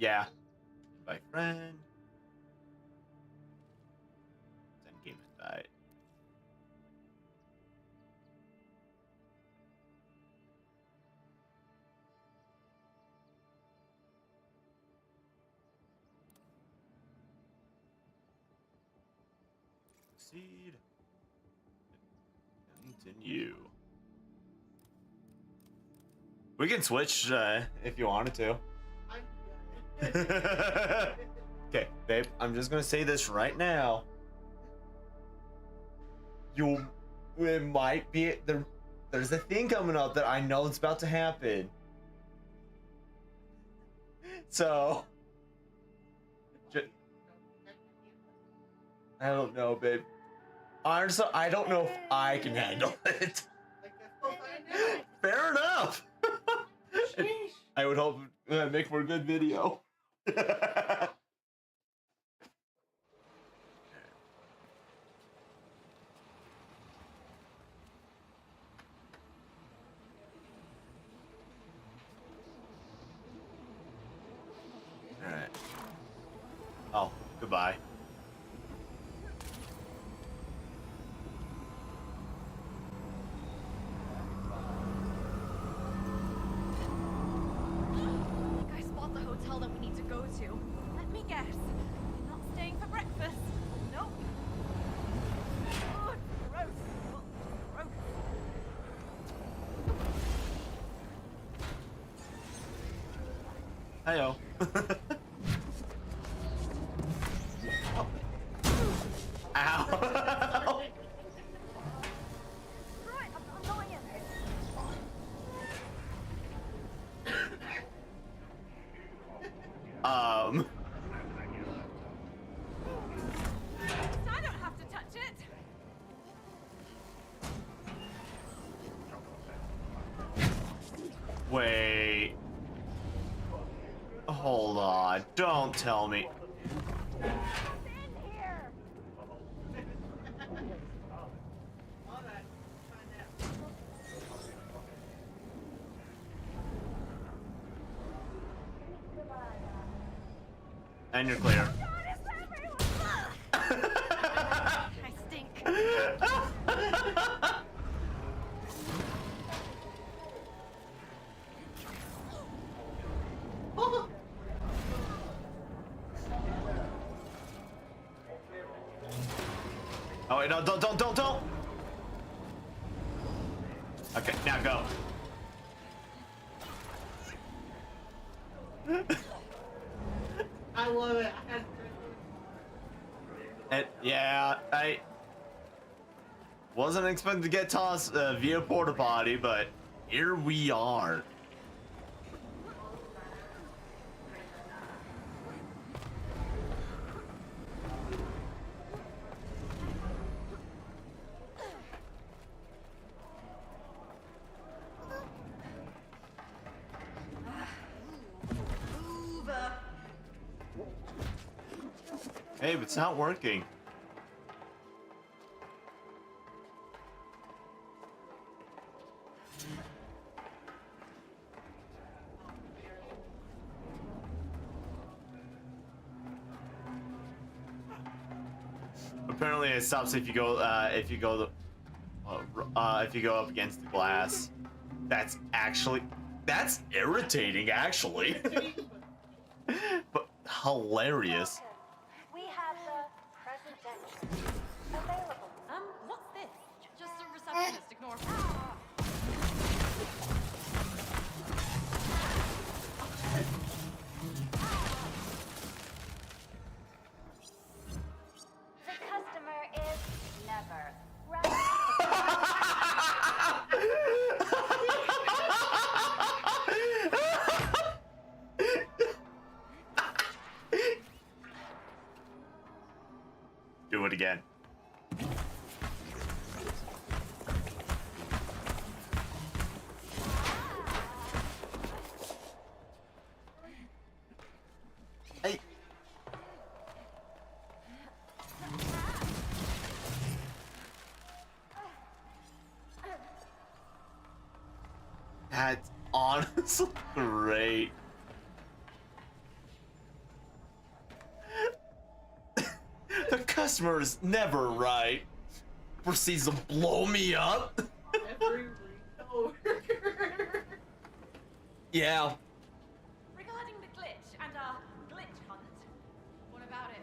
Yeah. My friend. Then game has died. Proceed. Continue. We can switch if you wanted to. Okay, babe, I'm just gonna say this right now. It might be there's a thing coming up that I know it's about to happen. So I don't know, babe. Honestly, I don't know if I can handle it. Fair enough. I would hope make for a good video. Alright. Oh, goodbye. I spot the hotel that we need to go to. Let me guess. You're not staying for breakfast? Nope. Oh, gross. Oh, gross. Hi-yo. Ow. Right, I'm going in. I don't have to touch it. Wait. Hold on. Don't tell me. What's in here? And you're clear. God, it's everywhere. I stink. Oh wait, no, don't. Okay, now go. I love it. Yeah, I wasn't expecting to get tossed via porta potty, but here we are. Hey, but it's not working. Apparently, it stops if you go if you go up against the glass. That's irritating, actually. But hilarious. We have the present day available. What's this? Just a receptionist. Ignore. The customer is never right. Do it again. Hey. That's honestly great. customer is never right. Proceeds to blow me up. Every coworker. Yeah. Regarding the glitch and our glitch hunt, what about it?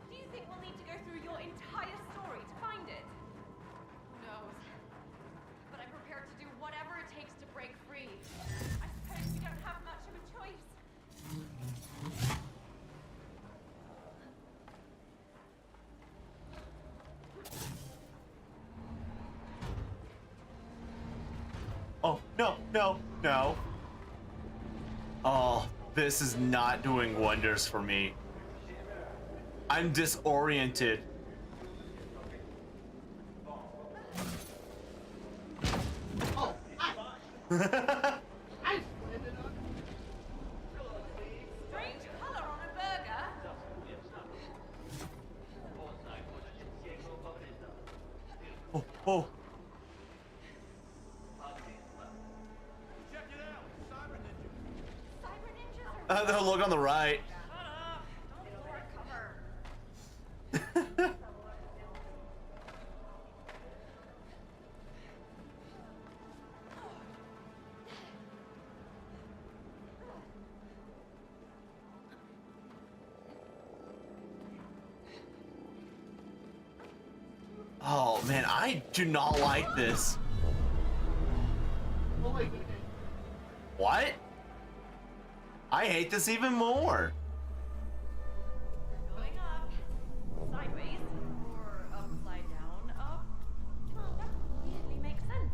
Do you think we'll need to go through your entire story to find it? Who knows? But I'm prepared to do whatever it takes to break free. I suppose we don't have much of a choice. Oh, no, no, no. Oh, this is not doing wonders for me. I'm disoriented. Oh, hi. I landed on. Strange color on a burger. Oh, oh. Cyber ninjas are The look on the right. shut up. Don't throw cover. Oh man, I do not like this. Oh my goodness. What? I hate this even more. Going up, sideways, or upside down, up. Well, that weirdly makes sense.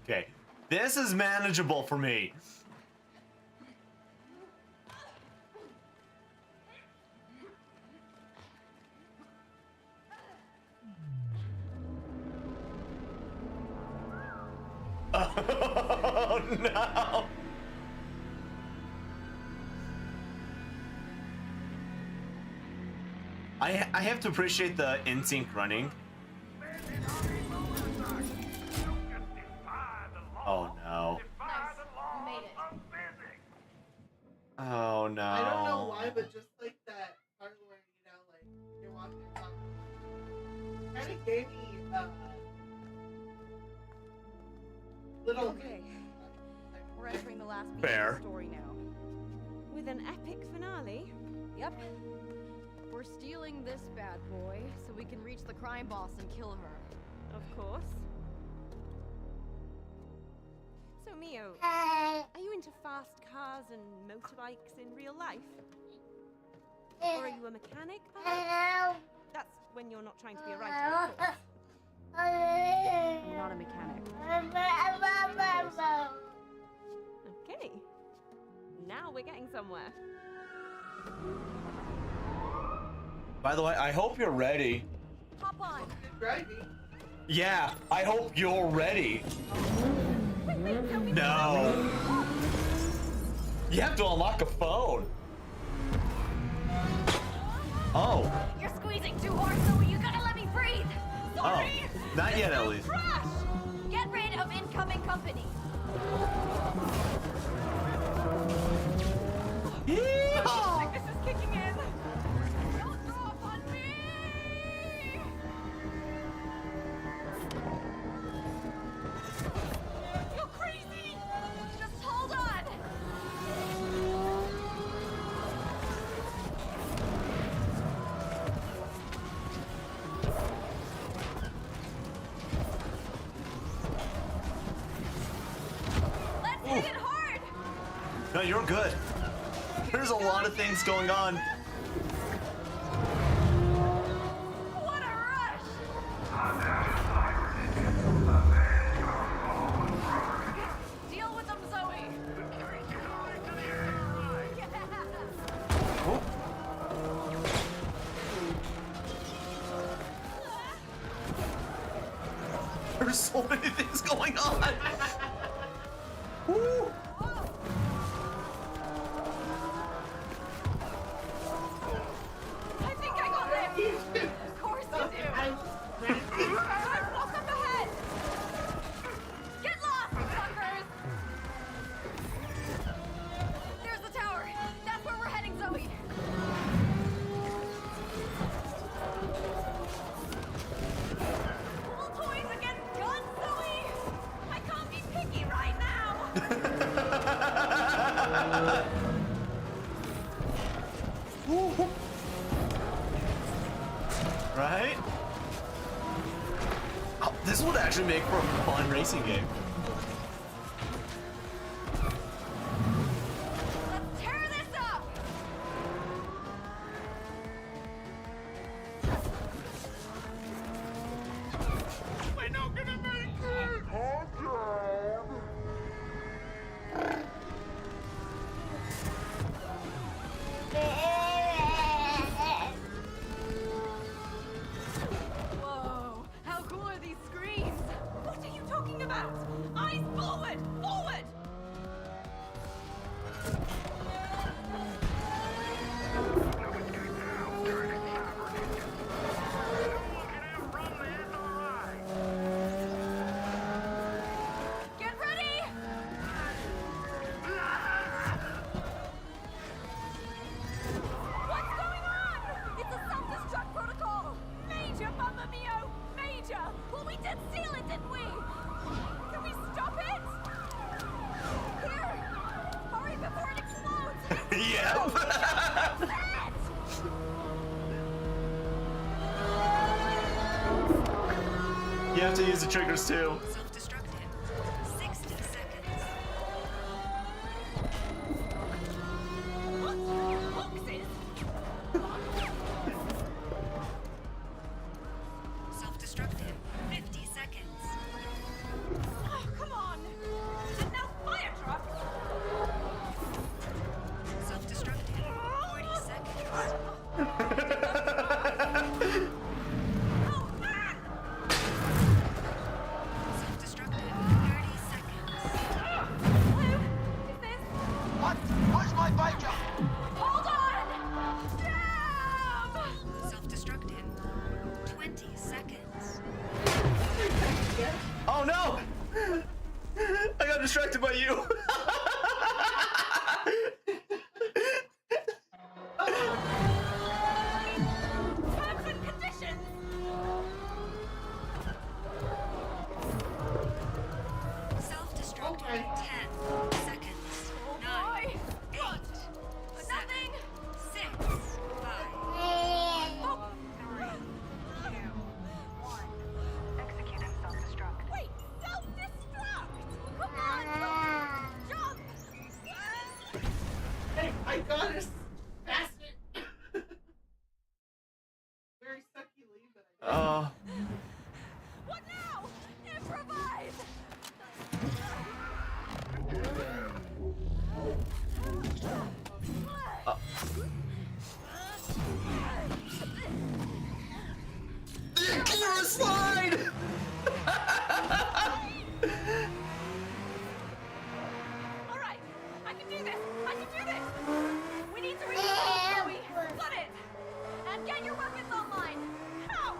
Okay, this is manageable for me. Oh no! I have to appreciate the in-sync running. Oh no. Nice, we made it. Oh no. I don't know why, but just like that part where, you know, like, you're walking up, kind of gave me, little... Okay, we're entering the last piece Fair. of the story now. With an epic finale. Yep. We're stealing this bad boy so we can reach the crime boss and kill her. Of course. So, Mio, are you into fast cars and motorbikes in real life? Or are you a mechanic, perhaps? That's when you're not trying to be a writer, of course. I'm not a mechanic. Okay. Now we're getting somewhere. By the way, I hope you're ready. Hop on. Driving. Yeah, I hope you're ready. Wait, tell me. No. You have to unlock a phone. Oh. You're squeezing too hard, Zoe. You gotta let me breathe. Oh. Not yet, at least. Crash! Get rid of incoming company. Yeehaw! This is kicking in. Don't drop on me! You're crazy! Just hold on! Let's hit it hard! No, you're good. There's a lot of things going on. What a rush! Deal with them, Zoe! Oh. There's so many things going on. Woo. I think I got them! Of course you do! Guys, walk up ahead! Get lost, suckers! Right? Oh, this would actually make for a fun racing game. Let's tear this up! We're not gonna make it! Whoa! How cool are these screens? What are you talking about? Eyes forward! Forward! Get ready! What's going on? It's a self-destruct protocol! Major, Mamma Mio! Major! Well, we did seal it, didn't we? Can we stop it? Here! Hurry before it explodes! Yep. You have to use the triggers too. Self-destructed. 60 seconds. What? Boxes? Self-destructed. 50 seconds. Oh, come on! And now fire trucks! Self-destructed. 40 seconds. Oh, man! Self-destructed. 30 seconds. Hello? Is this? What? Where's my bike jump? Hold on! Damn! Self-destructed. 20 seconds. Oh no! I got distracted by you. Terms and conditions! Self-destructed. Okay. 10 seconds. Oh 9, boy! 8, What? 7, Nothing? 6, 5, Oh, 3, 2, 1. Executing self-destruct. wait! Self-destruct! Come on! Jump! Hey, I got us past it. Very sucky lead, but I What now? Improvise! Kira slide! All right, I can do this. I can do this. We need to reach Chloe. Got it. And get your weapons online. How?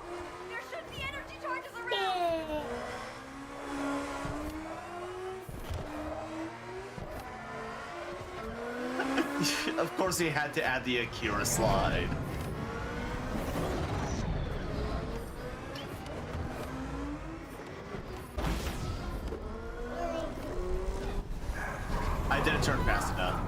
There should be energy charges around. Of course he had to add the Akira slide. I didn't turn fast enough.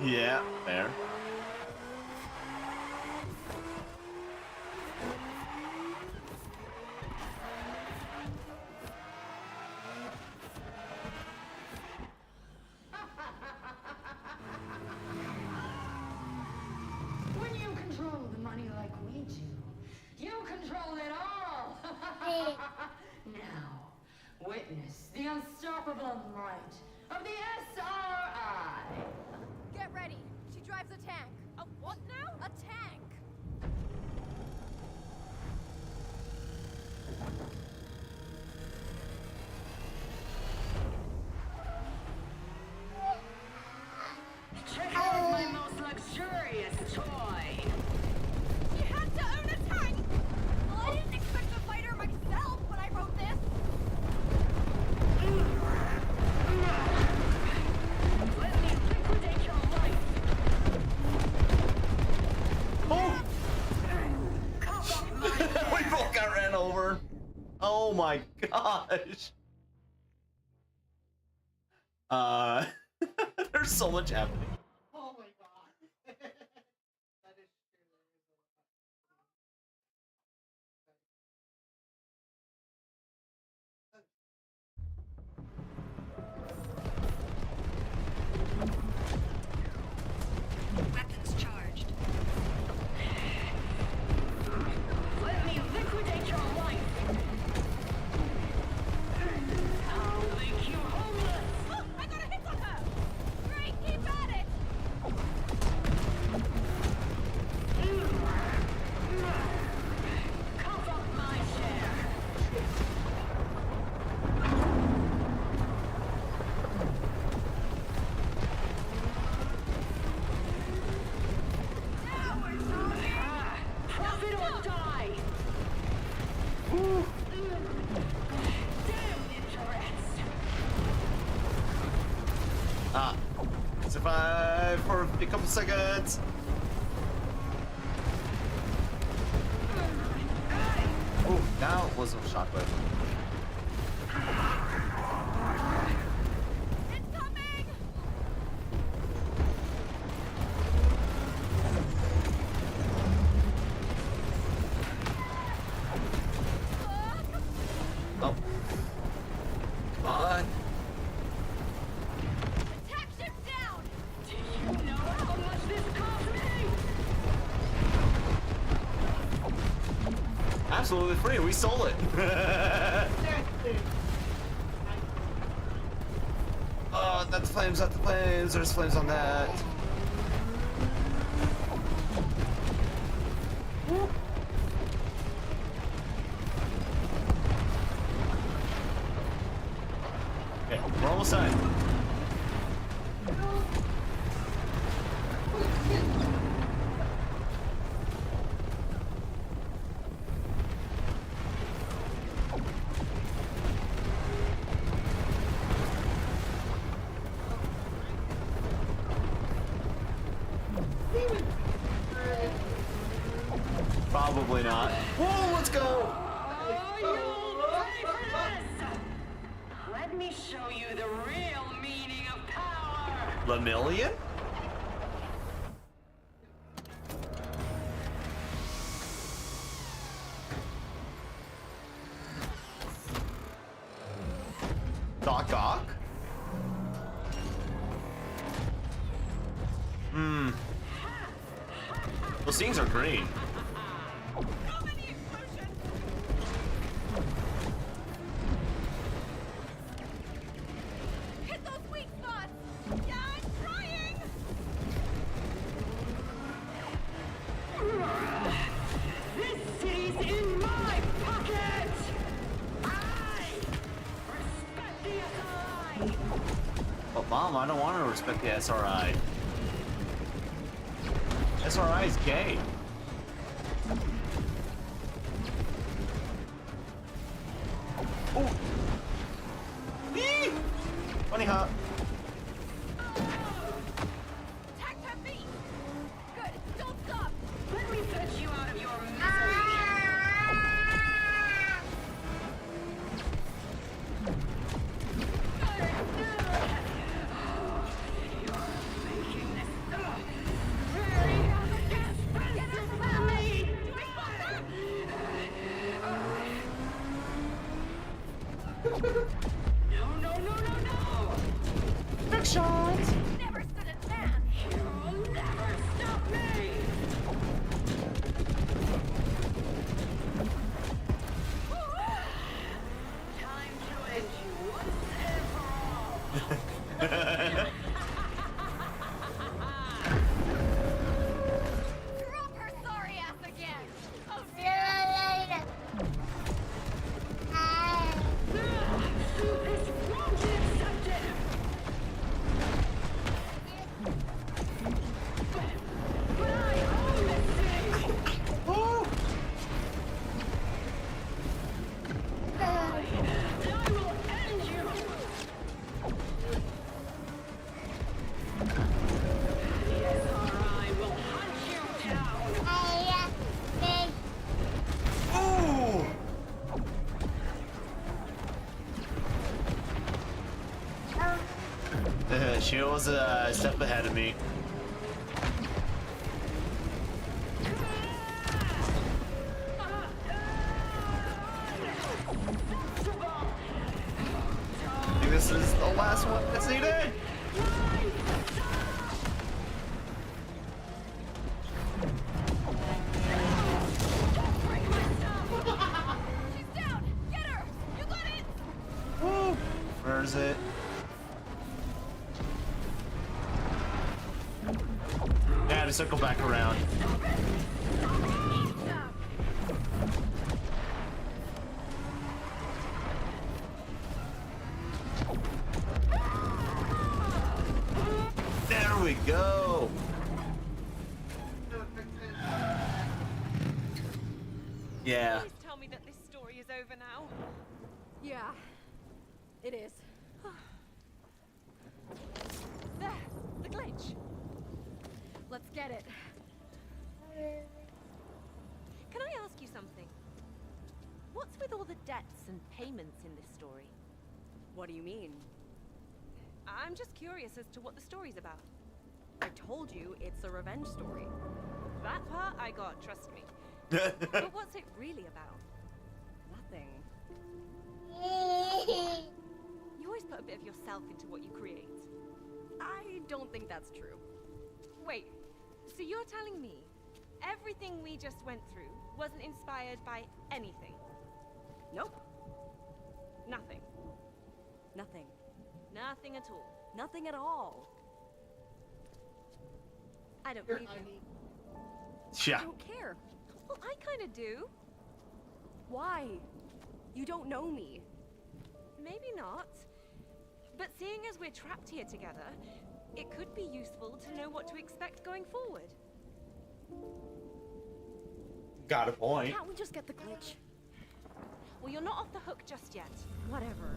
Yeah, there. When you control the money like we do, you control it all. Now, witness the unstoppable might of the SRI. Get ready. She drives a tank. A what now? A tank. Check out my most luxurious toy. You had to own a tank. Well, I didn't expect to fight her myself when I wrote this. Let me liquidate your life. Oh! Cough up my We both got ran over. Oh my gosh. There's so much happening. Oh my god. That is true. Weapons charged. Let me liquidate your life. I'll make you homeless. Oh, I got a hit on her. Great, keep at it. Cough up my share. Now we're talking. Profit or die. Damn interest. Survive for a couple seconds. Oh, that was a shockwave. Incoming. Oh. Come on. Attack ship down. Do you know how much this cost me? Absolutely free. We stole it. Oh, that's flames, not the flames. There's flames on that. Okay, we're almost done. Probably not. Whoa, let's go! Let me show you the real meaning of power. Lemillion? Doc? Those things are green. So many explosions. Hit those weak spots. Yeah, I'm trying. This city's in my pocket. I respect the SRI. But Mom, I don't want to respect the SRI. SRI is gay. Oh! Eee! Funny hop. Attack her feet. Good. Don't stop. Let me fetch you out of your misery. You're making this Big shot! Never stood a chance. You'll never stop me! Time to end you once and for all! Drop her sorry ass again. Oh dear. This won't be accepted! But I own this city! I will end you! The SRI will hunt you down! Ooh! She was a step ahead of me. I think this is the last one that's needed. She's down. Get her. You got it. Woo! Where is it? Yeah, to circle back around. There we go. Yeah. Please tell me that this story is over now. Yeah, it is. There, the glitch. Let's get it. Can I ask you something? What's with all the debts and payments in this story? What do you mean? I'm just curious as to what the story's about. I told you it's a revenge story. That part I got, trust me. But what's it really about? Nothing. You always put a bit of yourself into what you create. I don't think that's true. Wait, so you're telling me everything we just went through wasn't inspired by anything? Nope. Nothing. Nothing. Nothing at all. Nothing at all. I don't believe you. Yeah. I don't care. Well, I kind of do. Why? You don't know me. Maybe not. But seeing as we're trapped here together, it could be useful to know what to expect going forward. Got a point. Can't we just get the glitch? Well, you're not off the hook just yet. Whatever.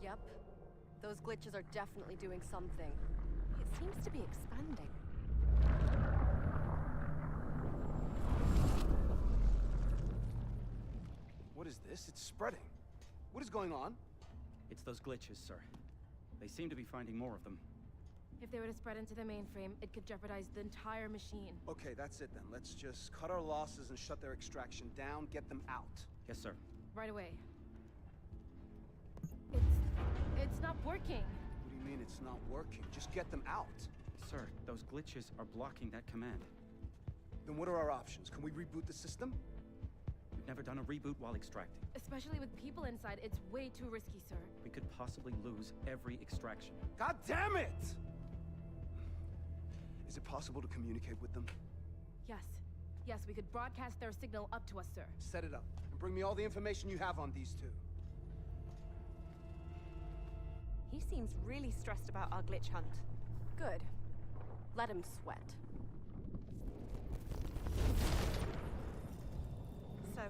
Yep. Those glitches are definitely doing something. It seems to be expanding. What is this? It's spreading. What is going on? It's those glitches, sir. They seem to be finding more of them. If they were to spread into the mainframe, it could jeopardize the entire machine. Okay, that's it then. Let's just cut our losses and shut their extraction down, get them out. Yes, sir. Right away. It's not working. What do you mean it's not working? Just get them out. Sir, those glitches are blocking that command. Then what are our options? Can we reboot the system? We've never done a reboot while extracting. Especially with people inside, it's way too risky, sir. We could possibly lose every extraction. God damn it! Is it possible to communicate with them? Yes. Yes, we could broadcast their signal up to us, sir. Set it up, and bring me all the information you have on these two. He seems really stressed about our glitch hunt. Good. Let him sweat. So,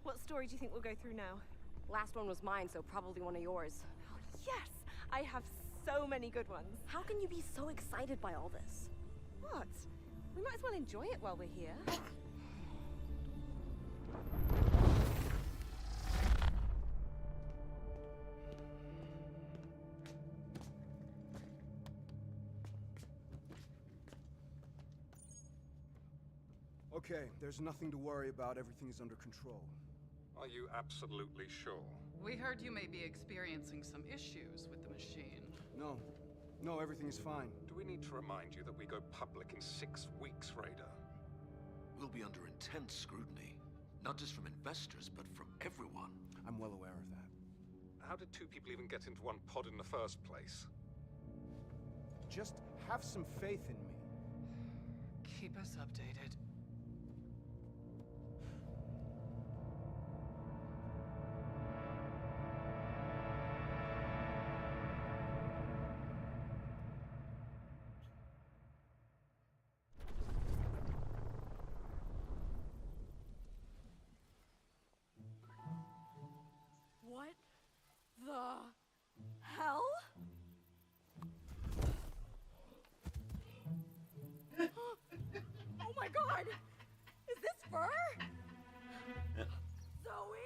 what story do you think we'll go through now? Last one was mine, so probably one of yours. Oh, yes! I have so many good ones. How can you be so excited by all this? What? We might as well enjoy it while we're here. Okay, there's nothing to worry about. Everything is under control. Are you absolutely sure? We heard you may be experiencing some issues with the machine. No, everything is fine. Do we need to remind you that we go public in 6 weeks, Raider? We'll be under intense scrutiny. Not just from investors, but from everyone. I'm well aware of that. How did 2 people even get into one pod in the first place? Just have some faith in me. Keep us updated. What the hell? Oh my god! Is this fur? Yeah. Zoe?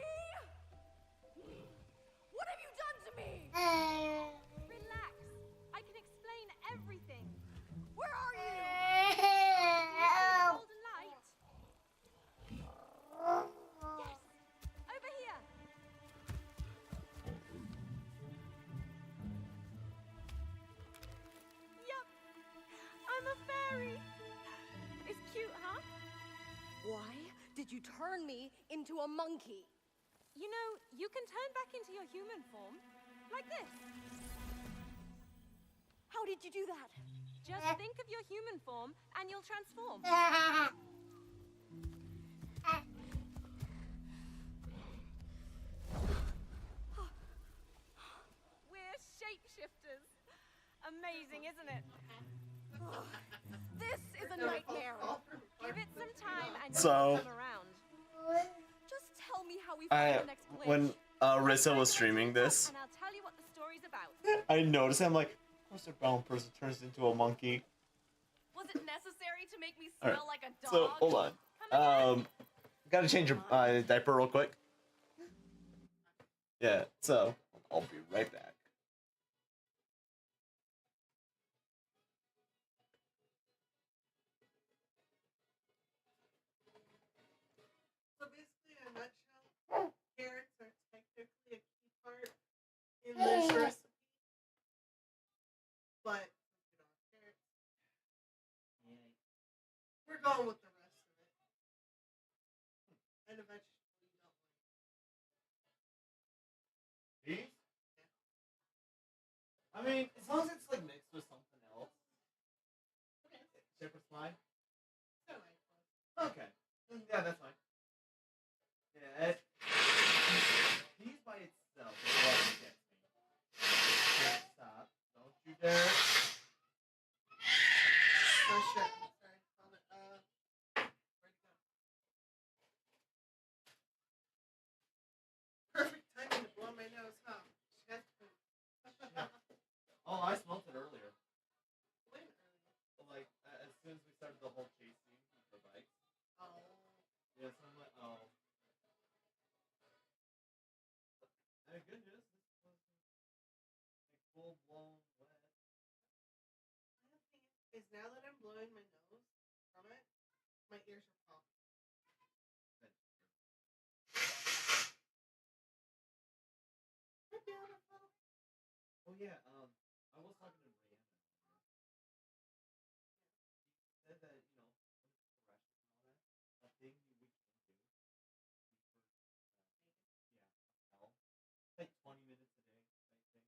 What have you done to me? Relax. I can explain everything. Where are you? Golden light. Yes. Over here. Yup. I'm a fairy. It's cute, huh? Why did you turn me into a monkey? You know, you can turn back into your human form. Like this. How did you do that? Just think of your human form and you'll transform. We're shapeshifters. Amazing, isn't it? This is a nightmare. Give it some time and So- you'll come around. Just tell me how we find the next glitch. When Rissa was streaming this, And I'll tell you what the story's about. I noticed, I'm like, what's a brown person turns into a monkey? Was it necessary to make me All smell right. like a dog? So, hold on. Gotta change your diaper real quick. Yeah, so, I'll be right back. So basically, in a nutshell, carrots are technically a key part in this recipe. But, carrots. We're going with the rest of it. And a vegetable you don't like. These? I mean, as long as it's like mixed with something else. Okay. Shepherd's pie? It's not like Okay. Yeah, that's fine. Yeah, peas by itself is what gets me. Okay, stop. Don't you dare. Oh shit. Sorry. Found it. Where'd it go? Perfect timing to blow my nose, huh? Chef food. Oh, I smelled it earlier. When earlier? Like, as soon as we started the whole chase scene with the bikes. Oh. Yeah, so I'm like, oh. Hey, good news. This was like full blown wet. The thing is now that I'm blowing my nose from it, my ears are popping. Hi, beautiful. Oh yeah, I was talking to Brianna. She said that, you know, when it's fresh and all that, a thing we can do for like 20 minutes a day type thing.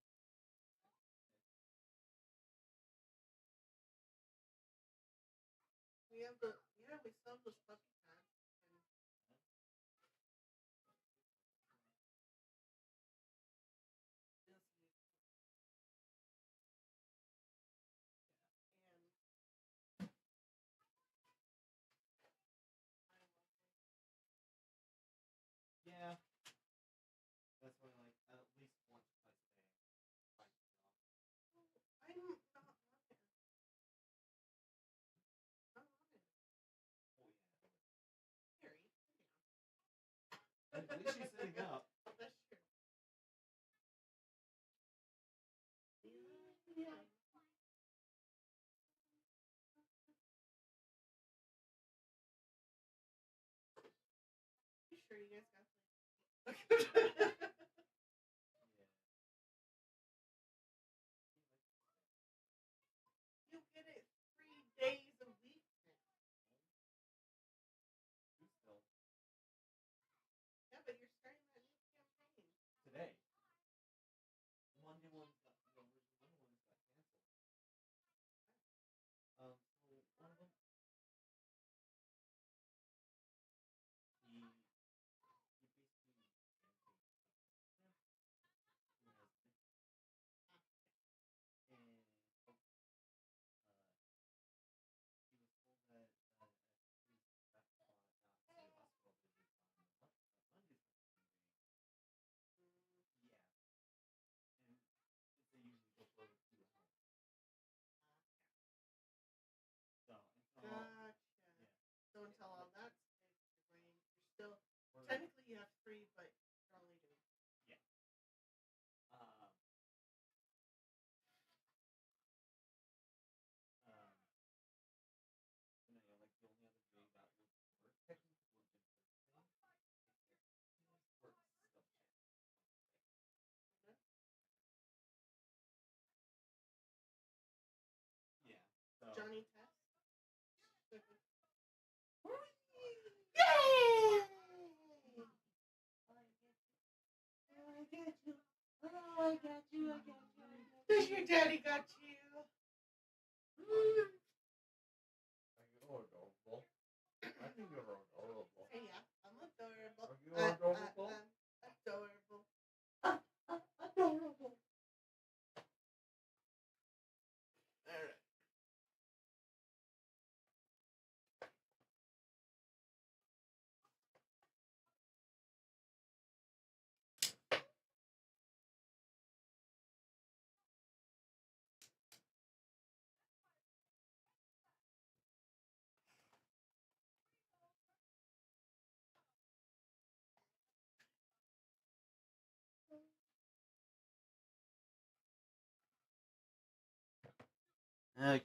We have the we still have those puppy pads and Yeah. That's why, like, at least once or twice a day. I'm not on it. I'm on it. Oh yeah. Harry, At least she's sitting up. that's true. Yeah. sure you guys got You get it 3 days a week now. Yeah, but you're starting that new campaign. Today. Monday one got the original Monday one got canceled. So one of them he basically and he was told that his best spot not to the hospital visit on Mondays. Yeah. And they usually go for 2 hours. So until Gotcha. yeah. So until all that's fixed, you're still technically you have 3, but you're only doing. Yeah. You know, like the only other day that would work technically would have been Thursday. Except his work still can't. Yeah. So Johnny Test. Yay! I got you. Does your daddy got you? You're adorable. I think you're adorable. Hey, yeah, I'm adorable. Are you adorable? I'm adorable. Adorable. Alright. Okay.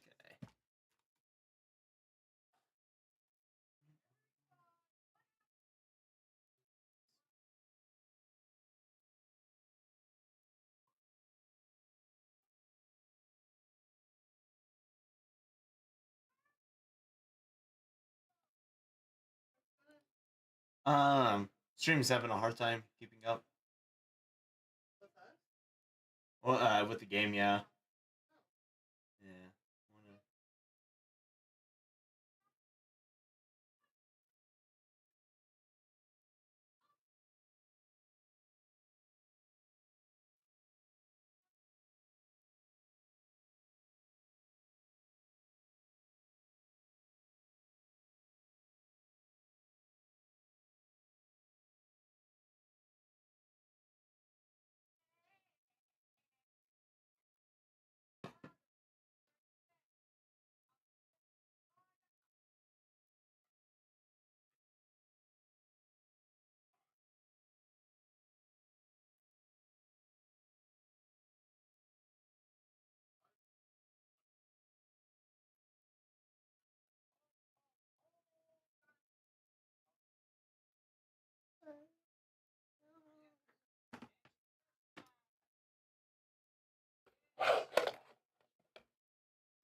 Stream's having a hard time keeping up. With us? Well, with the game, yeah. Yeah.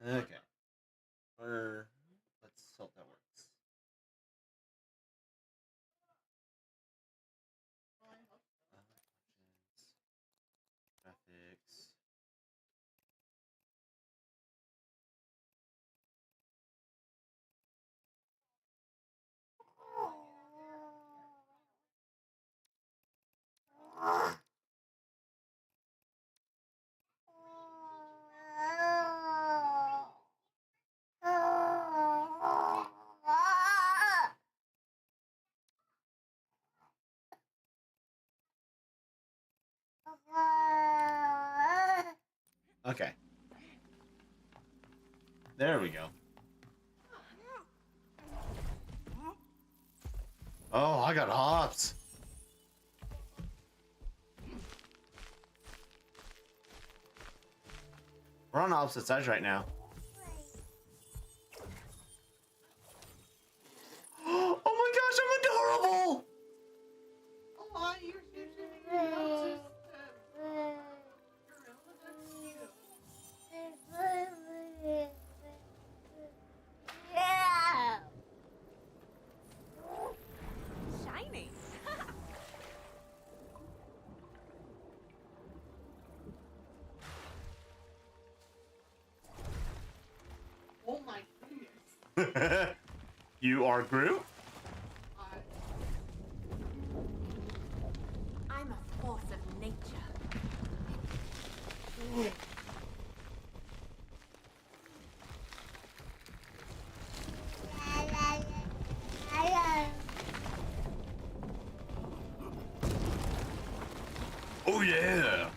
Okay. Let's hope that works. Graphics. Okay. There we go. Oh, I got hopped. We're on opposite sides right now. Oh my gosh, I'm adorable! You are Groot? I'm a force of nature. Oh yeah.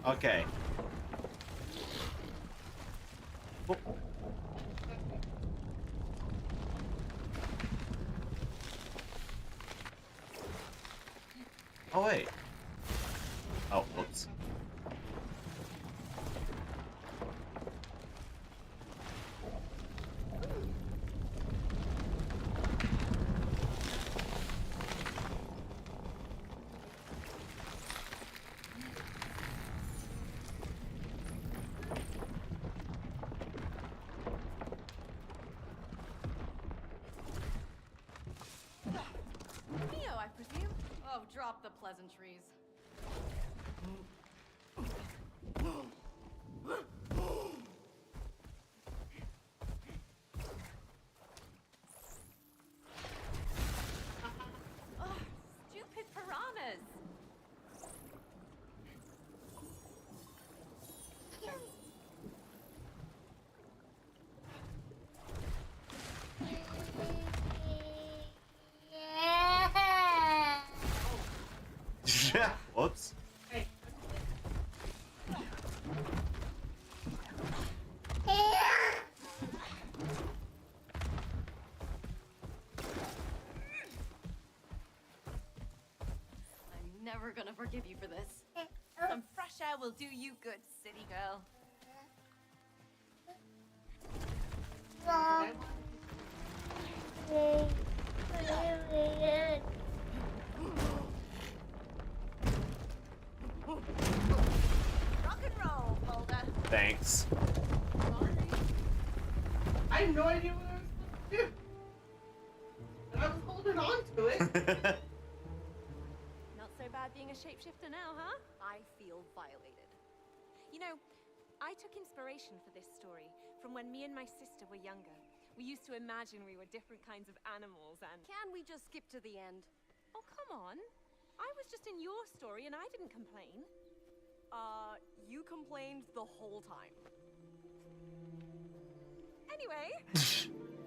Okay. Oh. Oh wait. Oh, whoops. Neo, I presume? Oh, drop the pleasantries. Oh, stupid piranhas. Whoops. I'm never gonna forgive you for this. Some fresh air will do you good, city girl. Rock and roll, Boulder. Thanks. I have no idea what I was supposed to do. But I was holding on to it. Not so bad being a shapeshifter now, huh? I feel violated. You know, I took inspiration for this story from when me and my sister were younger. We used to imagine we were different kinds of animals and... Can we just skip to the end? Oh, come on. I was just in your story and I didn't complain. You complained the whole time. Anyway,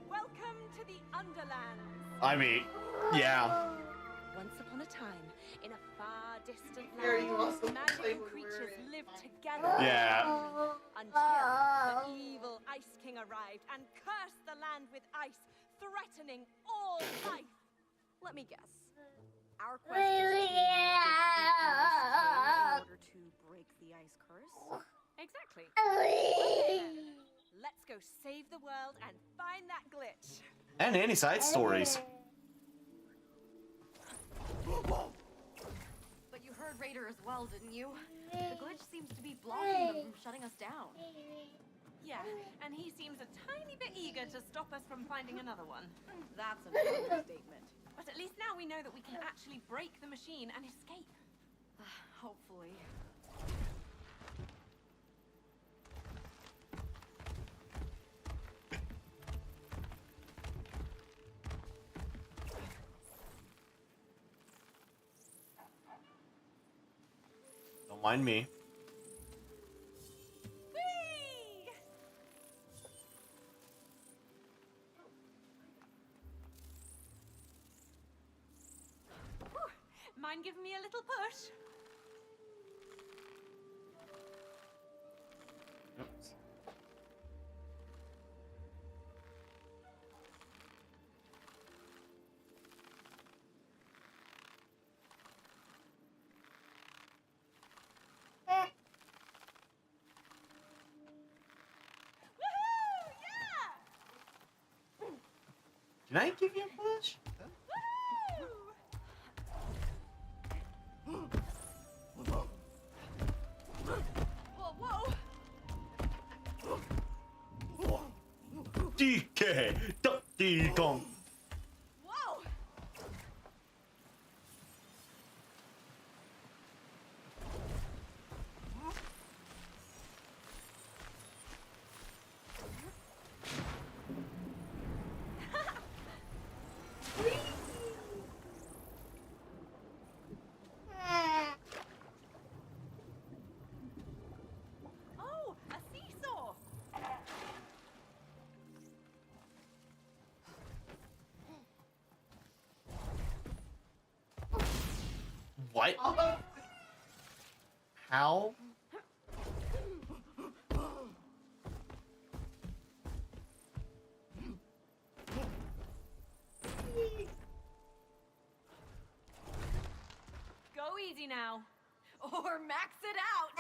welcome to the Underlands. I mean, yeah. Once upon a time, in a far distant Here you also land, play magical when we're creatures in lived life. together. Yeah. Until the evil Ice King arrived and cursed the land with ice, threatening all life. Let me guess. Our quest is to defeat this king in order to break the ice curse? Exactly. Okay, then. Let's go save the world and find that glitch. And any side stories. But you heard Raider as well, didn't you? The glitch seems to be blocking them from shutting us down. Yeah, and he seems a tiny bit eager to stop us from finding another one. That's an understatement. But at least now we know that we can actually break the machine and escape. Hopefully. Don't mind me. Whee! Whew. Mind giving me a little push? Oops. Woohoo! Yeah! Can I give you a push? DK, Donkey Kong. Whoa! I. How? Go easy now. Or max it out.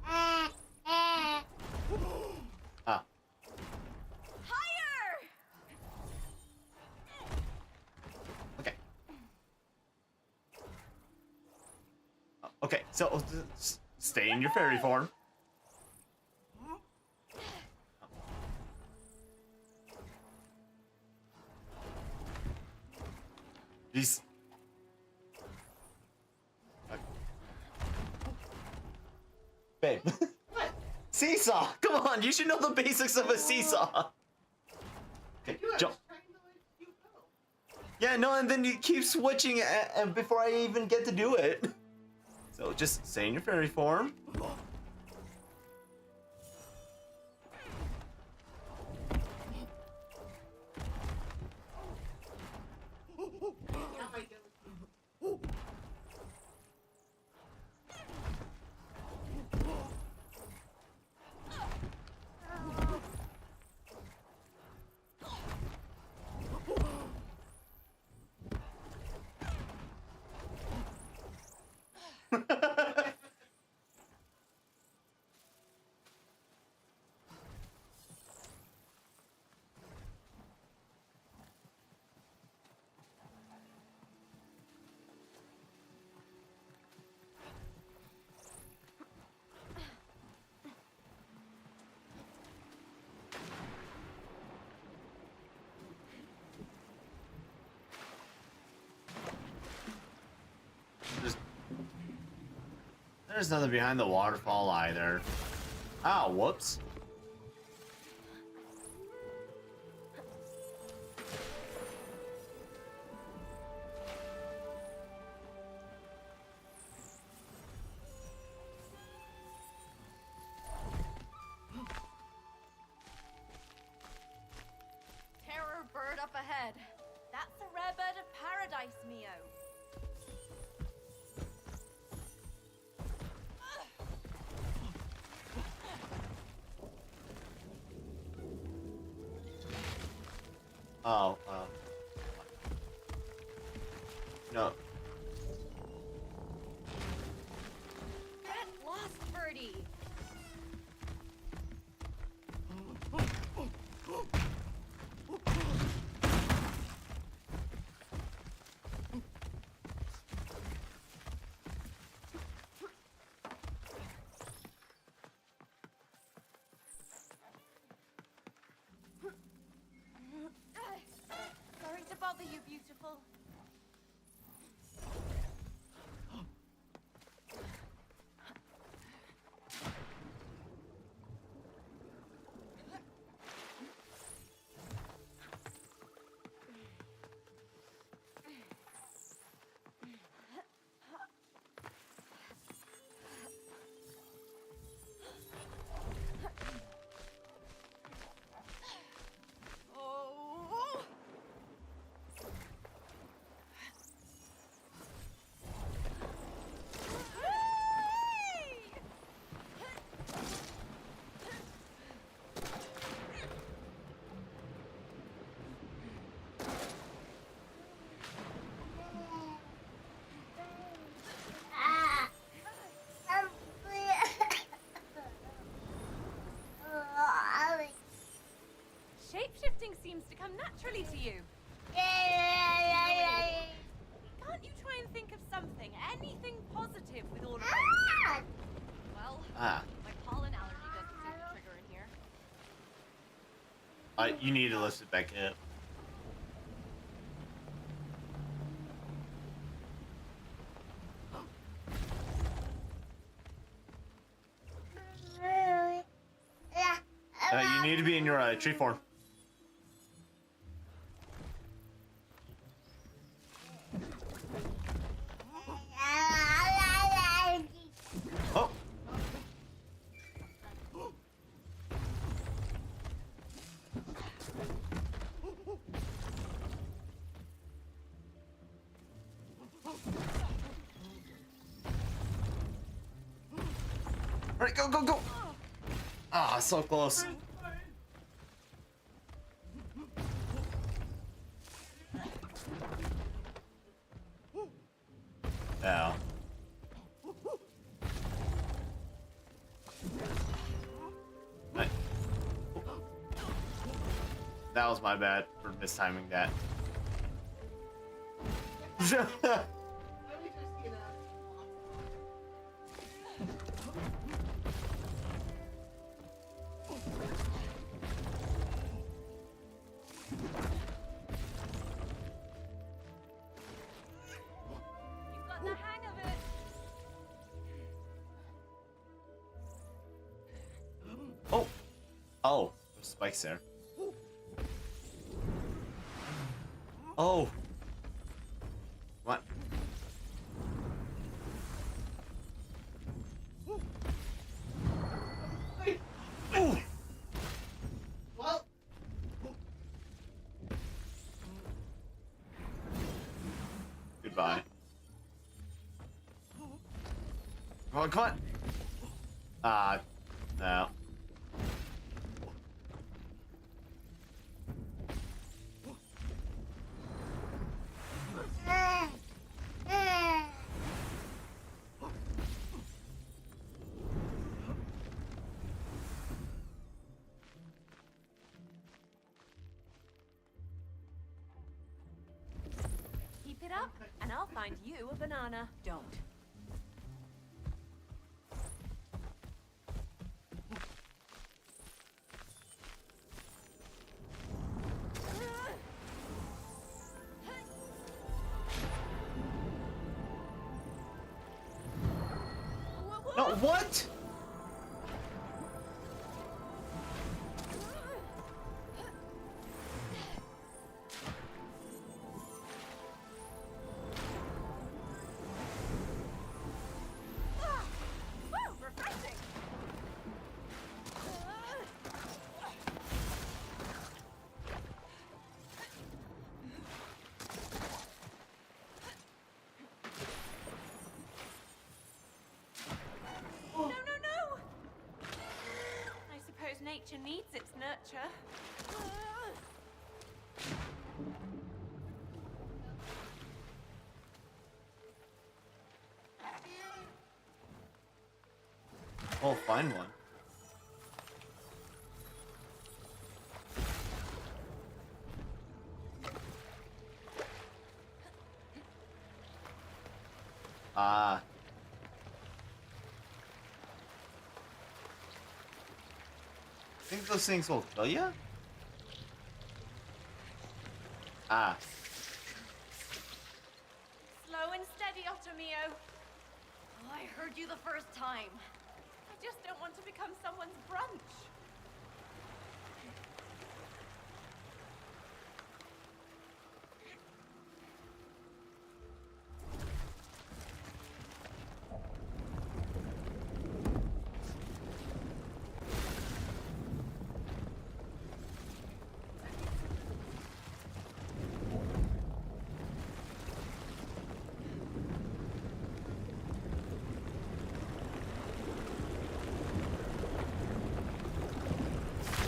Ah. Higher! Okay. Okay, so stay in your fairy form. These. Babe. Seesaw! Come on, you should know the basics of a seesaw. Okay, jump. Yeah, no, and then you keep switching and before I even get to do it. So just stay in your fairy form. There's nothing behind the waterfall either. Ah, whoops. Terror bird up ahead. That's a rare bird of paradise, Mio. Oh, no. Get lost, birdie. Sorry to bother you, beautiful. Oh! Shapeshifting seems to come naturally to you. Can't you try and think of something, anything positive with all of this? Well, my pollen allergy doesn't seem to trigger in here. You need to list it back up. You need to be in your tree form. Oh. Alright, go, go, go! Ah, so close. Yeah. Right. That was my bad for mistiming that. You've got the hang of it. Oh! Oh, there's spikes there. Oh! What? Oh! Well. Goodbye. Oh, come on! Ah, no. Keep it up, and I'll find you a banana. Don't. No, what? Refreshing. No, no, no! I suppose nature needs its nurture. Oh, find one. Ah. Think those things will kill you? Ah. Slow and steady, Ottomio. Oh, I heard you the first time. I just don't want to become someone's brunch.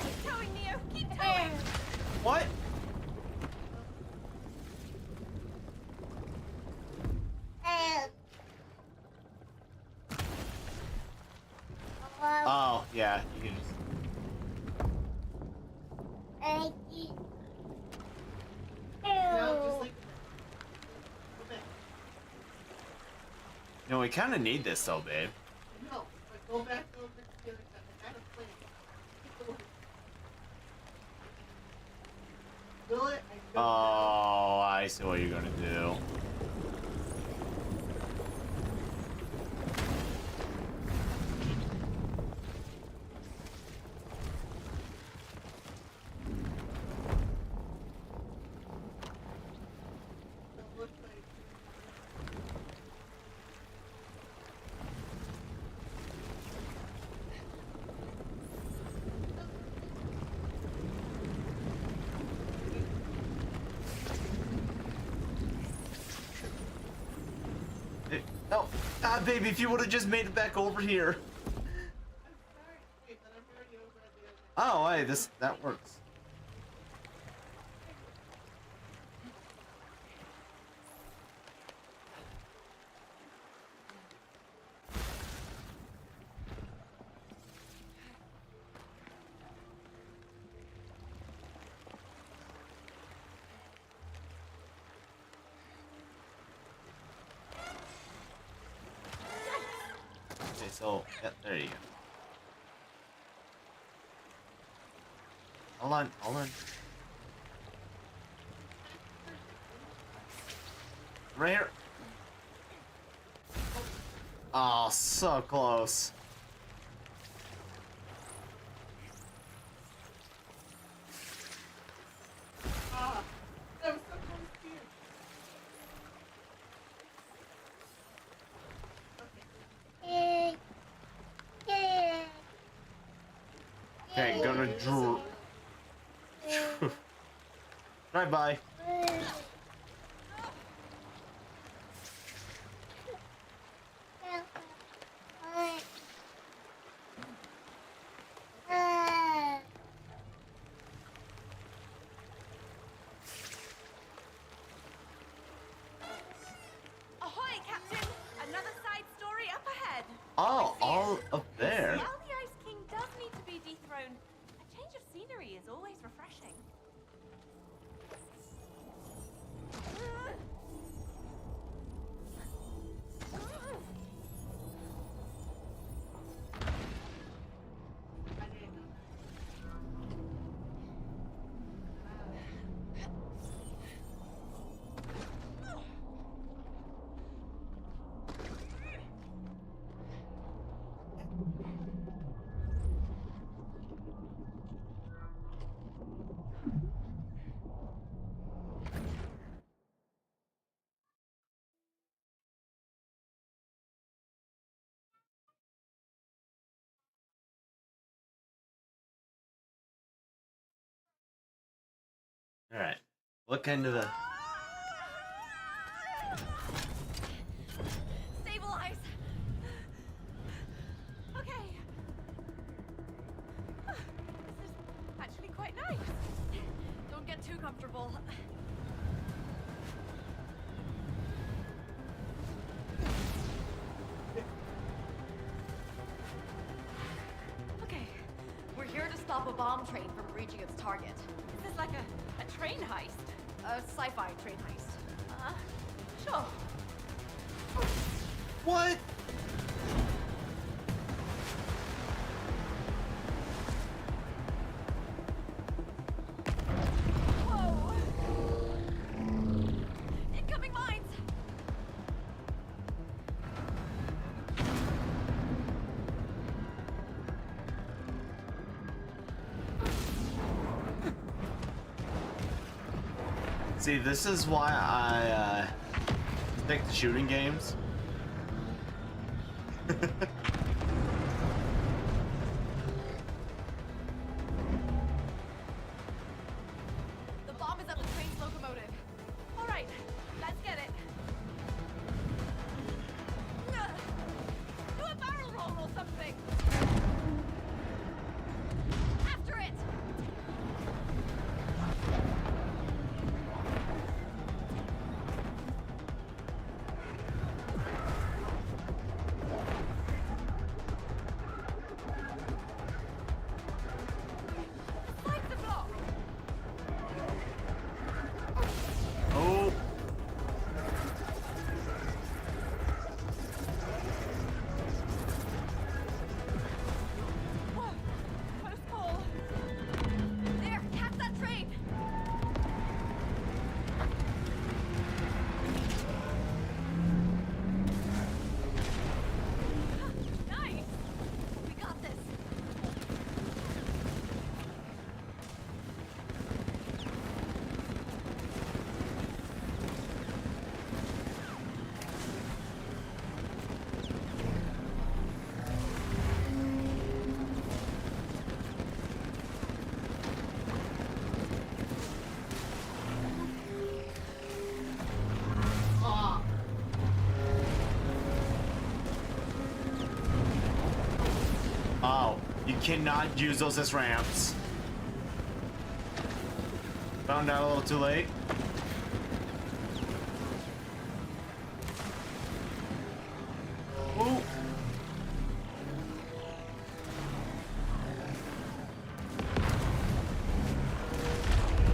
Keep towing, Neo. Keep towing. What? Oh, yeah, you can just... No, we kind of need this though, babe. No, but go back over to the other side. I got a plan. Will it? I Oh, I see what you're gonna do. No, baby, if you would have just made it back over here. hey, that works. Okay, so yeah, there you go. Hold on, hold on. Right here. Oh, so close. Ah, that was so close to you. Okay, gonna draw. Drive by. Ahoy, Captain! Another side story up ahead. Oh, all up there. While the Ice King does need to be dethroned, a change of scenery is always refreshing. All right. What kind of a? Stabilize. Okay. This is actually quite nice. Don't get too comfortable. Okay, we're here to stop a bomb train from reaching its target. Is this like a train heist? A sci-fi train heist. Sure. What? Whoa! Incoming mines! See, this is why I stick to shooting games. The bomb is at the train's locomotive. All right, let's get it. Do a barrel roll or something. After it. Sides are blocked. Oh. Whoa, close call. There, catch that train. Nice. We got this. Oh, you cannot use those as ramps. Found out a little too late. Ooh.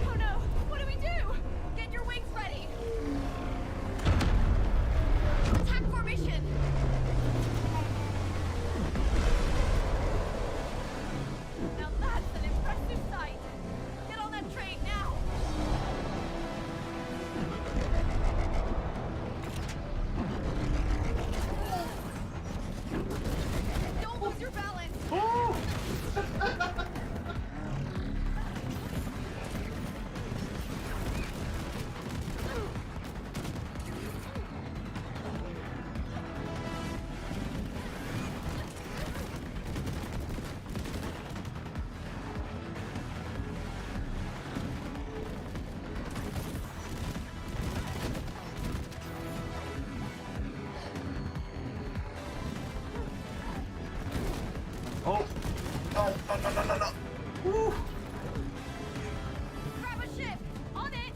Oh no! What do we do? Get your wings ready! Attack formation! Now that's an impressive sight! Get on that train now! Don't lose your balance! Oh. No, no, no, no, no, no. Woo. Grab a ship! On it!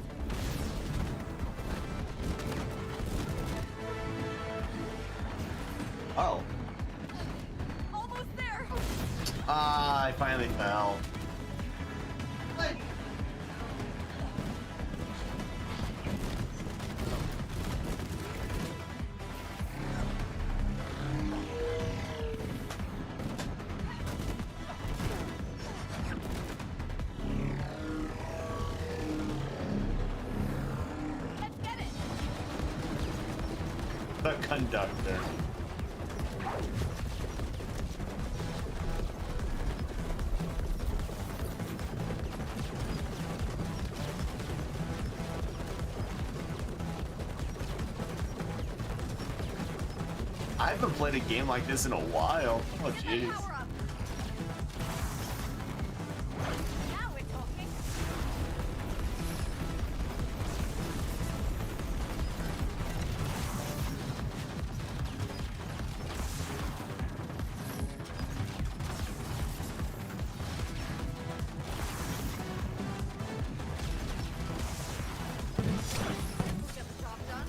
Oh. Almost there! Ah, I finally fell. Let's get it! The conductor. I haven't played a game like this in a while. Oh, jeez. Power up! Now we're talking! We'll get the job done.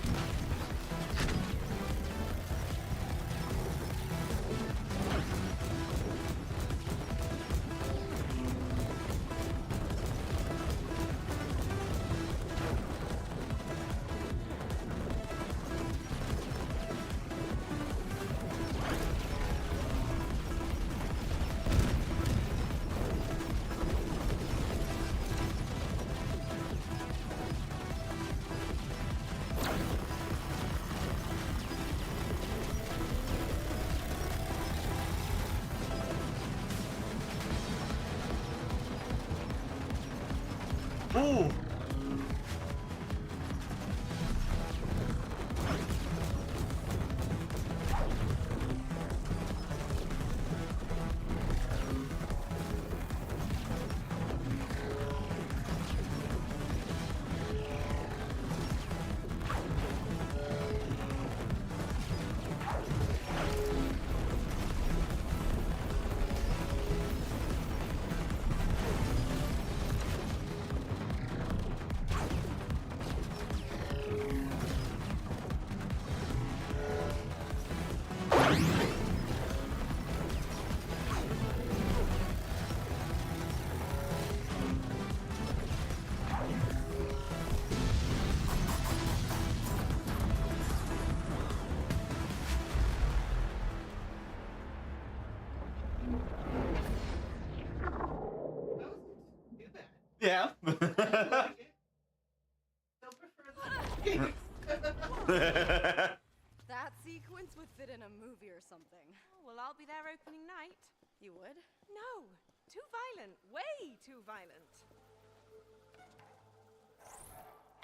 Ooh. Yeah. That sequence would fit in a movie or something. Oh, well, I'll be there opening night. You would? No, too violent. Way too violent.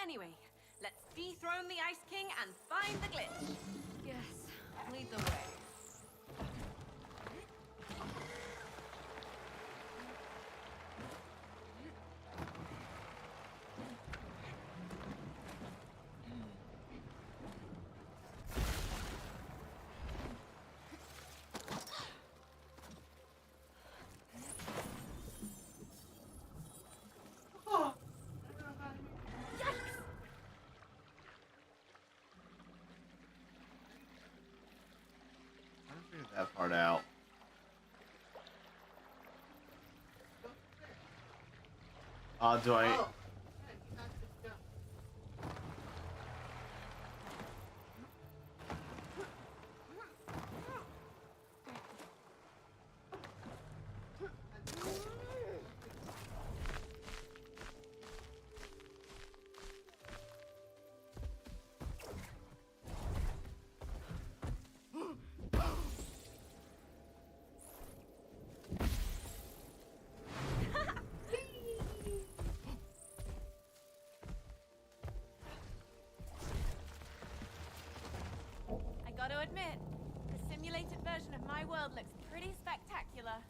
Anyway, let's dethrone the Ice King and find the glitch. Yes, lead the way. Do I? Oh. Yeah, you have to jump. I gotta admit, the simulated version of my world looks pretty spectacular.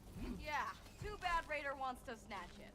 Yeah, too bad Raider wants to snatch it.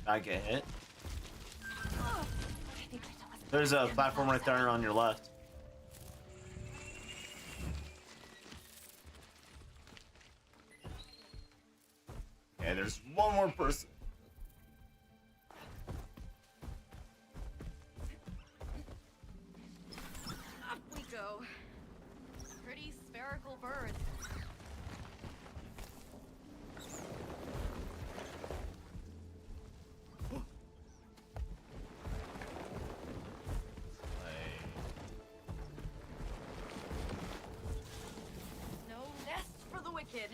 I get hit. There's a platform right there on your left. Okay, there's one more person. Up we go. Pretty spherical birds. No nest for the wicked.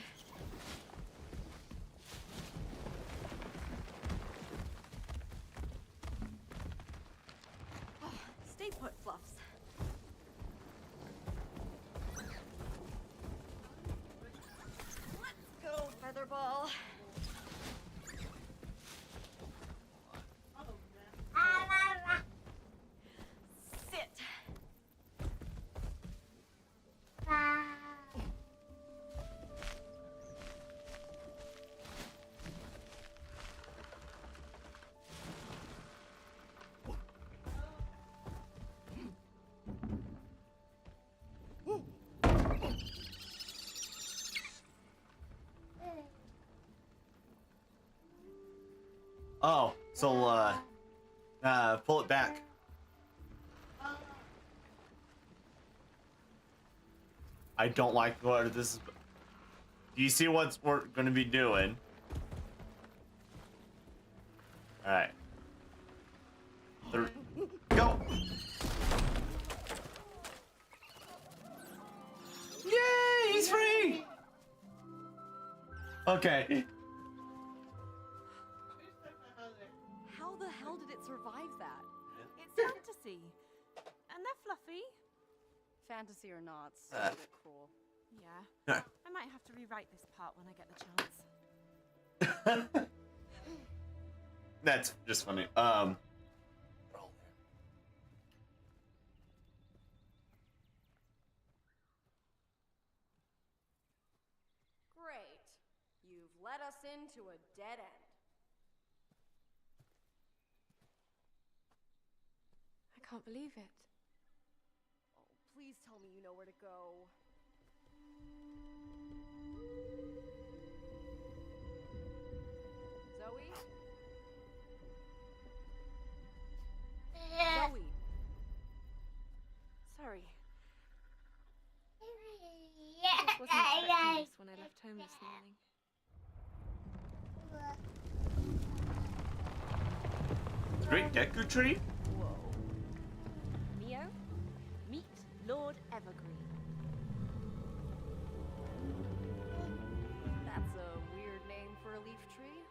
Oh, stay put, Fluffs. Let's go, Featherball. Sit. Oh, so pull it back. I don't like what this is. Do you see what we're gonna be doing? All right. Go. Yay! He's free. Okay. How the hell did it survive that? It's fantasy. And they're fluffy. Fantasy or not, so a bit cruel. Yeah. I might have to rewrite this part when I get the chance. That's just funny. Great. You've led us into a dead end. I can't believe it. Oh, please tell me you know where to go. Zoe? Zoe! Sorry. I wasn't expecting this when I left home this morning. Great Deku Tree? Whoa. Neo, meet Lord Evergreen. That's a weird name for a leaf tree.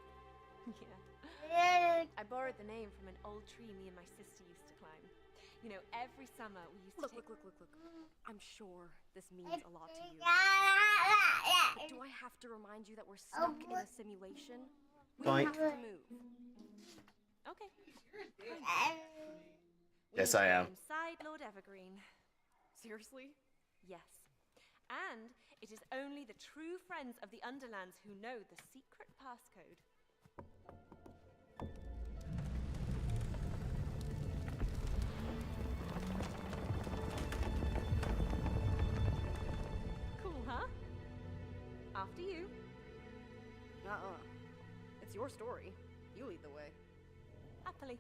Yeah. I borrowed the name from an old tree me and my sister used to climb. You know, every summer we used to Look. I'm sure this means a lot to you. But do I have to remind you that we're stuck in a simulation? We have to move. Okay. Yes, I am. Inside Lord Evergreen. Seriously? Yes. And it is only the true friends of the Underlands who know the secret passcode. Cool, huh? After you. It's your story. You lead the way. Happily.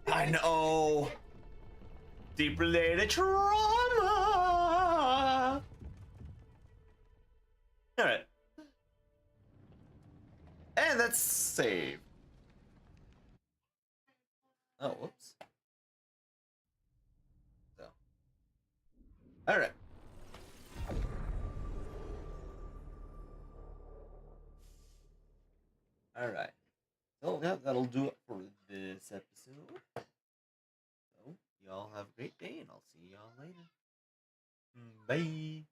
I know. Deep related trauma. All right. And that's save. Oh, whoops. So. All right. All right. So yeah, that'll do it for this episode. So y'all have a great day, and I'll see y'all later. Bye.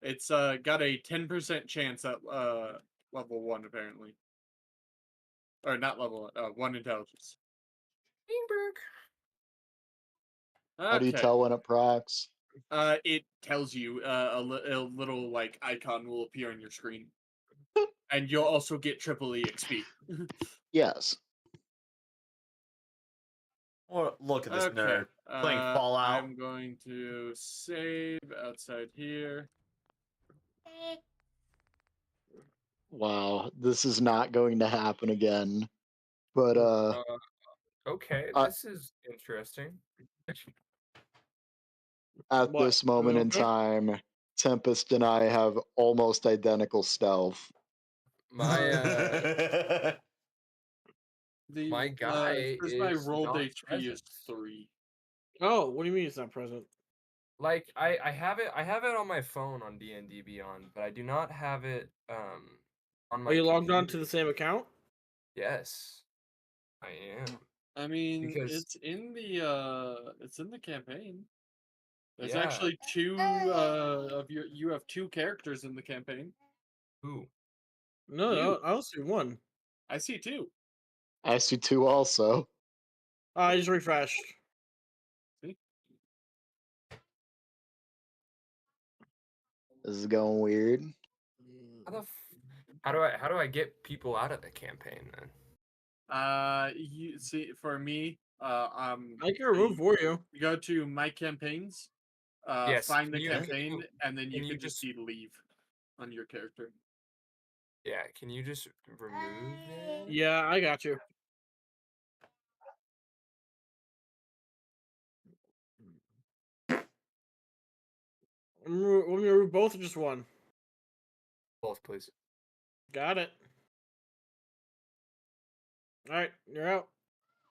It's got a 10% chance at level 1 apparently. Or not level 1 intelligence. How do you tell when it procs? It tells you a little like icon will appear on your screen. And you'll also get triple EXP. Yes. Or look at this nerd playing Fallout. I'm going to save outside here. Wow, this is not going to happen again. But okay, I- this is interesting. at this moment in time, Tempest and I have almost identical stealth. My my guy Because is my rolled not HP present. is 3. Oh, what do you mean it's not present? Like I have it on my phone on D&D Beyond, but I do not have it on my Are you logged on to computer. the same account? Yes. I am. I mean, Because it's in the campaign. There's Yeah. actually 2 of you have 2 characters in the campaign. Who? No, I don't see one. I see 2. I see 2 also. I just refreshed. See? This is going weird. How do I get people out of the campaign then? You see, for me, I can remove for you. You go to my campaigns, Yes, find the can you- campaign, and then you can you can just see leave on your character. Yeah, can you just remove it? Yeah, I got you. Want me to remove both or just one? Both, please. Got it. All right, you're out.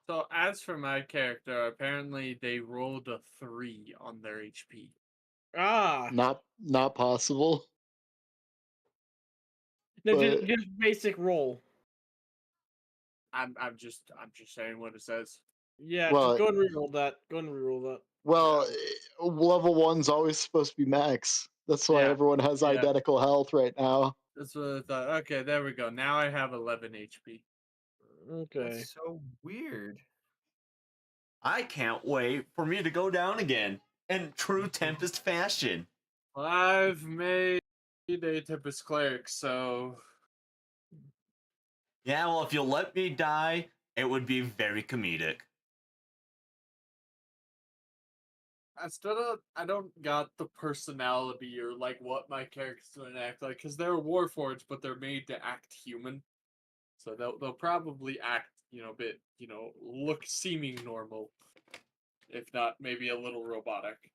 So as for my character, apparently they rolled a 3 on their HP. Ah. Not possible. No, But just basic roll. I'm just saying what it says. Yeah, Well, just go and reroll that. Go and reroll that. well, level 1's always supposed to be max. That's why Yeah, everyone has yeah. identical health right now. That's what I thought. Okay, there we go. Now I have 11 HP. Okay. That's so weird. I can't wait for me to go down again in true Tempest fashion. I've made a Tempest Cleric, so Yeah, well, if you'll let me die, it would be very comedic. I don't got the personality or like what my character's gonna act like, because they're Warforged, but they're made to act human. So they'll probably act, a bit, look seeming normal, if not maybe a little robotic.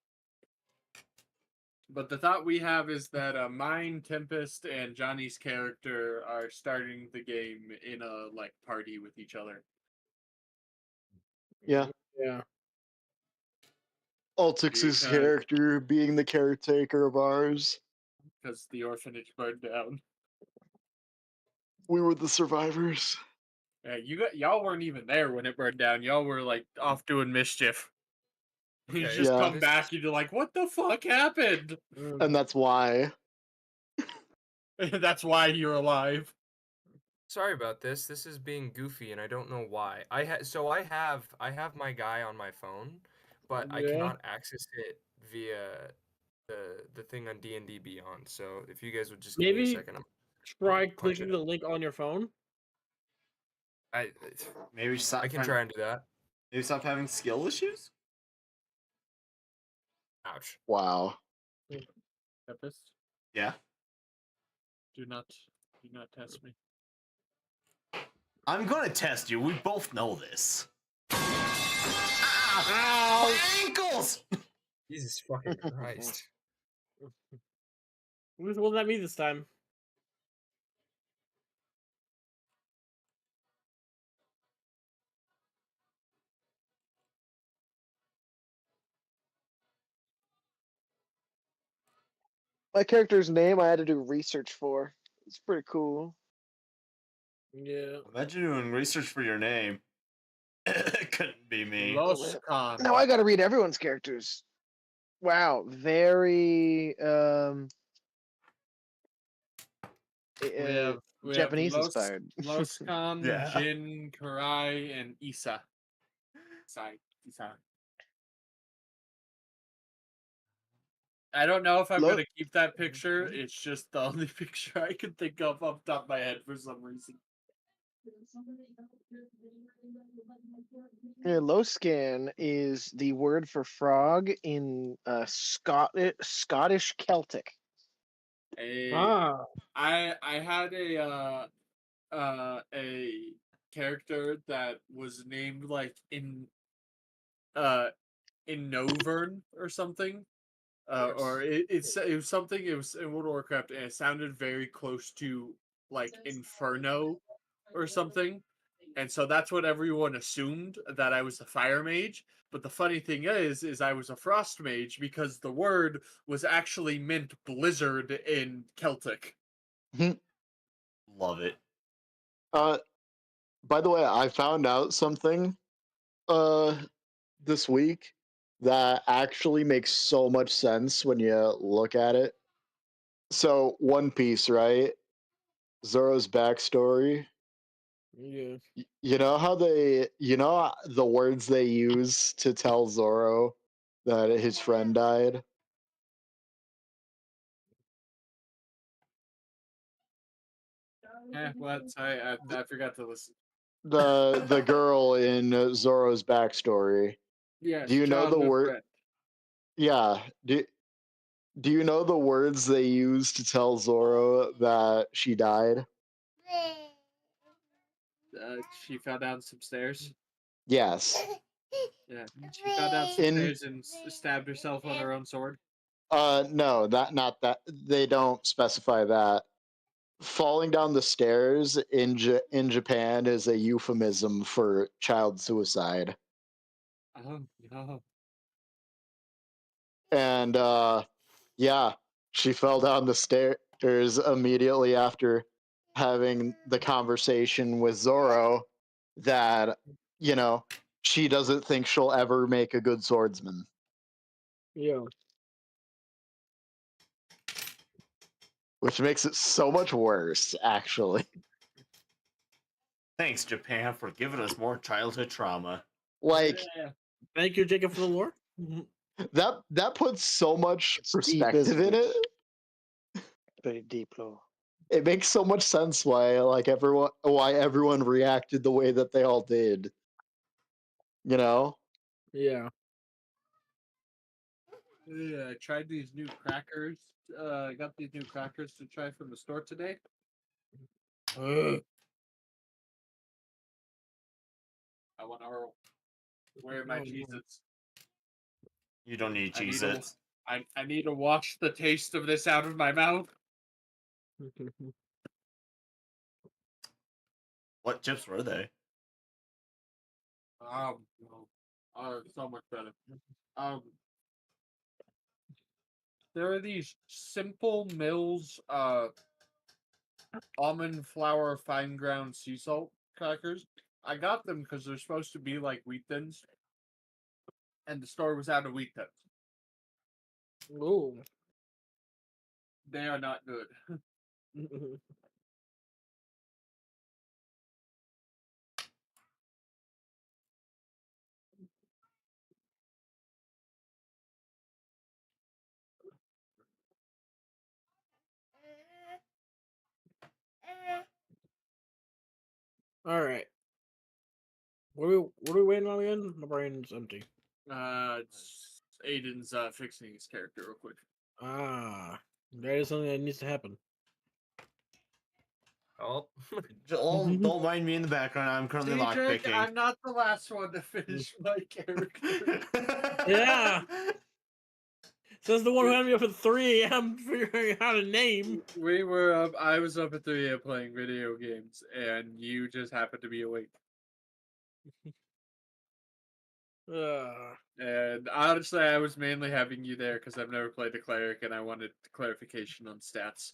But the thought we have is that mine, Tempest, and Johnny's character are starting the game in a like party with each other. Yeah. Yeah. Altix's character being the caretaker of ours. Because the orphanage burned down. We were the survivors. Yeah, y'all weren't even there when it burned down. Y'all were like off doing mischief. You Yeah, just yeah. come back and you're like, what the fuck happened? And that's why. That's why you're alive. Sorry about this. This is being goofy, and I don't know why. I have my guy on my phone, but I Yeah. cannot access it via the thing on D&D Beyond. So if you guys would just give me a Maybe second, try punch clicking it. the link on your phone. Maybe stop. I can try and do that. Maybe stop having skill issues. Ouch. Wow. Tempest, Yeah. do not test me. I'm gonna test you. We both know this. Ow! My ankles! Jesus fucking Christ. What does that mean this time? My character's name I had to do research for. It's pretty cool. Yeah. Imagine doing research for your name. It couldn't be me. Now I gotta read everyone's characters. Wow, very We Japanese have inspired. Loskan, Yeah. Jin, Karai, and Isa. Isa. I don't know if I'm gonna keep that picture. It's just the only picture I can think of off the top of my head for some reason. Yeah, Loscan is the word for frog in Scottish Celtic. I had a character that was named like in Novern or something. Or it was something. It was in World of Warcraft, and it sounded very close to like Inferno or something, and so that's what everyone assumed, that I was a fire mage. But the funny thing is I was a frost mage because the word was actually meant blizzard in Celtic. Love it. By the way, I found out something this week that actually makes so much sense when you look at it. So, One Piece, right? Zoro's backstory. Yeah. You know how the words they use to tell Zoro that his friend died? What? I forgot to listen. The girl in Zoro's backstory. Yes, Do you know the childhood word? friend. Yeah. Do you know the words they use to tell Zoro that she died? She fell down some stairs. Yes. Yeah, she fell down some stairs and stabbed herself on her own sword. No, not that. They don't specify that. falling down the stairs in Japan is a euphemism for child suicide. Oh no. And yeah, she fell down the stairs immediately after having the conversation with Zoro that, you know, she doesn't think she'll ever make a good swordsman. Yeah. Which makes it so much worse, actually. Thanks, Japan, for giving us more childhood trauma. Like, Yeah. Thank you, Jacob, for the lore. that puts so much Deep, perspective isn't in it. Very deep lore. It makes so much sense why everyone reacted the way that they all did. You know? Yeah. Yeah, I tried these new crackers. I got these new crackers to try from the store today. I want to where are my Cheez-Its? You don't need I need Cheez-Its. I need to wash the taste of this out of my mouth. What chips were they? So much better. There are these Simple Mills almond flour fine ground sea salt crackers. I got them because they're supposed to be like wheat thins, and the store was out of wheat thins. Ooh. They are not good. All right. What are we waiting on again? My brain's empty. It's Aiden's fixing his character real quick. Ah, that is something that needs to happen. Oh. Don't mind me in the background. I'm currently Dietrich, lockpicking. I'm not the last one to finish my character. Yeah. Says the one who had me up at 3 a.m. figuring out how to name. We were up. I was up at 3 a.m. playing video games, and you just happened to be awake. And honestly, I was mainly having you there because I've never played a cleric, and I wanted clarification on stats.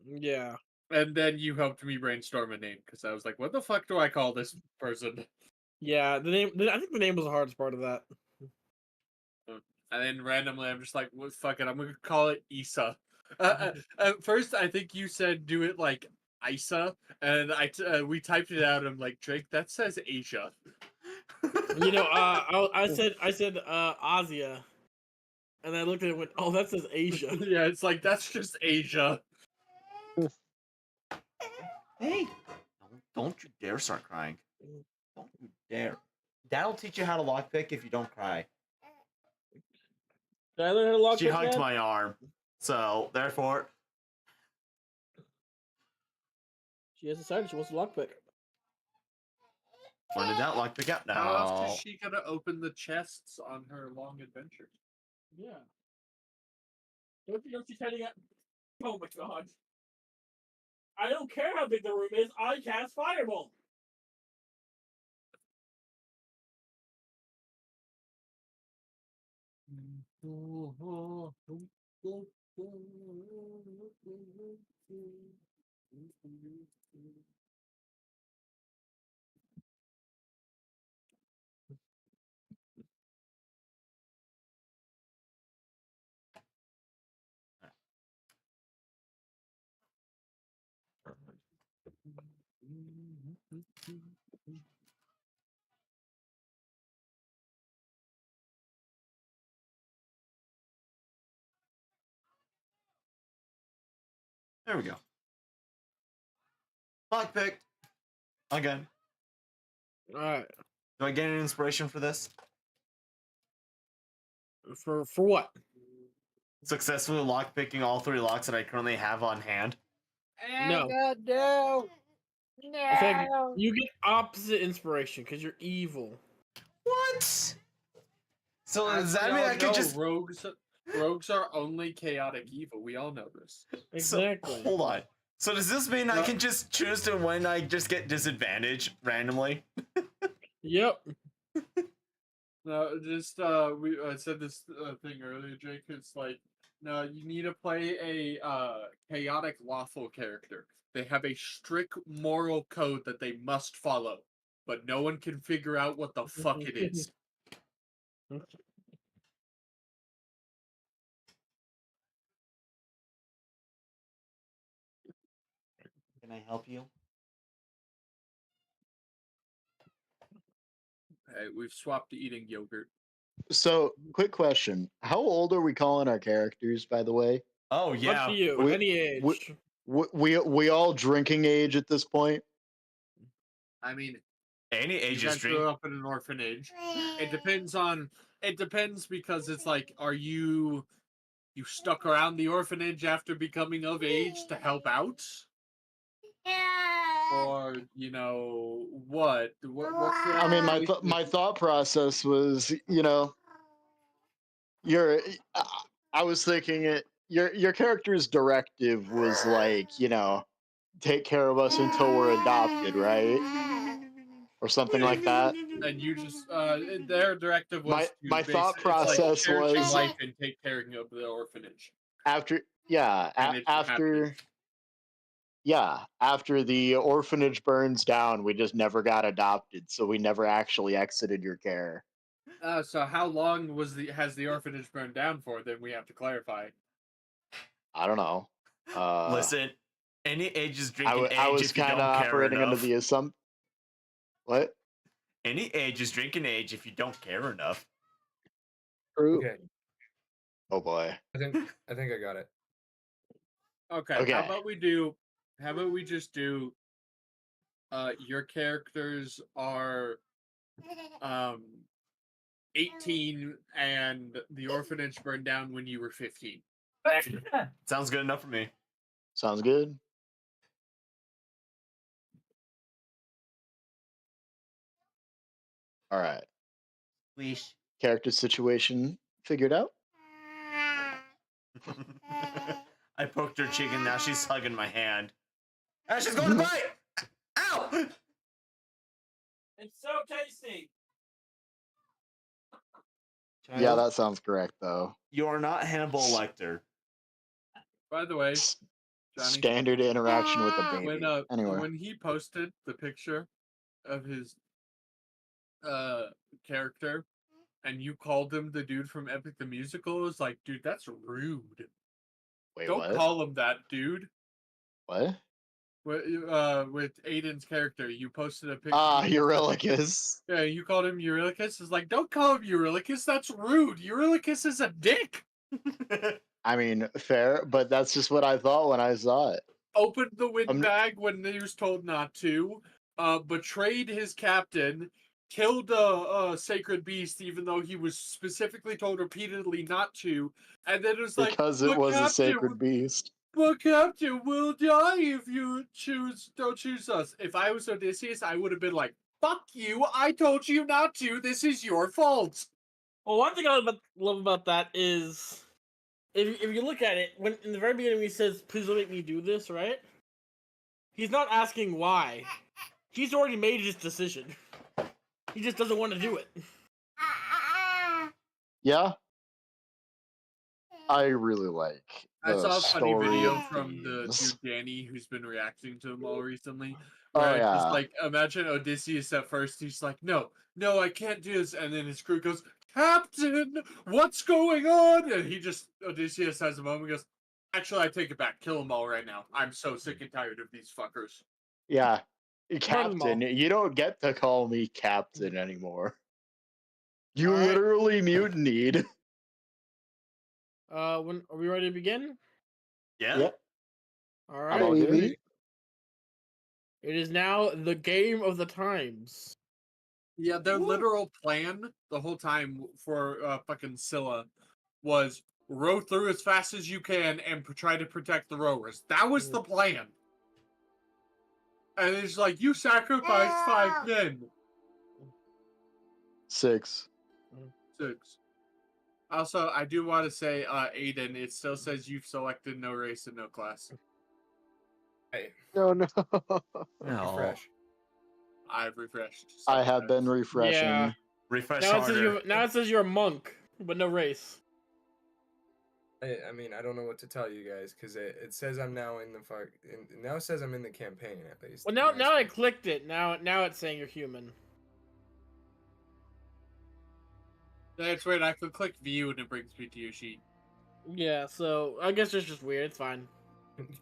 Yeah. And then you helped me brainstorm a name because I was like, "What the fuck do I call this person?" Yeah, the name. I think the name was the hardest part of that. And then randomly, I'm just like, "Well, fuck it, I'm gonna call it Issa." At first, I think you said do it like Isa, and we typed it out. And I'm like, Drake, that says Asia. You know, I said Asia, and I looked at it and went, oh, that says Asia. Yeah, it's like that's just Asia. Hey, don't you dare start crying. Don't you dare. Dad'll teach you how to lockpick if you don't cry. Did I learn how to lockpick? She hugged my arm, so therefore. She has decided she wants to lockpick. When in doubt, lockpick out now. How else is she gonna open the chests on her long adventure? Yeah. Don't you know she's heading up? Oh my god. I don't care how big the room is, I cast Fireball. There we go. Lockpick. Again. Alright. Do I get any inspiration for this? For what? Successfully lockpicking all 3 locks that I currently have on hand. No. No. In fact, you get opposite inspiration because you're evil. What? So As does that we mean all I could know, just rogues are only chaotic evil. We all know this. Exactly. So, hold on. So does this mean I can just choose to when I just get disadvantage randomly? Yep. No, just I said this thing earlier, Jake. It's like, no, you need to play a chaotic lawful character. They have a strict moral code that they must follow, but no one can figure out what the fuck it is. Can I help you? Hey, we've swapped to eating yogurt. So, quick question: how old are we calling our characters? By the way. Oh Up to you. Any age. We all drinking age at this point. I mean, any age you is guys grew up in an orphanage. It depends because it's like, are you stuck around the orphanage after becoming of age to help out? Or, what? What's the I mean, my thought process was, I was thinking your character's directive was like, take care of us until we're adopted, right? Or something like that. And you just their directive was My thought process cherishing was life and take care of the orphanage. after the orphanage burns down, we just never got adopted, so we never actually exited your care. So how long has the orphanage burned down for? Then we have to clarify. I don't know. Listen, any age is drinking age I was if you kind don't of care operating under enough. the assumption. What? Any age is drinking age if you don't care enough. True. Okay. Oh boy. I think I got it. Okay. How about we just do your characters are 18 and the orphanage burned down when you were 15. Sounds good enough for me. Sounds good. All right. Leash. Character situation figured out. I poked her cheek and now she's hugging my hand. And she's going to bite! Ow! It's so tasty. Child, Yeah, that sounds correct though. You are not Hannibal Lecter. By the way, Johnny, Standard interaction with a baby. Anyway. when he posted the picture of his character and you called him the dude from Epic the Musical, it's like, dude, that's rude. Wait, Don't what? call him that, dude. What? With Aiden's character, you posted a picture. Eurylochus. Yeah, you called him Eurylochus. It's like, don't call him Eurylochus. That's rude. Eurylochus is a dick. I mean, fair, but that's just what I thought when I saw it. Opened the windbag when he was told not to. Betrayed his captain. Killed a sacred beast, even though he was specifically told repeatedly not to. And then it was like, because it was a sacred beast. But Captain, we'll die if you don't choose us. If I was Odysseus, I would have been like, fuck you, I told you not to, this is your fault. Well, one thing I love about that is, if you look at it, when in the very beginning he says, please don't make me do this, right? He's not asking why. He's already made his decision. He just doesn't want to do it. Yeah. I really like I the saw a funny video story from the themes. dude Danny who's been reacting to them all recently. Oh, Where it's just yeah. like, imagine Odysseus at first, he's like, no, I can't do this. And then his crew goes, Captain, what's going on? And Odysseus has a moment and goes, actually, I take it back. Kill them all right now. I'm so sick and tired of these fuckers. Yeah. Captain, you don't get to call me Captain anymore. You literally mutinied. When are we ready to begin? Yeah. Yep. All right. Maybe. It is now the game of the times. Yeah, their literal plan the whole time for fucking Scylla was row through as fast as you can and try to protect the rowers. That was the plan. And it's like, you sacrificed 5 men. 6. Also, I do want to say, Aiden, it still says you've selected no race and no class. Oh no. Refresh. I've refreshed. I have been refreshing. Yeah. Refresh Now it says harder. now it says you're a monk, but no race. I mean, I don't know what to tell you guys because it says I'm now in the now it says I'm in the campaign at least. Well, now I clicked it. Now it's saying you're human. That's weird. I could click view and it brings me to your sheet. Yeah, so I guess it's just weird. It's fine.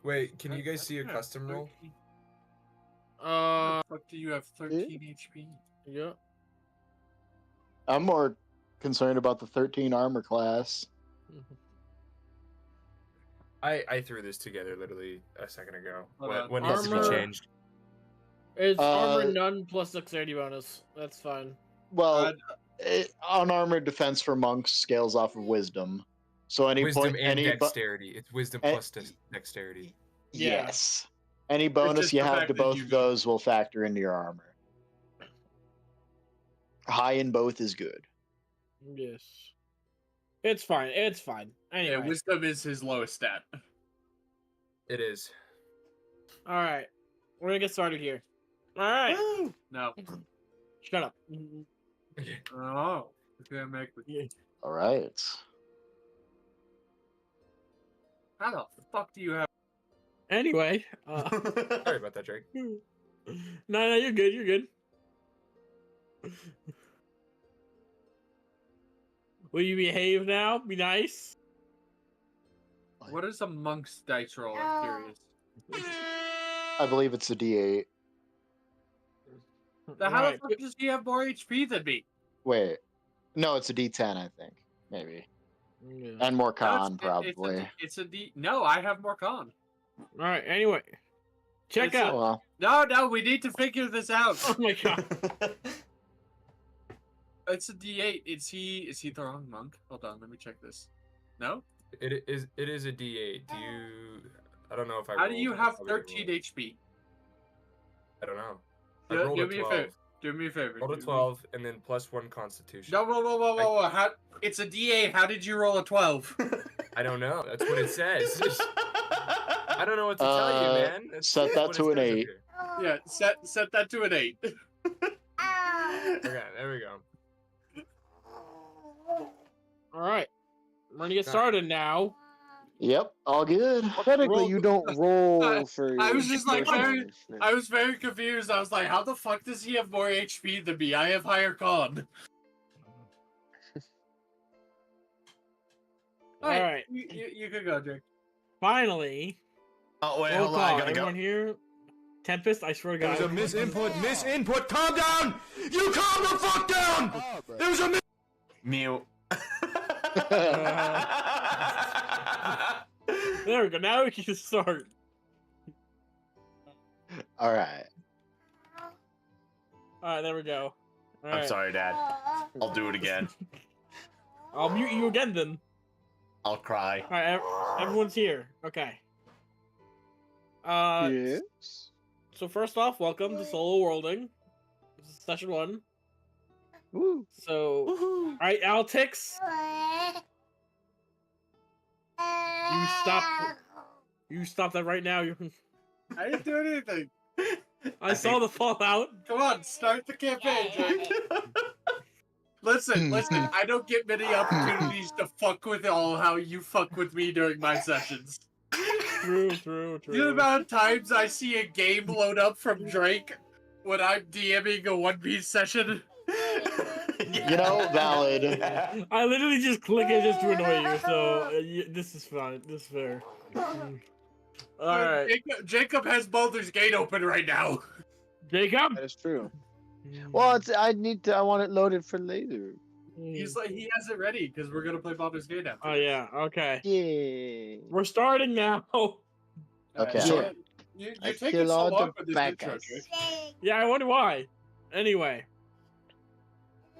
Wait, can you guys see a custom roll? How the fuck do you have 13 HP? Yeah. I'm more concerned about the 13 armor class. I threw this together literally a second ago. Hold on. What needs to be Armor- changed? It's armor none plus dexterity bonus. That's fine. Well, unarmored defense for monks scales off of wisdom. So any Wisdom point, and any dexterity. It's wisdom plus dexterity. Yes. Any bonus just you the have fact to that both you of those will factor into your armor. High in both is good. Yes. It's fine. It's fine. Anyway. Yeah, wisdom is his lowest stat. It is. All right. We're gonna get started here. All right. No. Shut up. Oh. Okay, make the... All right. How the fuck do you have... Anyway. Sorry about that, Drake. No, you're good. You're good. Will you behave now? Be nice. What is a monk's dice roll? I'm curious. I believe it's a D8. How the fuck does he have more HP than me? Wait. No, it's a D10, I think. Maybe. Yeah. And more No, con, probably. It's a D... No, I have more con. All right. Anyway. Check It's out. No, we need to figure this out. Oh my god. It's a D8. Is he the wrong monk? Hold on, let me check this. No? It is a D8. Do you? I don't know if I. How do you rolled, have I would've 13 rolled. HP? I don't know. Do- I rolled do a me a 12. favor. Do me a favor. Rolled a do me- 12 and then plus 1 Constitution. No, whoa. How, it's a D8. How did you roll a 12? I don't know. That's what it says. I don't know what to tell you, man. That's Set that what it to an says up 8. here. Yeah, set that to an 8. Okay, there we go. All right. We're gonna get started now. Yep, all good. Technically, you don't roll for. I was just like your I was very confused. I was like, how the fuck does he have more HP than me? I have higher con. All right. You could go, Jake. Finally. Oh wait, Roll hold on, I call. gotta Everyone go. here. Tempest, I swear to There God. was a misinput. Calm down! You calm the fuck down! There was a Mute. There we go. Now we can start. All right. All right, there we go. All I'm right. sorry, Dad. I'll do it again. I'll mute you again then. I'll cry. All right, everyone's here. Okay. Yes. So first off, welcome to Solo Worlding. This is session 1. Woo. So, all right, Altix. You stop that right now. I didn't do anything. I saw the fallout. Come on, start the campaign, Jake. Listen. I don't get many opportunities to fuck with all how you fuck with me during my sessions. True. The amount of times I see a game load up from Drake when I'm DMing a 1v session. You know, valid. I literally just click it just to annoy you. So this is fine. This is fair. All right, Jacob has Baldur's Gate open right now. Jacob. That is true. Well, I want it loaded for later. He's like, he has it ready because we're gonna play Baldur's Gate after. Oh yeah. Okay. Yeah. We're starting now. Okay. So, you're I taking kill so all long the for this bad intro, guys. Drake. Yeah, I wonder why. Anyway.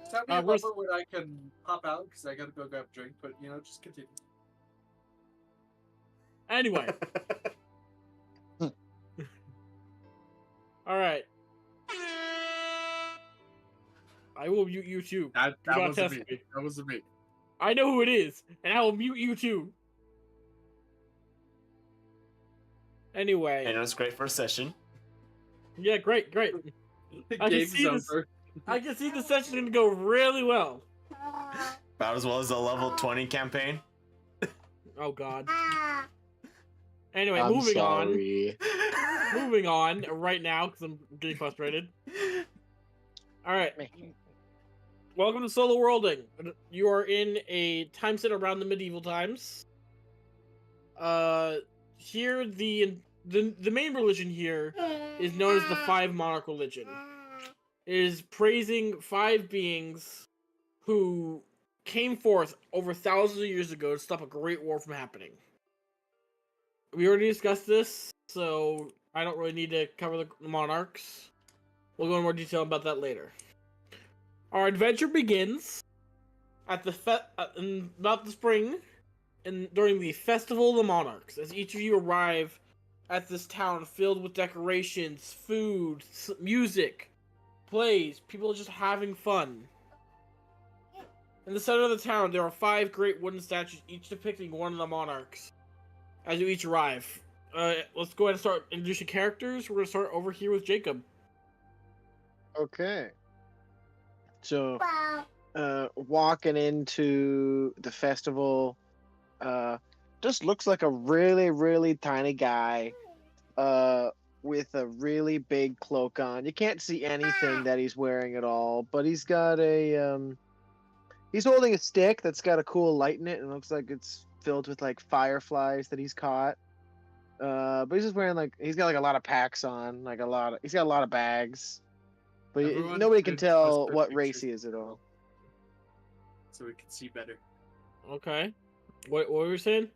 Tell me a where's- number when I can pop out because I gotta go grab a drink. But just continue. Anyway. All right. I will mute you too. That Do not wasn't test me. That wasn't me. I know who it is, and I will mute you too. Anyway. I know it's great for a session. Yeah, great. I can see this. I can see the session gonna go really well. About as well as a level 20 campaign. Oh God. Anyway, I'm moving sorry. on. Moving on right now because I'm getting frustrated. All right. Welcome to Solo Worlding. You are in a time set around the medieval times. Here the main religion here is known as the Five Monarch religion. It is praising 5 beings who came forth over thousands of years ago to stop a great war from happening. We already discussed this, so I don't really need to cover the monarchs. We'll go in more detail about that later. Our adventure begins at the in about the spring, and during the Festival of the Monarchs, as each of you arrive at this town filled with decorations, food, music, plays, people just having fun. In the center of the town, there are 5 great wooden statues, each depicting one of the monarchs. As you each arrive, let's go ahead and start introducing characters. We're going to start over here with Jacob. Okay. So, walking into the festival, just looks like a really, really tiny guy, with a really big cloak on. You can't see anything that he's wearing at all, but he's got a, he's holding a stick that's got a cool light in it, and it looks like it's filled with like fireflies that he's caught. But he's just wearing he's got a lot of packs on, he's got a lot of bags. But nobody can tell what race he is at all. So we can see better. Okay. What were you saying?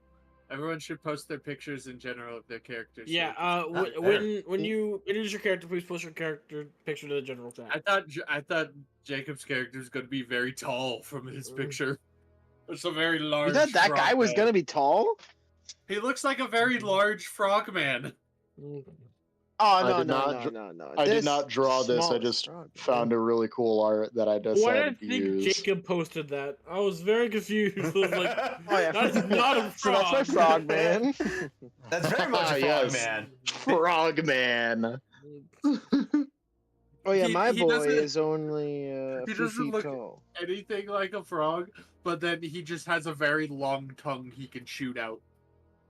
Everyone should post their pictures in general of their characters. Yeah. When you introduce your character, please post your character picture to the general chat. I thought Jacob's character was going to be very tall from his picture. It's a very large. You thought that guy was going to be tall? He looks like a very large frogman. Oh no! I did not draw this. I just found a really cool art that I decided Why did I to think use. Jacob posted that? I was very confused. I was like, oh yeah, that's not a frog. So that's my frog man. That's very much a frog Yes. man. Frog man. Oh yeah, my he boy doesn't- is only a He few doesn't feet look tall. anything like a frog, but then he just has a very long tongue he can shoot out.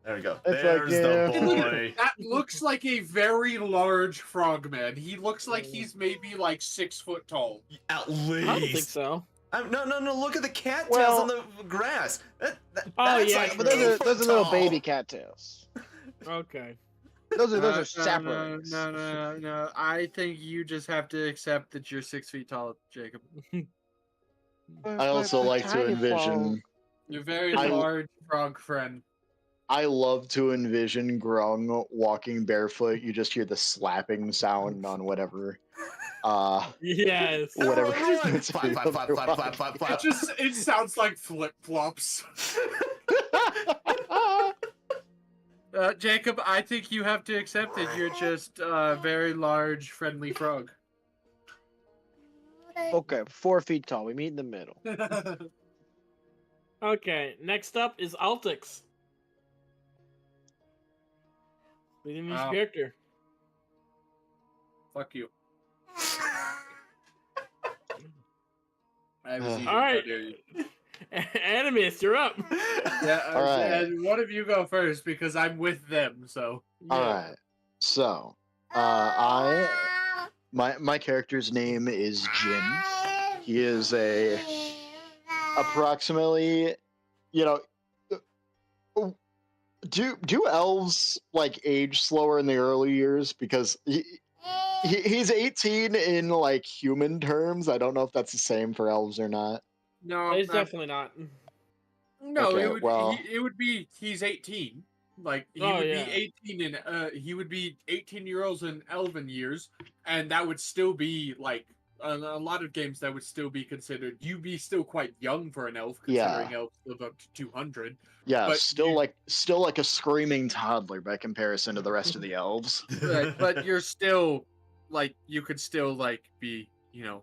There we go. It's There's the Hey, look at boy. that looks like a very large frogman. He looks like he's maybe like 6 foot tall. At I don't think least. so. No. Look at the cattails Well- on the grass. Oh, That's yeah, like But those 8 are foot little tall. baby cattails. Okay. Those are No, saplings. No. I think you just have to accept that you're 6 feet tall, Jacob. I also like to envision. You're very I- large frog friend. I love to envision Grung walking barefoot. You just hear the slapping sound on whatever. Yes. Whatever. It sounds like flip flops. Jacob, I think you have to accept it. You're just a very large, friendly frog. Okay, 4 feet tall. We meet in the middle. Okay. Next up is Altix. We didn't use Wow. character. Fuck you. I was eating, All right. how dare you. Animus, you're up. Yeah, All right. and one of you go first because I'm with them. So All right. So, my character's name is Jin. He is approximately, do elves like age slower in the early years? Because he's 18 in like human terms. I don't know if that's the same for elves or not. no, It's definitely not. no. Okay, It would be he's 18. Like he Oh, would yeah. be 18 in he would be 18-year-olds in elven years, and that would still be like a lot of games that would still be considered. You'd be still quite young for an elf, considering elves live up to 200. Yeah, But still like a screaming toddler by comparison to the rest of the elves. Right, but you're still like you could still like be Yeah.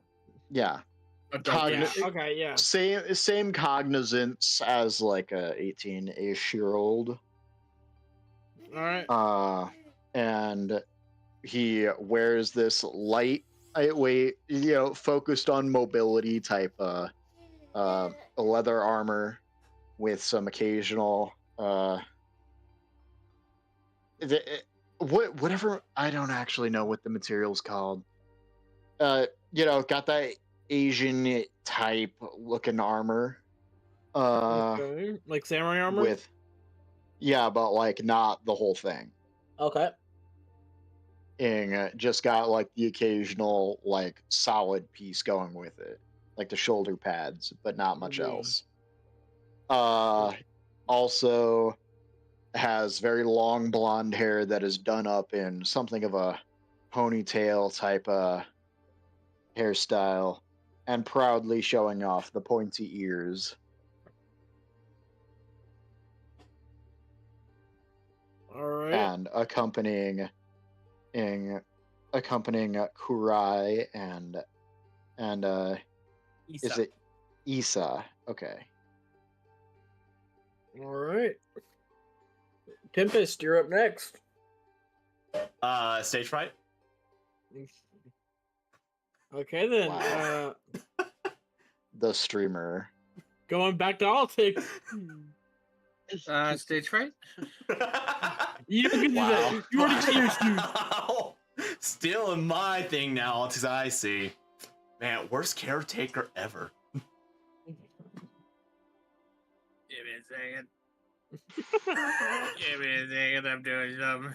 adult. Yeah. Okay. Yeah. Same cognizance as like a 18-ish year old. All right. and he wears this lightweight, focused on mobility type leather armor with some occasional whatever, I don't actually know what the material's called. Got that Asian type looking armor. Okay. Like samurai armor? But like not the whole thing. Okay. Just got like the occasional like solid piece going with it, like the shoulder pads, but not much else. Also has very long blonde hair that is done up in something of a ponytail type hairstyle, and proudly showing off the pointy ears. All right. And accompanying Kurai and is it Issa? Okay. All right. Tempest, you're up next. Stage fright. Okay then. Wow. The streamer. Going back to politics. Stage fright. You don't get to do that. You already got your excuse. Stealing my thing now, as I see. Man, worst caretaker ever. Give me a second. Give me a second. I'm doing something.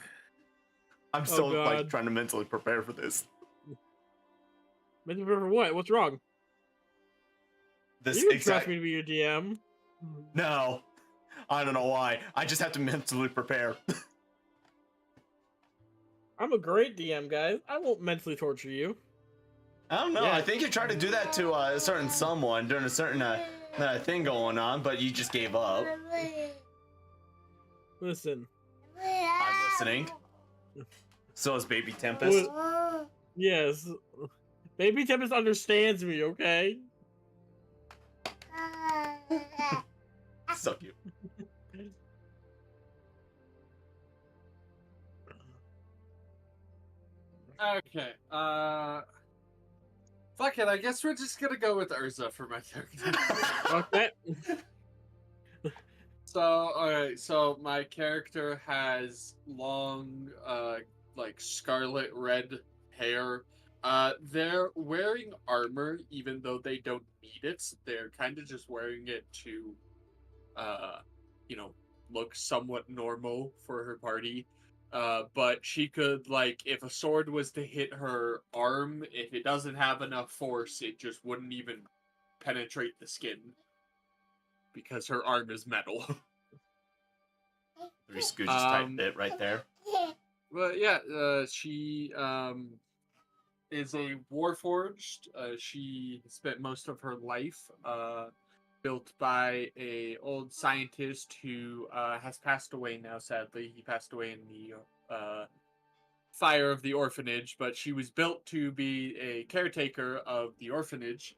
I'm still like trying to mentally prepare for this. Mentally prepare for what? What's wrong? This You can trust me to be your DM. No, I don't know why. I just have to mentally prepare. I'm a great DM, guys. I won't mentally torture you. I don't know. Yeah. I think you tried to do that to a certain someone during a certain thing going on, but you just gave up. Listen. I'm listening. So is Baby Tempest. Yes. Baby Tempest understands me, okay? So cute. Okay. Fuck it. I guess we're just gonna go with Urza for my character. Okay. So, alright. So my character has long, like scarlet red hair. They're wearing armor, even though they don't need it. They're kind of just wearing it to, look somewhat normal for her party. But she could, like, if a sword was to hit her arm, if it doesn't have enough force, it just wouldn't even penetrate the skin. Because her arm is metal. Three Scooches type bit right there. Well, yeah, she is a warforged. She spent most of her life built by a old scientist who has passed away now, sadly. He passed away in the fire of the orphanage, but she was built to be a caretaker of the orphanage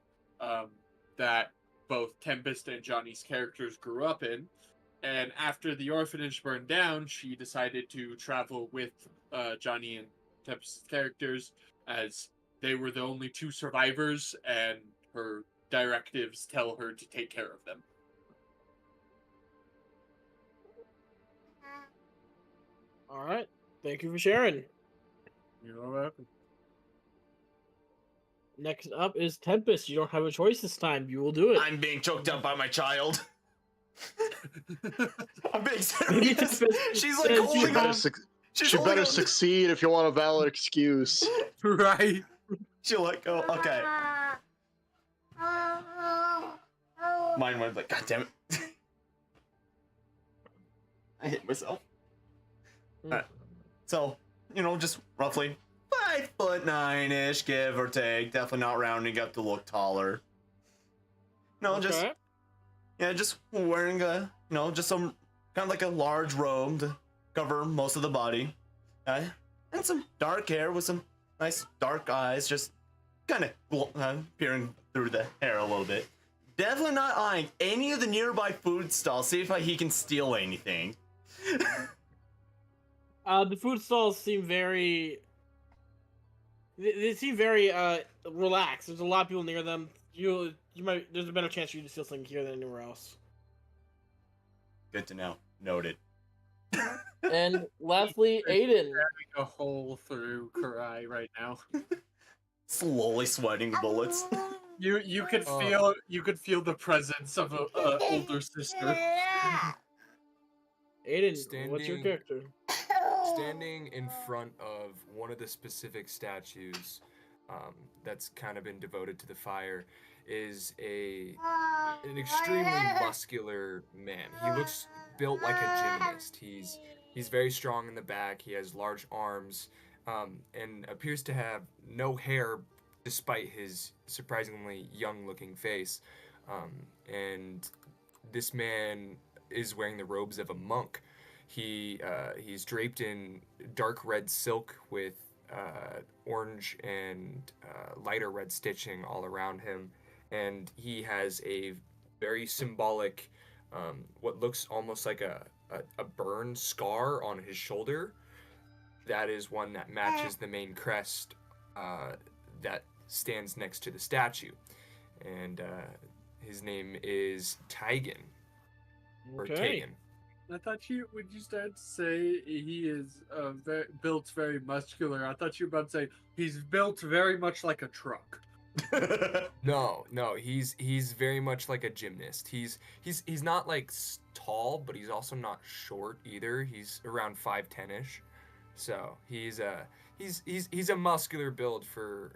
that both Tempest and Johnny's characters grew up in. And after the orphanage burned down, she decided to travel with Johnny and Tempest's characters, as they were the only two survivors, and her directives tell her to take care of them. All right. Thank you for sharing. You're welcome. Next up is Tempest. You don't have a choice this time. You will do it. I'm being choked up by my child. I'm being serious. She's like holding up. She better succeed if you want a valid excuse. Right. She'll let go. Okay. Mine went like, God damn it. I hit myself. Alright. So, just roughly 5'9" give or take. Definitely not rounding up to look taller. No, Okay. just wearing just some kind of like a large robe to cover most of the body. And some dark hair with some nice dark eyes, just kind of peering through the hair a little bit. Definitely not eyeing any of the nearby food stalls, see if he can steal anything. The food stalls seem very. They seem very relaxed. There's a lot of people near them. You might. There's a better chance for you to steal something here than anywhere else. Good to know. Noted. And lastly, Aiden. Having a hole through Karai right now. Slowly sweating bullets. You could feel the presence of a older sister. Aiden, what's your character? Standing in front of one of the specific statues that's kind of been devoted to the fire is an extremely muscular man. He looks built like a gymnast. He's very strong in the back. He has large arms and appears to have no hair despite his surprisingly young-looking face. And this man is wearing the robes of a monk. He's draped in dark red silk with orange and lighter red stitching all around him, and he has a very symbolic, what looks almost like a burn scar on his shoulder. That is one that matches the main crest that stands next to the statue, and his name is Tigan. Or Tagan. I thought when you started to say he is built very muscular, I thought you were about to say he's built very much like a truck. No, he's very much like a gymnast. He's not like tall, but he's also not short either. He's around 5'10"ish, so he's a muscular build for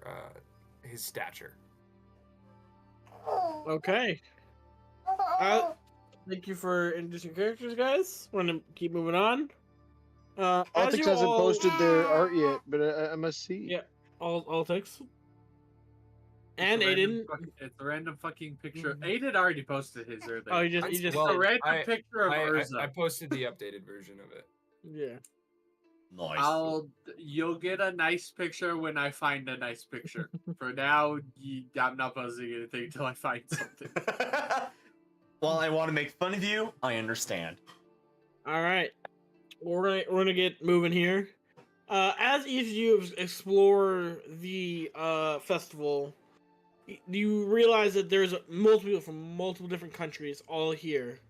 his stature. Okay. Thank you for introducing characters, guys. We're gonna keep moving on. Altix hasn't posted their art yet, but I must see. Yeah, Altix. And Aiden. It's a random fucking picture. Aiden already posted his earlier. Oh, he just a random picture of Urza. I posted the updated version of it. Yeah. Nice. You'll get a nice picture when I find a nice picture. For now, I'm not posting anything until I find something. While I want to make fun of you, I understand. All right, we're gonna get moving here. As each of you explore the festival, you realize that there's multiple people from multiple different countries all here,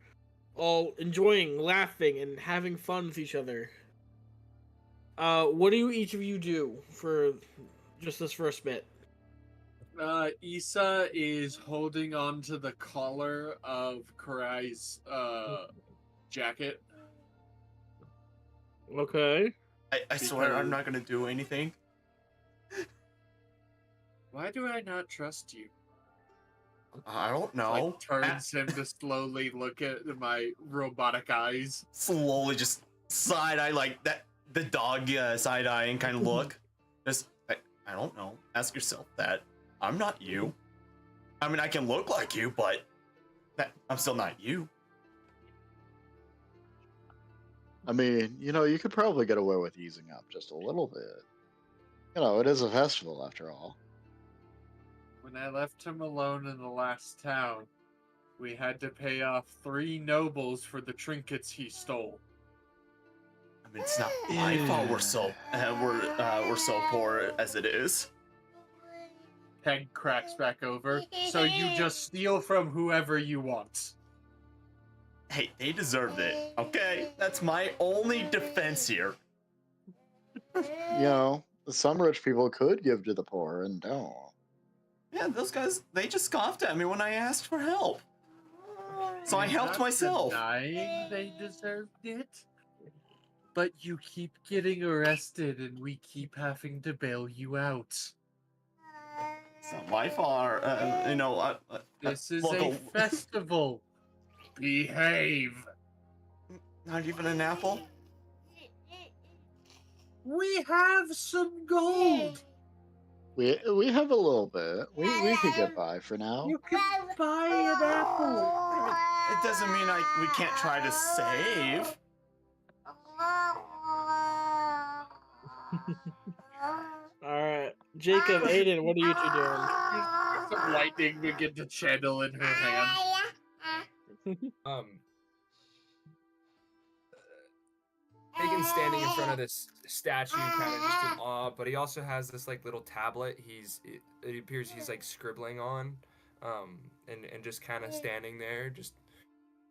all enjoying, laughing, and having fun with each other. What do each of you do for just this first bit? Issa is holding on to the collar of Karai's jacket. Okay. I swear I'm not gonna do anything. Why do I not trust you? I don't know. Like, turns him to slowly look at my robotic eyes. Slowly just side eye like that. The dog side eye and kind of look. Just I don't know. Ask yourself that. I'm not you. I mean, I can look like you, but I'm still not you. I mean, you could probably get away with easing up just a little bit. It is a festival after all. When I left him alone in the last town, we had to pay off 3 nobles for the trinkets he stole. I mean, it's not my fault we're so poor as it is. Pen cracks back over. So you just steal from whoever you want. Hey, they deserved it, okay? That's my only defense here. Some rich people could give to the poor and don't. Yeah, those guys, they just scoffed at me when I asked for help. So I helped myself. Denying they deserved it? But you keep getting arrested and we keep having to bail you out. It's not my fault. This is a festival. Behave. Not even an apple? We have some gold. We have a little bit. We could get by for now. You can buy an apple. It doesn't mean we can't try to save. Alright. Jacob, Aiden, what are you two doing? Some lightning begin to channel in her hand. Hagen's standing in front of this statue, kind of just in awe, but he also has this like little tablet. It appears he's like scribbling on, and just kind of standing there, just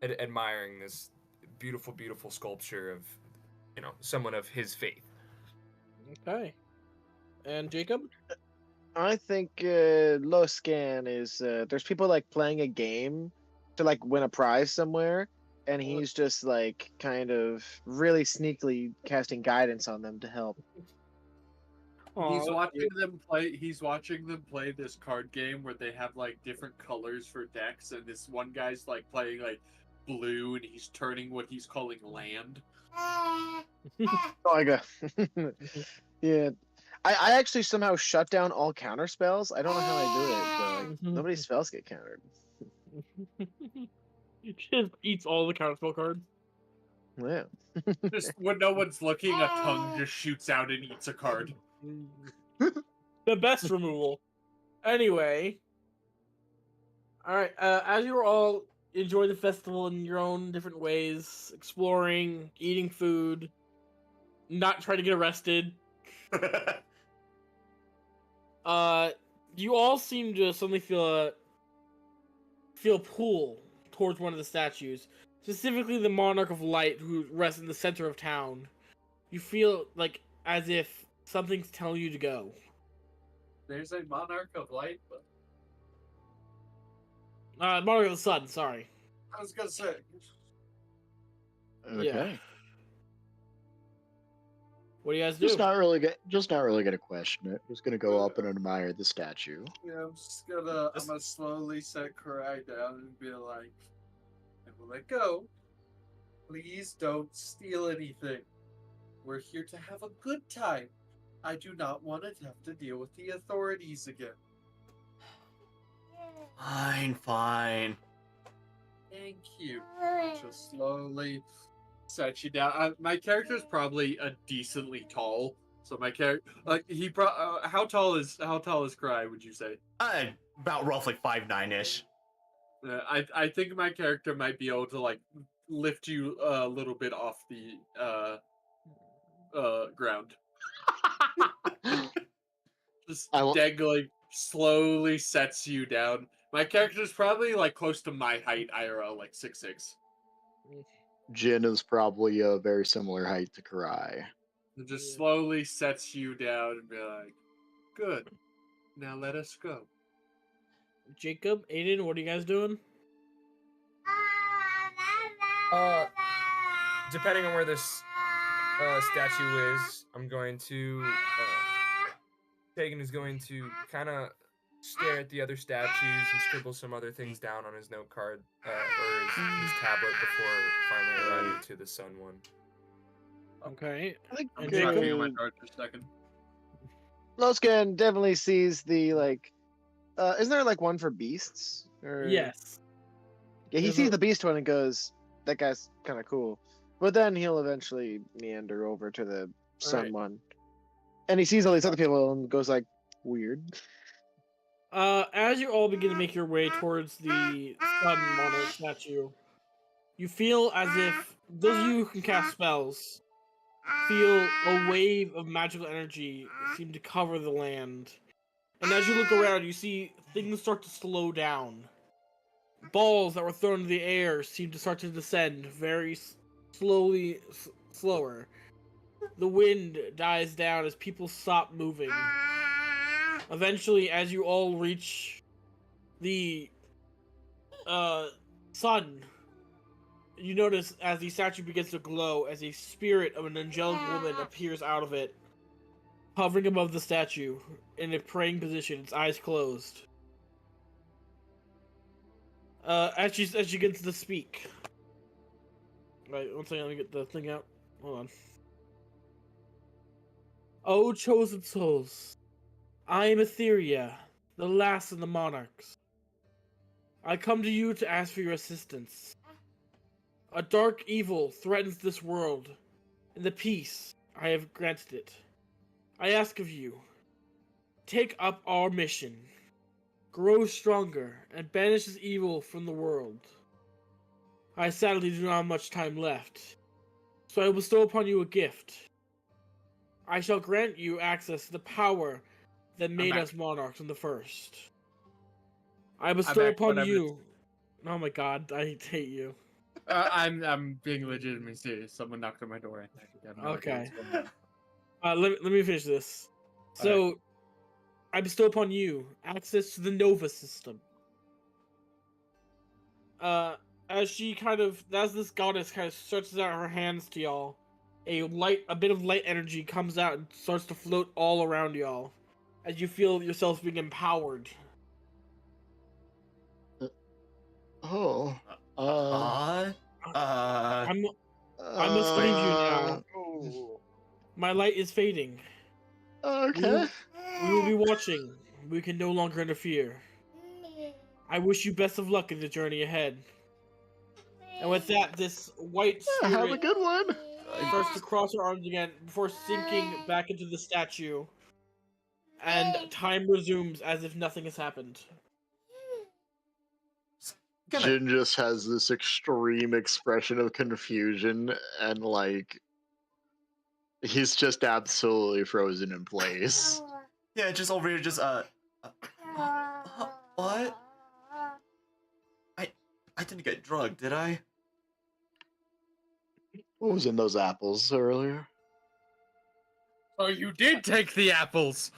admiring this beautiful, beautiful sculpture of, someone of his faith. Okay. And Jacob? I think Loscan is there's people like playing a game to like win a prize somewhere, and he's just like kind of really sneakily casting guidance on them to help. He's watching them play. He's watching them play this card game where they have like different colors for decks, and this one guy's like playing like blue, and he's turning what he's calling land. Oh my god. Yeah. I actually somehow shut down all counter spells. I don't know how I do it, but like, nobody's spells get countered. It just eats all the counterspell cards. Yeah. Just when no one's looking, a tongue just shoots out and eats a card. The best removal. Anyway. Alright, as you all enjoy the festival in your own different ways, exploring, eating food, not trying to get arrested. You all seem to suddenly feel a pull towards one of the statues, specifically the Monarch of Light, who rests in the center of town. You feel like as if something's telling you to go. There's a Monarch of Light, but Monarch of the Sun. Sorry. I was gonna say. Okay. Yeah. What do you guys do? Just not really gonna question it. Just gonna go up and admire the statue. Yeah, I'm gonna slowly set Karai down and be like, and we'll let go. Please don't steal anything. We're here to have a good time. I do not want to have to deal with the authorities again. Fine. Thank you. Just slowly set you down. My character is probably a decently tall, so my character, like how tall is Karai? Would you say? About roughly 5'9" I think my character might be able to like lift you a little bit off the ground. Just dangling slowly sets you down. My character is probably like close to my height, IRL, like 6'6". Jin is probably a very similar height to Karai. It just slowly sets you down and be like, good. Now let us go. Jacob, Aiden, what are you guys doing? Depending on where this statue is, I'm going to Tegan is going to kind of stare at the other statues and scribble some other things down on his note card or his tablet before finally arriving to the sun one. Okay. I'm checking on my card for a second. Loscan definitely sees the like. Isn't there like one for beasts? Or... Yes. Yeah, he sees the beast one and goes, "That guy's kind of cool." But then he'll eventually meander over to the sun one, and he sees all these other people and goes like, "Weird." As you all begin to make your way towards the sun monarch statue, you feel as if those of you who can cast spells feel a wave of magical energy seem to cover the land. And as you look around, you see things start to slow down. Balls that were thrown into the air seem to start to descend very slower. The wind dies down as people stop moving. Eventually, as you all reach the sun, you notice as the statue begins to glow, as a spirit of an angelic woman appears out of it, hovering above the statue in a praying position, its eyes closed. As she begins to speak. Right, one second, let me get the thing out. Hold on. O chosen souls, I am Etheria, the last of the monarchs. I come to you to ask for your assistance. A dark evil threatens this world, and the peace I have granted it. I ask of you, take up our mission, grow stronger, and banish this evil from the world. I sadly do not have much time left. So I will bestow upon you a gift. I shall grant you access to the power that made us monarchs in the first. I bestow upon you. Oh my god, I hate you. I'm being legitimately serious. Someone knocked on my door. And I have no idea Okay. what's going on. Let me finish this. So, I bestow upon you access to the Nova system. As this goddess kind of stretches out her hands to y'all, a bit of light energy comes out and starts to float all around y'all, as you feel yourselves being empowered. Oh. I must leave you now. My light is fading. Okay. We will be watching. We can no longer interfere. I wish you best of luck in the journey ahead. And with that, this white spirit have a good one. Starts to cross her arms again before sinking back into the statue. And time resumes as if nothing has happened. Jin just has this extreme expression of confusion and like he's just absolutely frozen in place. Yeah, just over here, just what? I didn't get drugged, did I? What was in those apples earlier? Oh, you did take the apples.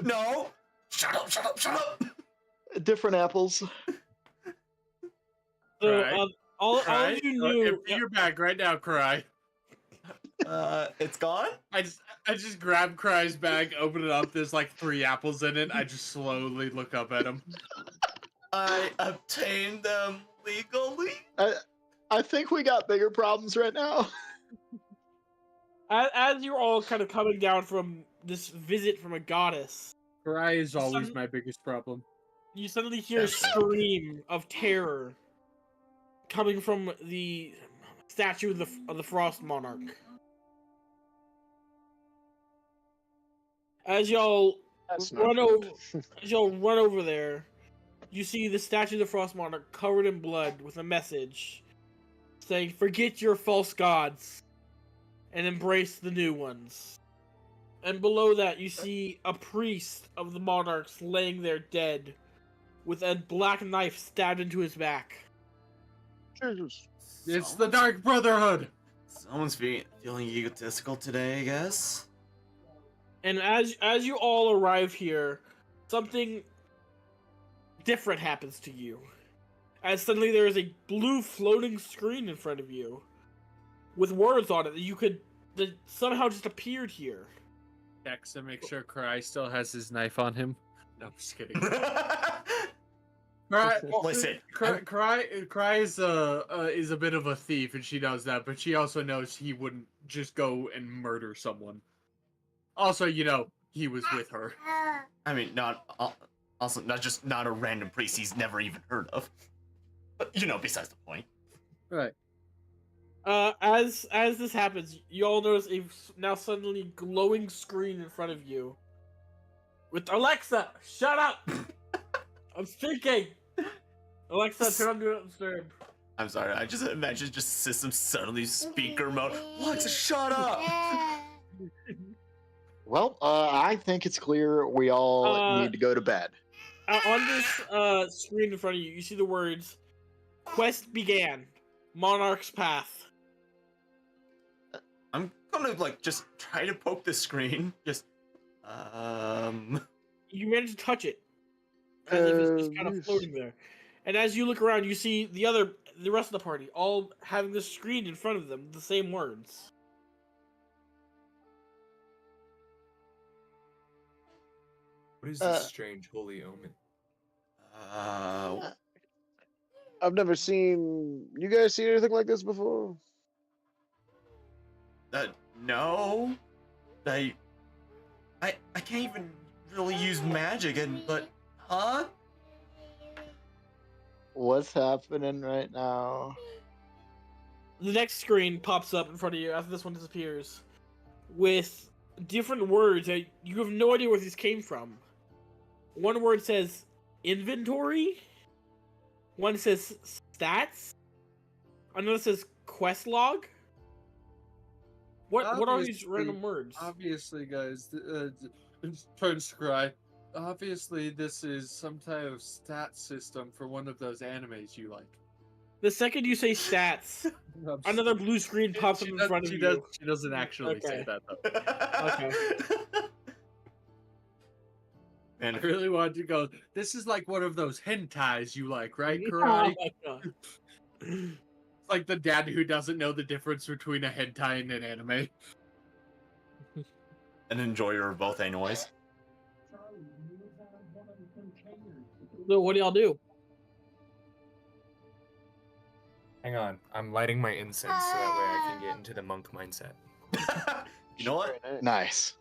No. Shut up. Different apples. So, all of you knew. Empty your bag right now, Cry. It's gone? I just grab Cry's bag, open it up. There's like 3 apples in it. I just slowly look up at him. I obtained them legally. I think we got bigger problems right now. As you're all kind of coming down from this visit from a goddess, Cry is always my biggest problem. You suddenly hear a scream of terror coming from the statue of the Frost Monarch. As y'all run over there, you see the statue of the Frost Monarch covered in blood with a message saying, "Forget your false gods and embrace the new ones." And below that, you see a priest of the monarchs laying there dead, with a black knife stabbed into his back. Jesus. It's the Dark Brotherhood! Someone's feeling egotistical today, I guess. And as you all arrive here, something different happens to you. As suddenly there is a blue floating screen in front of you, with words on it that somehow just appeared here. Checks to make sure Cry still has his knife on him. No, I'm just kidding. Listen, Cry is a bit of a thief, and she knows that, but she also knows he wouldn't just go and murder someone. Also, he was with her. I mean, not a random priest he's never even heard of. But besides the point. Right. As this happens, you all notice a now suddenly glowing screen in front of you. With Alexa, shut up! I'm speaking. Alexa, turn on Do Not Disturb. I'm sorry. I just imagine system suddenly speaker mode. Alexa, shut up! Well, I think it's clear we all need to go to bed. On this screen in front of you, you see the words, "Quest began. Monarch's Path." I'm gonna just try to poke the screen. Just You manage to touch it, as if it's just kind of floating there. And as you look around, you see the rest of the party all having the screen in front of them, the same words. What is this strange holy omen? I've never seen. You guys seen anything like this before? No. I can't even really use magic, huh? What's happening right now? The next screen pops up in front of you after this one disappears, with different words that you have no idea where these came from. One word says inventory. One says stats. Another says quest log. What are these random words? Obviously, guys, turns to cry. Obviously, this is some type of stat system for one of those animes you like. The second you say stats, another blue screen pops up in front of you. She doesn't actually say that though. Okay. And I really wanted to go. This is like one of those hentais you like, right, Oh Karate? my god. It's like the dad who doesn't know the difference between a hentai and an anime. An enjoyer of both, anyways. So what do y'all do? Hang on, I'm lighting my incense so that way I can get into the monk mindset. You know what? Nice.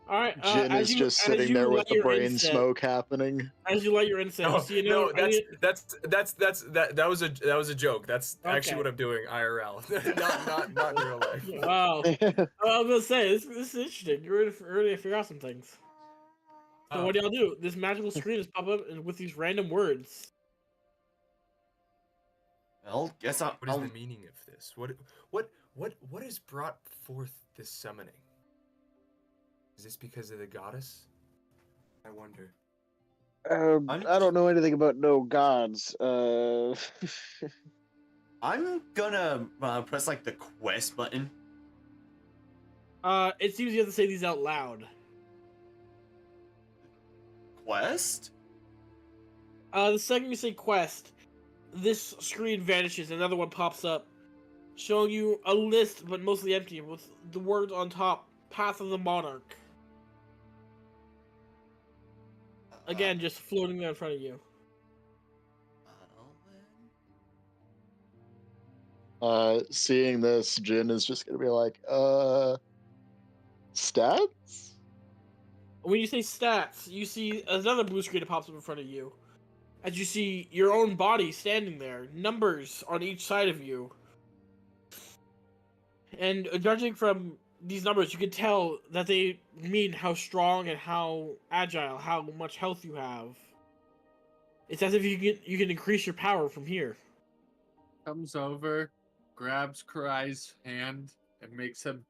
All right. Jin is just sitting there with the brain smoke happening. As you light your incense, that was a joke. That's actually Okay. what I'm doing IRL, not in real life. Wow. I was gonna say this is interesting. You're ready to figure out some things. So what do y'all do? This magical screen is pop up and with these random words. Well, guess What is the meaning of this? What has brought forth this summoning? Is this because of the goddess? I wonder. I don't know anything about no gods. I'm gonna press like the quest button. It seems you have to say these out loud. Quest? The second you say quest, this screen vanishes. Another one pops up, showing you a list, but mostly empty, with the words on top: Path of the Monarch. Again, just floating there in front of you. Seeing this, Jin is just gonna be like, stats? When you say stats, you see another blue screen that pops up in front of you. As you see your own body standing there, numbers on each side of you. And judging from these numbers, you can tell that they mean how strong and how agile, how much health you have. It's as if you can increase your power from here. Comes over, grabs Karai's hand, and makes him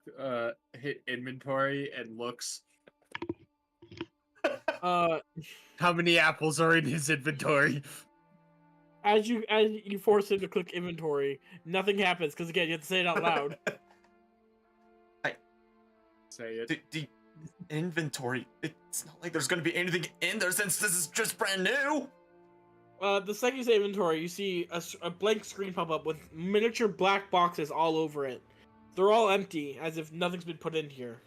hit inventory and looks. How many apples are in his inventory? As you force him to click inventory, nothing happens because again you have to say it out loud. Say it. The inventory. It's not like there's gonna be anything in there since this is just brand new. The second you say inventory, you see a blank screen pop up with miniature black boxes all over it. They're all empty, as if nothing's been put in here.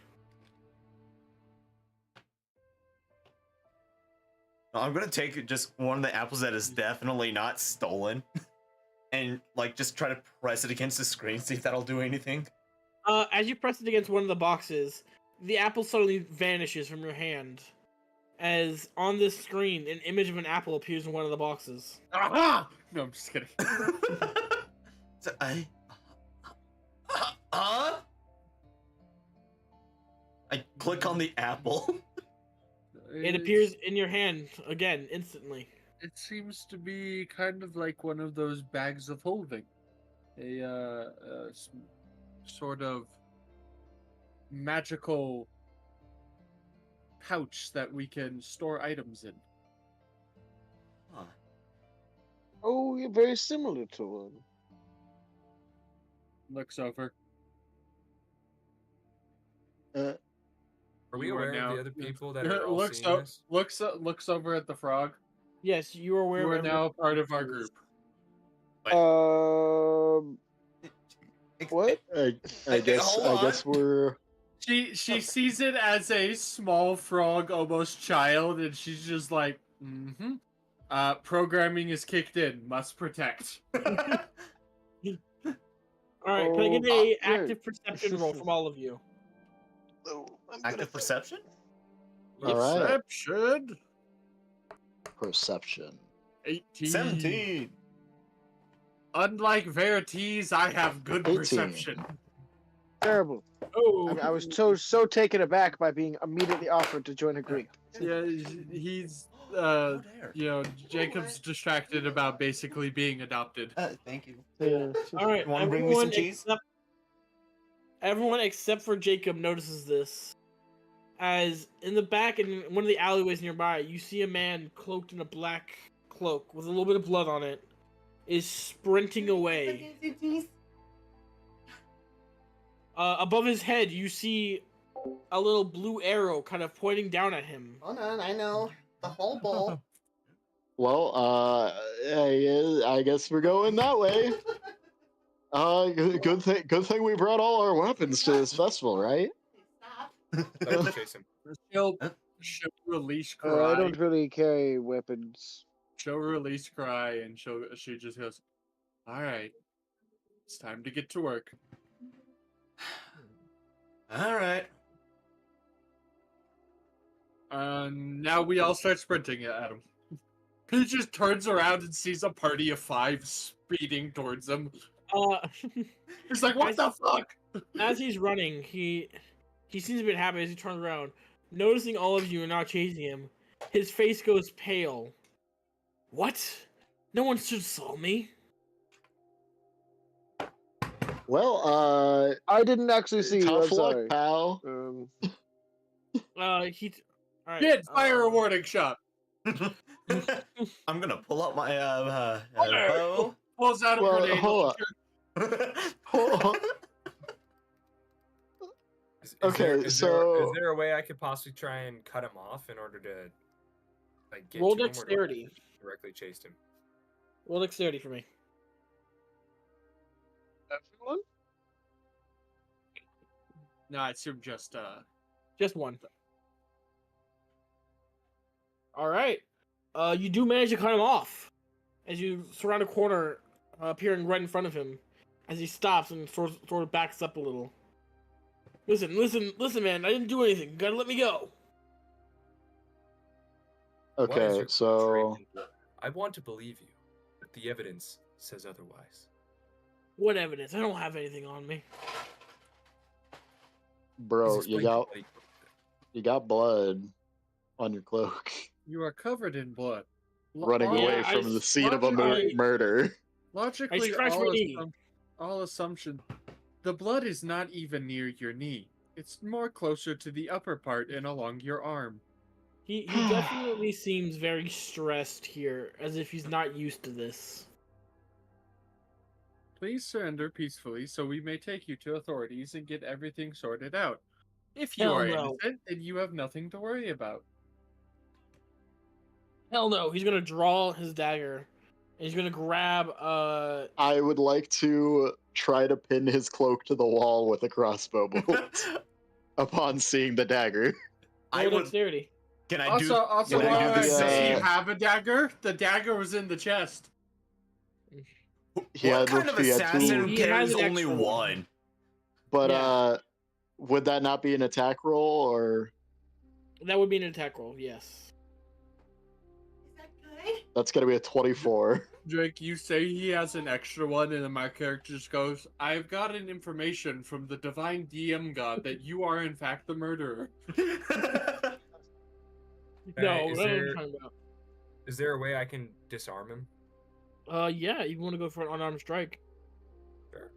I'm gonna take just one of the apples that is definitely not stolen, and like just try to press it against the screen, see if that'll do anything. As you press it against one of the boxes, the apple suddenly vanishes from your hand. As on this screen, an image of an apple appears in one of the boxes. Aha! No, I'm just kidding. So I click on the apple. It appears in your hand again, instantly. It seems to be kind of like one of those bags of holding. Sort of magical pouch that we can store items in. Huh. Oh, you're very similar to one. Looks over. Are we You aware now- of the other people that are all looks seeing up, this? looks over at the frog. Yes, you are aware. You are of now a part of our group. What? I guess we're. She sees it as a small frog, almost child, and she's just like, mm-hmm. Programming is kicked in. Must protect. All right, can I get a active perception roll from all of you? Active perception? All right. Perception. Perception. 18. 17. Unlike Verities, I have good 18. perception. Terrible. Oh, I was so taken aback by being immediately offered to join a group. Yeah, he's Jacob's distracted about basically being adopted. Thank you. Yeah. all right. You wanna bring me some everyone cheese? Everyone except for Jacob notices this. As in the back in one of the alleyways nearby, you see a man cloaked in a black cloak with a little bit of blood on it, is sprinting away. Above his head, you see a little blue arrow kind of pointing down at him. Hold on, I know. The whole ball. Well, I guess we're going that way. Good thing we brought all our weapons to this festival, right? Let's chase him. She'll release I cry. don't really carry weapons. She'll release cry, and she just goes, "All right, it's time to get to work." All right. Now we all start sprinting at him. He just turns around and sees a party of 5 speeding towards him. He's like, "What the fuck?" As he's running, he seems a bit happy as he turns around, noticing all of you are now chasing him. His face goes pale. What? No one should saw me. Well, I didn't actually see you. I'm tough luck, sorry. pal. All right. Kid, fire a warning shot. I'm gonna pull out my bow. Pulls out a grenade. Hold on. Is there a way I could possibly try and cut him off in order to like get Roll to dexterity. him, or do I directly chased him? Roll dexterity for me. Everyone? No, I assume just one. All right. You do manage to cut him off as you surround a corner, appearing right in front of him, as he stops and sort of backs up a little. Listen, man! I didn't do anything. You gotta let me go. Okay, so I want to believe you, but the evidence says otherwise. What evidence? I don't have anything on me. bro, you got blood on your cloak. You are covered in blood. Running away from the scene of a murder. Logically, all assumption. The blood is not even near your knee. It's more closer to the upper part and along your arm. He definitely seems very stressed here, as if he's not used to this. Please surrender peacefully so we may take you to authorities and get everything sorted out. If you Hell are no. innocent, then you have nothing to worry about. Hell no, he's gonna draw his dagger, and he's gonna grab, I would like to try to pin his cloak to the wall with a crossbow bolt upon seeing the dagger. I would. Dexterity. Can I Also, do the does same? he have a dagger? The dagger was in the chest. What kind of assassin carries only one? But would that not be an attack roll, or that would be an attack roll? Yes. that's gonna be a 24? Drake, you say he has an extra one, and then my character just goes, "I've gotten information from the divine DM god that you are in fact the murderer." No, Is what are there- you talking about? Is there a way I can disarm him? Yeah, you want to go for an unarmed strike? Sure.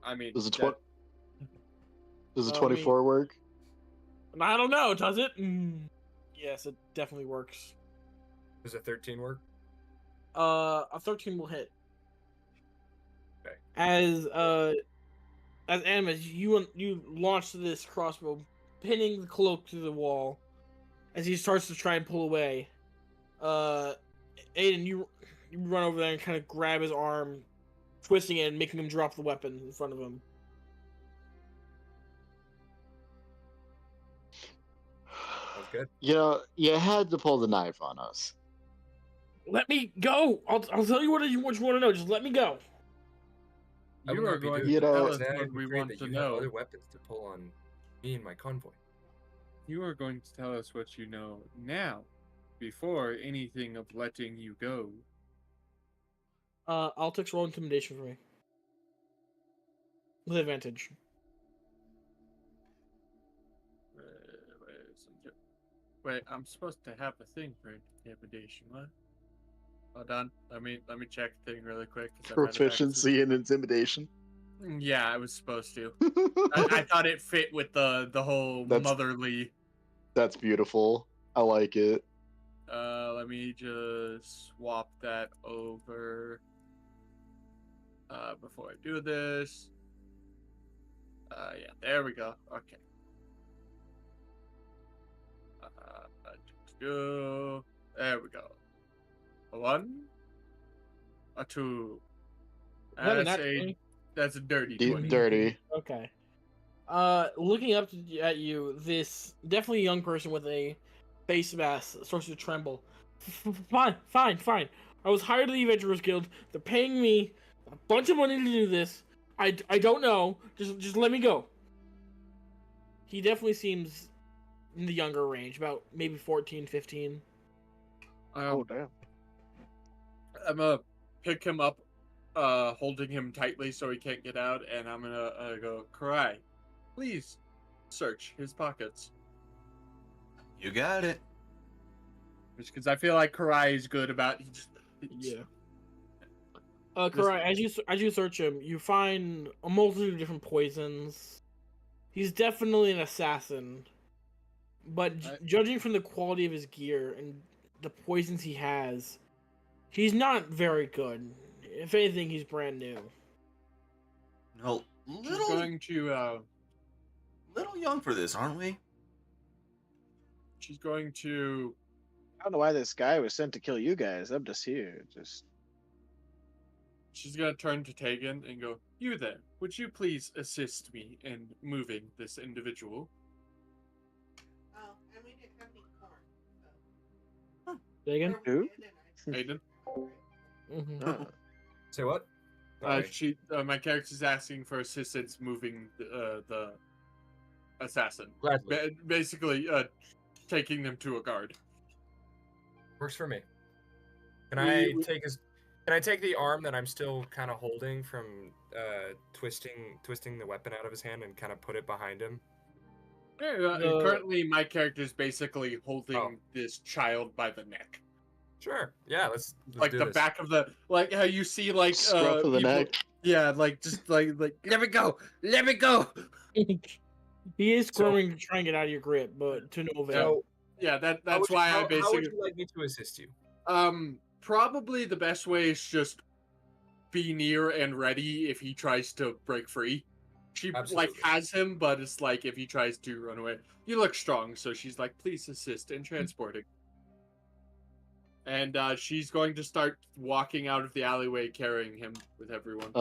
I mean, Does a 24 work? I don't know. Does it? Yes, it definitely works. Does a 13 work? A 13 will hit. Okay. As Animus, you launch this crossbow, pinning the cloak to the wall. As he starts to try and pull away, Aiden, you run over there and kind of grab his arm, twisting it and making him drop the weapon in front of him. That's good. You know, you had to pull the knife on us. Let me go. I'll tell you what you want to know. Just let me go. You are going to You know, tell us Then what we afraid want that to you know. have other weapons to pull on me and my convoy. You are going to tell us what you know now, before anything of letting you go. Altix roll intimidation for me. With advantage. Wait, I'm supposed to have a thing for intimidation, what? Hold on, let me check the thing really quick. 'cause I've had it back Proficiency in intimidation. Yeah, I was supposed to. I thought it fit with the whole motherly. That's beautiful. I like it. Let me just swap that over. Before I do this. Yeah, there we go. Okay. There we go. A 1, a 2. That's a dirty 20. Dirty. Okay. Looking up at you, this definitely young person with a face mask starts to tremble. Fine. I was hired to the Adventurers Guild. They're paying me a bunch of money to do this. I don't know. Just let me go. He definitely seems in the younger range, about maybe 14, 15. Oh, damn. I'm gonna pick him up, holding him tightly so he can't get out, and I'm gonna go, Karai, please search his pockets. You got it. Just because I feel like Karai is good about. Yeah. Karai, as you search him, you find a multitude of different poisons. He's definitely an assassin, but judging from the quality of his gear and the poisons he has, he's not very good. If anything, he's brand new. No, She's going to little young for this, aren't we? She's going to. I don't know why this guy was sent to kill you guys. I'm just here. She's gonna turn to Tegan and go, "You there? Would you please assist me in moving this individual?" Oh, and we didn't have any corn. Tegan? Who? Aiden. Mm-hmm. Say what? My character's asking for assistance moving the assassin. Gladly. Basically, taking them to a guard. Works for me. Can I take the arm that I'm still kind of holding from twisting the weapon out of his hand and kind of put it behind him? Currently, my character is basically holding this child by the neck. Sure. Yeah. Let's like do the this. back of the how you see like Scruff of the people, neck. Yeah, like just like let me go. He is squirming to try and get out of your grip, but to no avail. Yeah, that's why I basically. How would you like me to assist you? Probably the best way is just be near and ready if he tries to break free. She like has him, but it's like if he tries to run away. You look strong, so she's like, please assist in transporting. And she's going to start walking out of the alleyway carrying him with everyone.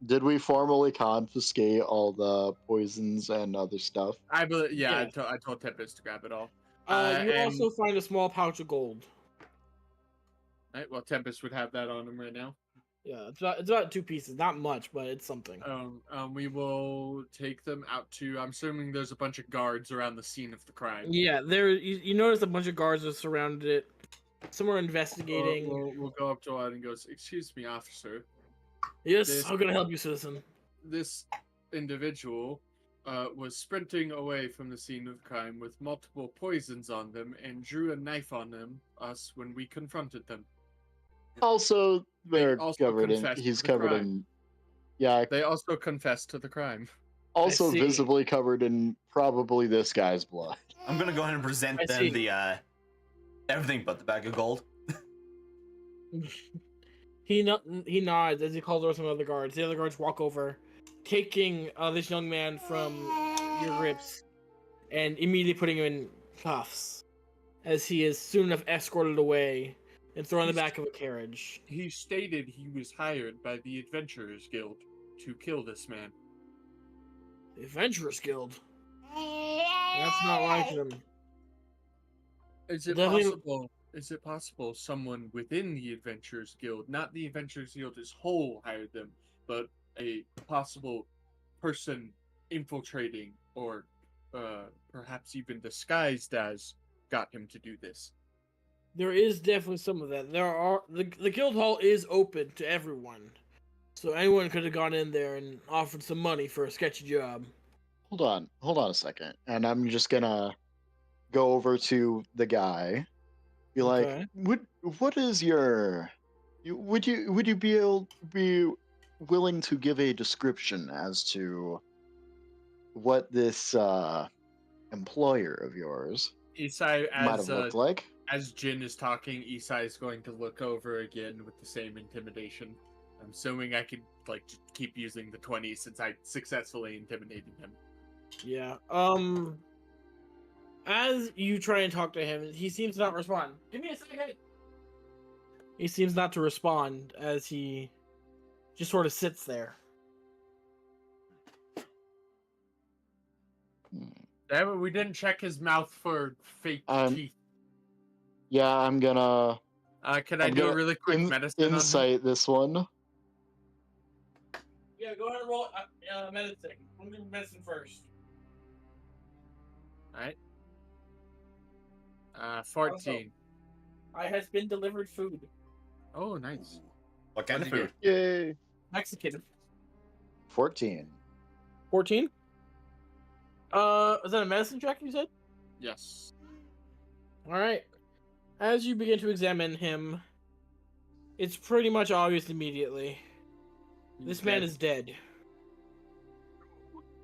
Did we formally confiscate all the poisons and other stuff? I believe, yeah. I told Tempest to grab it all. You also find a small pouch of gold. Right, well, Tempest would have that on him right now. Yeah, it's about 2 pieces. Not much, but it's something. We will take them out to. I'm assuming there's a bunch of guards around the scene of the crime. Yeah, there. You notice a bunch of guards have surrounded it. Some are investigating. We'll go up to Odd and goes, "Excuse me, officer." Yes, how can I help you, citizen? This individual was sprinting away from the scene of crime with multiple poisons on them and drew a knife on us when we confronted them. Also, they're also covered in. confessed He's to the covered crime. in. Yeah. They also confessed to the crime. Also visibly covered in probably this guy's blood. I'm gonna go ahead and present them the everything but the bag of gold. He nods as he calls over some other guards. The other guards walk over, taking this young man from your grips and immediately putting him in cuffs, as he is soon enough escorted away and thrown in the back of a carriage. He stated he was hired by the Adventurers Guild to kill this man. The Adventurers Guild? That's not like them. Is it possible someone within the Adventurers Guild, not the Adventurers Guild as whole, hired them, but a possible person infiltrating or perhaps even disguised as got him to do this? There is definitely some of that. The guild hall is open to everyone, so anyone could have gone in there and offered some money for a sketchy job. Hold on a second, and I'm just gonna go over to the guy. Be like, what is your? Would you be willing to give a description as to what this employer of yours Isai, might have looked like? As Jin is talking, Isai is going to look over again with the same intimidation. I'm assuming I could like just keep using the 20 since I successfully intimidated him. Yeah. As you try and talk to him, he seems to not respond. Give me a second. He seems not to respond as he just sort of sits there. Damn it, we didn't check his mouth for fake teeth. Yeah, I'm gonna. Can I do a really quick medicine insight this one? Yeah, go ahead and roll medicine. I'm gonna do medicine first. Alright. 14. I has been delivered food. Oh, nice. What kind of food? Yay. Mexican. 14. 14? Is that a medicine check you said? Yes. Alright. As you begin to examine him, it's pretty much obvious immediately. This man is dead.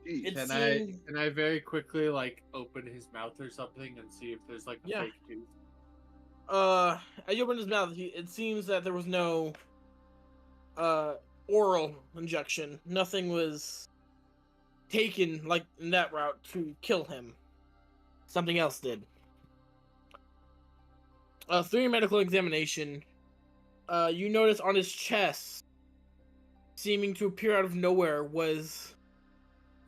Can I very quickly like open his mouth or something and see if there's like a fake tooth? As you open his mouth, it seems that there was no oral injection. Nothing was taken like in that route to kill him. Something else did. Through your medical examination, you notice on his chest, seeming to appear out of nowhere, was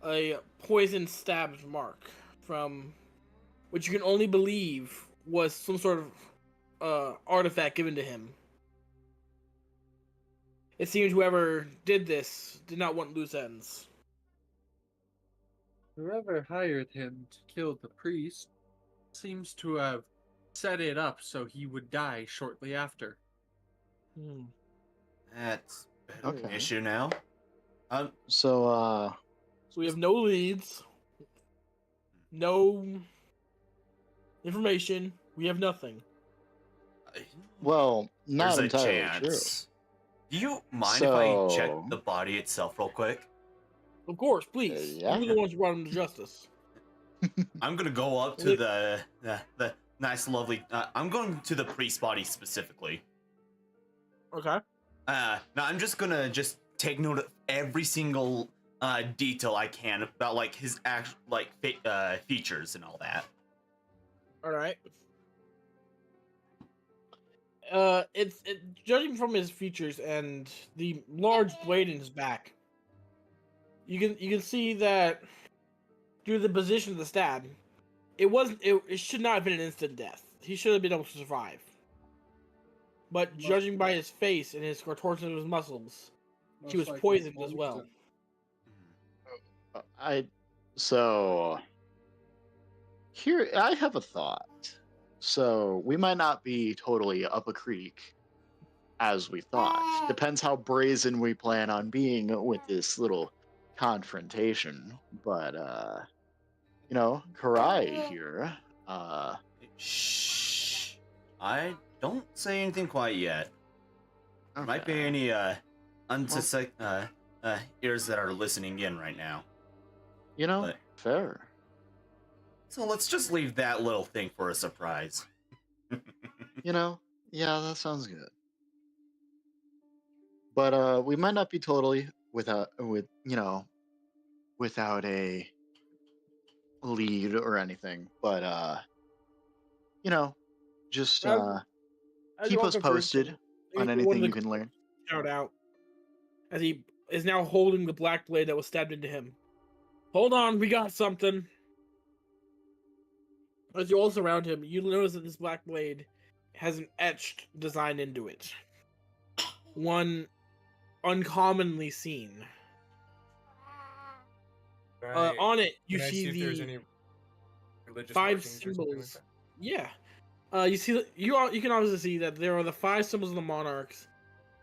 a poison stabbed mark from which you can only believe was some sort of artifact given to him. It seems whoever did this did not want loose ends. Whoever hired him to kill the priest seems to have set it up so he would die shortly after. That's an issue now. So we have no leads, no information. We have nothing. Well, not There's a entirely true. chance. Do you mind if I check the body itself real quick? Of course, please. Yeah. You're the ones who brought him to justice. I'm gonna go up to the nice, lovely. I'm going to the priest body specifically. Okay. Now I'm just gonna take note of every single detail I can about like his actual features and all that. All right. Judging from his features and the large blade in his back, you can see that due to the position of the stab, it should not have been an instant death. He should have been able to survive. But judging by his face and his contortion of his muscles, he was poisoned as well. Here I have a thought. So we might not be totally up a creek as we thought. Depends how brazen we plan on being with this little confrontation. But Karai here. Shh. I don't say anything quite yet. There might be any ears that are listening in right now. Fair. So let's just leave that little thing for a surprise. Yeah, that sounds good. But we might not be totally without a lead or anything. But just keep us posted on anything you can learn. Shout out as he is now holding the black blade that was stabbed into him. Hold on, we got something. As you all surround him, you notice that this black blade has an etched design into it. One uncommonly seen. On it, you see the 5 symbols. Yeah. You can obviously see that there are the 5 symbols of the monarchs,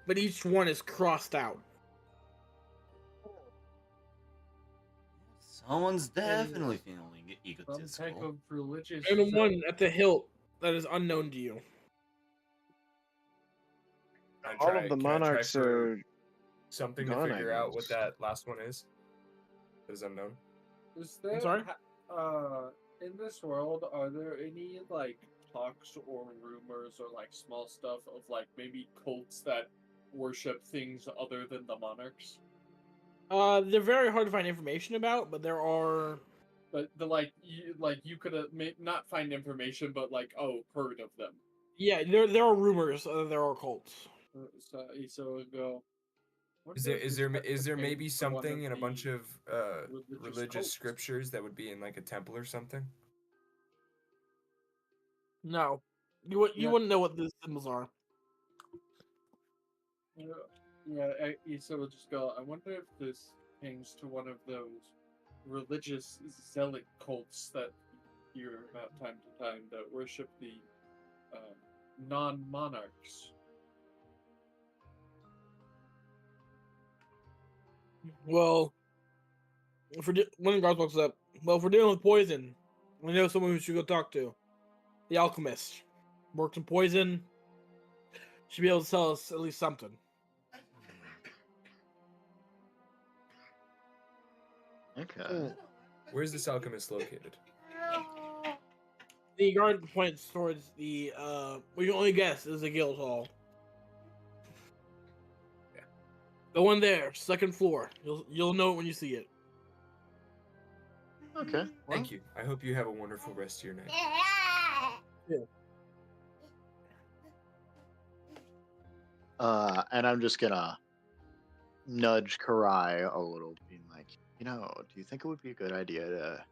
but each one is crossed out. Someone's definitely feeling egotistical. And the one at the hilt that is unknown to you. All of the monarchs are something to Gone, I figure out what guess. that last one is? That is unknown. Is there, sorry? In this world, are there any like talks or rumors or like small stuff of like maybe cults that worship things other than the monarchs? They're very hard to find information about, but there are. But the you could not find information, but like heard of them. Yeah, there are rumors there are cults. So go. Is there maybe something in a bunch of religious cults. scriptures that would be in like a temple or something? No, you wouldn't know what the symbols are. So we'll just go. I wonder if this hangs to one of those religious zealot cults that you hear about time to time that worship the non-monarchs. Well, one of the guards walks up. Well, if we're dealing with poison, we know someone who should go talk to. The alchemist works in poison. Should be able to tell us at least something. Okay. Where's this alchemist located? The guard points towards the we can only guess is the guild hall. Yeah. The one there, second floor. You'll know it when you see it. Okay. Thank you. I hope you have a wonderful rest of your night. Yeah. And I'm just gonna nudge Karai a little, being like, do you think it would be a good idea to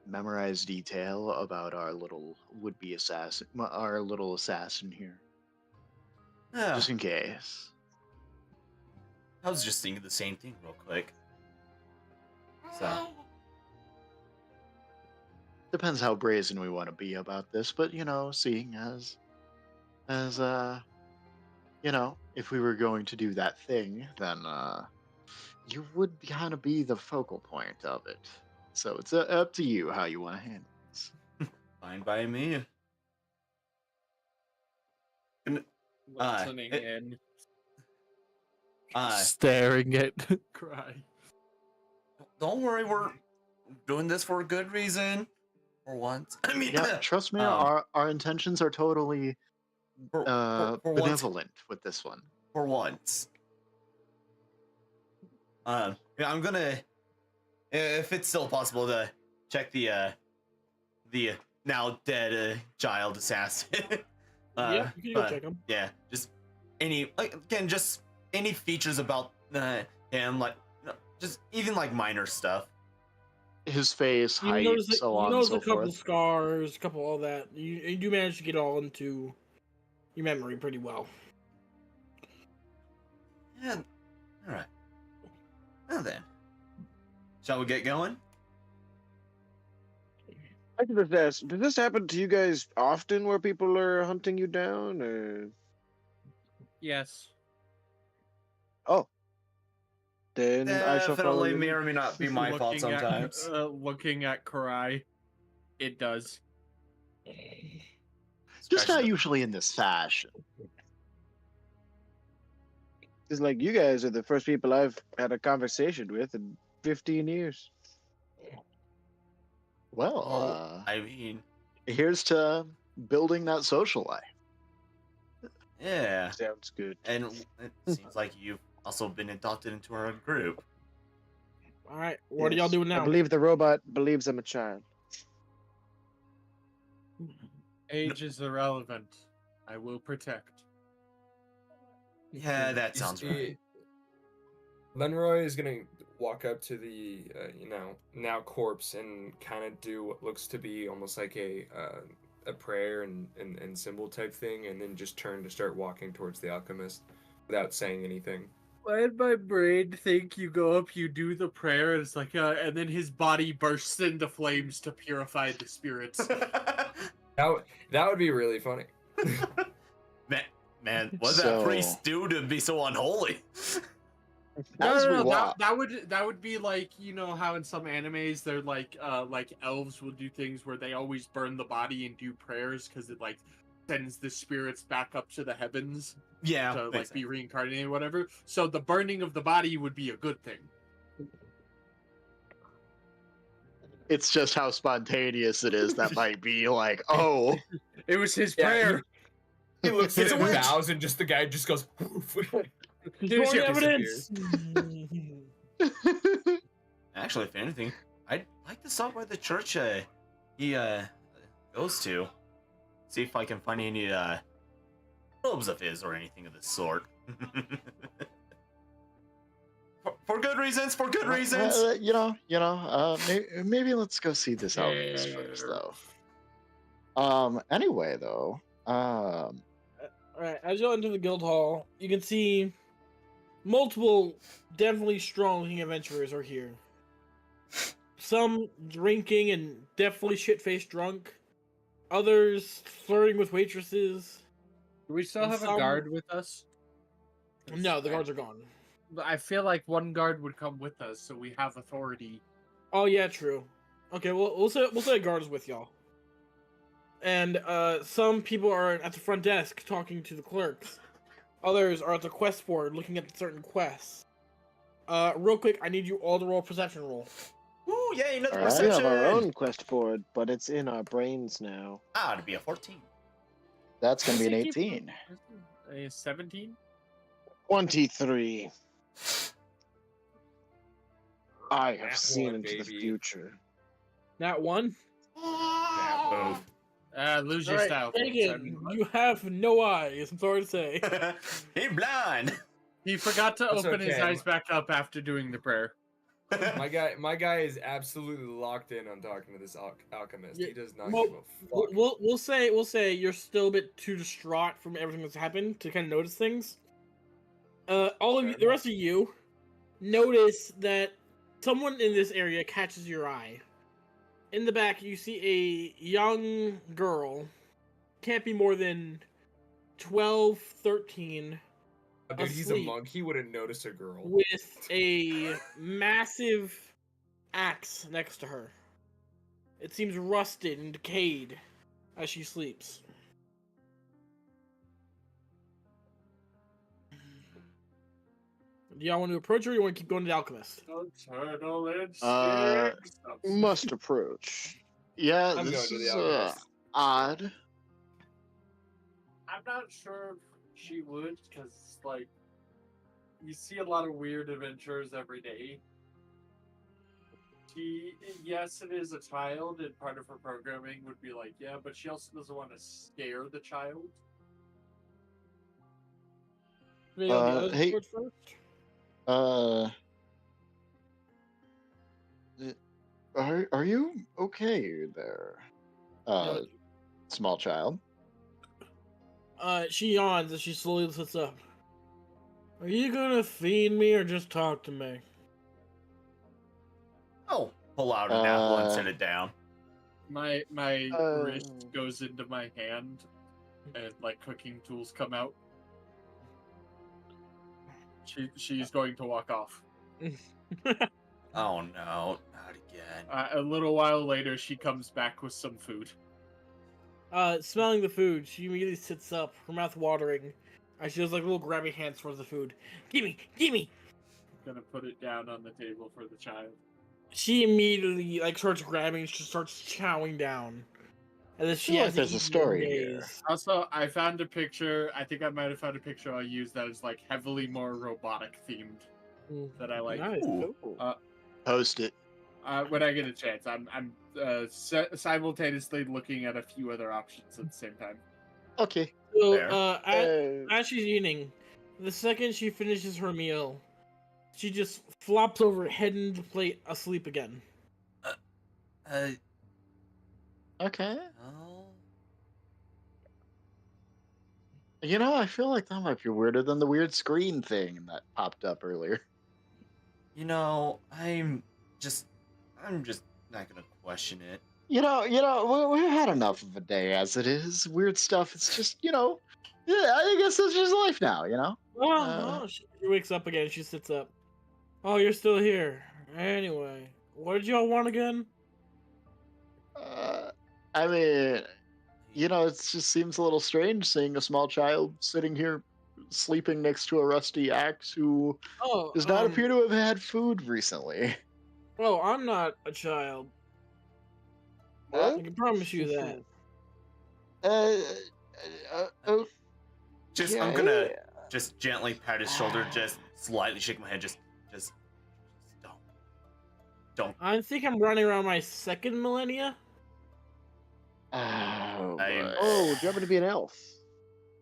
memorize detail about our little would-be assassin, our little assassin here? Yeah. Just in case. I was just thinking the same thing real quick. So. Depends how brazen we want to be about this, but seeing as if we were going to do that thing, then you would kind of be the focal point of it. So it's up to you how you want to handle this. Fine by me. Listening in. Staring at cry. Don't worry, we're doing this for a good reason. For once. I mean, yeah, trust me, our intentions are totally for benevolent with this one. For once. Yeah, I'm gonna, if it's still possible, to check the now dead child assassin. Yeah, you can go check him. Yeah, just just any features about him, like just even like minor stuff. His face, height, so on and and so so forth. A couple forth. scars, a couple all that. You do manage to get all into your memory pretty well. Yeah. All right. Now then, shall we get going? I can just ask, does this happen to you guys often where people are hunting you down, or? Yes. Oh. Then I shall follow Definitely you. may or may not be my fault sometimes. Looking at Karai, it does. Just not usually in this fashion. It's like you guys are the first people I've had a conversation with in 15 years. Well, I mean, here's to building that social life. Yeah. Sounds good. And it seems like you've also been adopted into our group. All right, what are y'all doing now? I believe the robot believes I'm a child. Age is irrelevant. I will protect. Yeah, that sounds right. Lenroy is gonna walk up to the now corpse and kind of do what looks to be almost like a prayer and symbol type thing, and then just turn to start walking towards the alchemist without saying anything. Why did my brain think you go up, you do the prayer, and it's like, and then his body bursts into flames to purify the spirits? That would be really funny. Man, what did that priest do to be so unholy? No, that would be like, you know how in some animes they're like elves will do things where they always burn the body and do prayers because it like sends the spirits back up to the heavens. Yeah, To makes be reincarnated or whatever. So the burning of the body would be a good thing. It's just how spontaneous it is that might be like, oh, it was his Yeah, prayer. He looks at It's it a and witch. bows, and just the guy just goes. Destroy Ship evidence. Actually, if anything, I'd like to stop by the church he goes to. See if I can find any robes of his or anything of the sort. for good reasons. For good reasons. maybe let's go see this alchemist first, though. Anyway, though, Alright, as you enter the guild hall, you can see multiple definitely strong-looking adventurers are here. Some drinking and definitely shit-faced drunk. Others flirting with waitresses. Do we still And have a some- guard with us? No, the guards are gone. I feel like one guard would come with us, so we have authority. Oh yeah, true. Okay, we'll say a guard is with y'all. And some people are at the front desk talking to the clerks. Others are at the quest board looking at certain quests. Real quick, I need you all to roll a perception roll. Ooh, yay, another All right, we perception. have our own quest board, but it's in our brains now. Ah, it'd be a 14. that's gonna be an 18. 17? 23. I have Nat seen one, into the baby. future. That one. Lose your Alright, style. Megan, you have no eyes. I'm sorry to say. He blind. He forgot to That's open his okay. eyes back up after doing the prayer. My guy is absolutely locked in on talking to this alchemist. Yeah, He does not well, give a fuck. We'll say you're still a bit too distraught from everything that's happened to kind of notice things. All of you, the rest of you, notice that someone in this area catches your eye. In the back, you see a young girl, can't be more than 12, 13, Dude, he's a asleep, monk. He wouldn't notice a girl. with a massive axe next to her. It seems rusted and decayed as she sleeps. Do y'all want to approach her or you want to keep going to the alchemist? Eternal instincts. Must approach. Yeah, I'm this going to the is alchemist. odd. I'm not sure if she would, because, like, you see a lot of weird adventures every day. Yes, it is a child, and part of her programming would be like, yeah, but she also doesn't want to scare the child. Maybe on the other Hey, approach first? are you okay there, small child? She yawns as she slowly sits up. Are you gonna feed me or just talk to me? Oh, pull out an apple and sit it down. My wrist goes into my hand, and like cooking tools come out. She's going to walk off. Oh no, not again. A little while later, she comes back with some food. Smelling the food, she immediately sits up, her mouth watering, as she does like little grabby hands towards the food. Gimme! Gimme! I'm gonna put it down on the table for the child. She immediately like starts grabbing, she starts chowing down. And then she feel like has there's a story here. Also, I found a picture. I think I might have found a picture I'll use that is like heavily more robotic themed that I like. Nice. Cool. Post it. When I get a chance, I'm simultaneously looking at a few other options at the same time. Okay. So, as she's eating, the second she finishes her meal, she just flops over, head into the plate, asleep again. Okay. Oh. You know, I feel like that might be weirder than the weird screen thing that popped up earlier. You know, I'm just not gonna question it. You know, we had enough of a day as it is. Weird stuff. It's just, yeah, I guess it's just life now, you know? She wakes up again, she sits up. Oh, you're still here. Anyway, what did y'all want again? I mean, you know, it just seems a little strange seeing a small child sitting here sleeping next to a rusty axe who Oh, does not appear to have had food recently. Well, I'm not a child. I can promise you that. Just I'm gonna just gently pat his shoulder, just slightly shake my head, just don't. I think I'm running around my second millennia. Oh, do you happen to be an elf?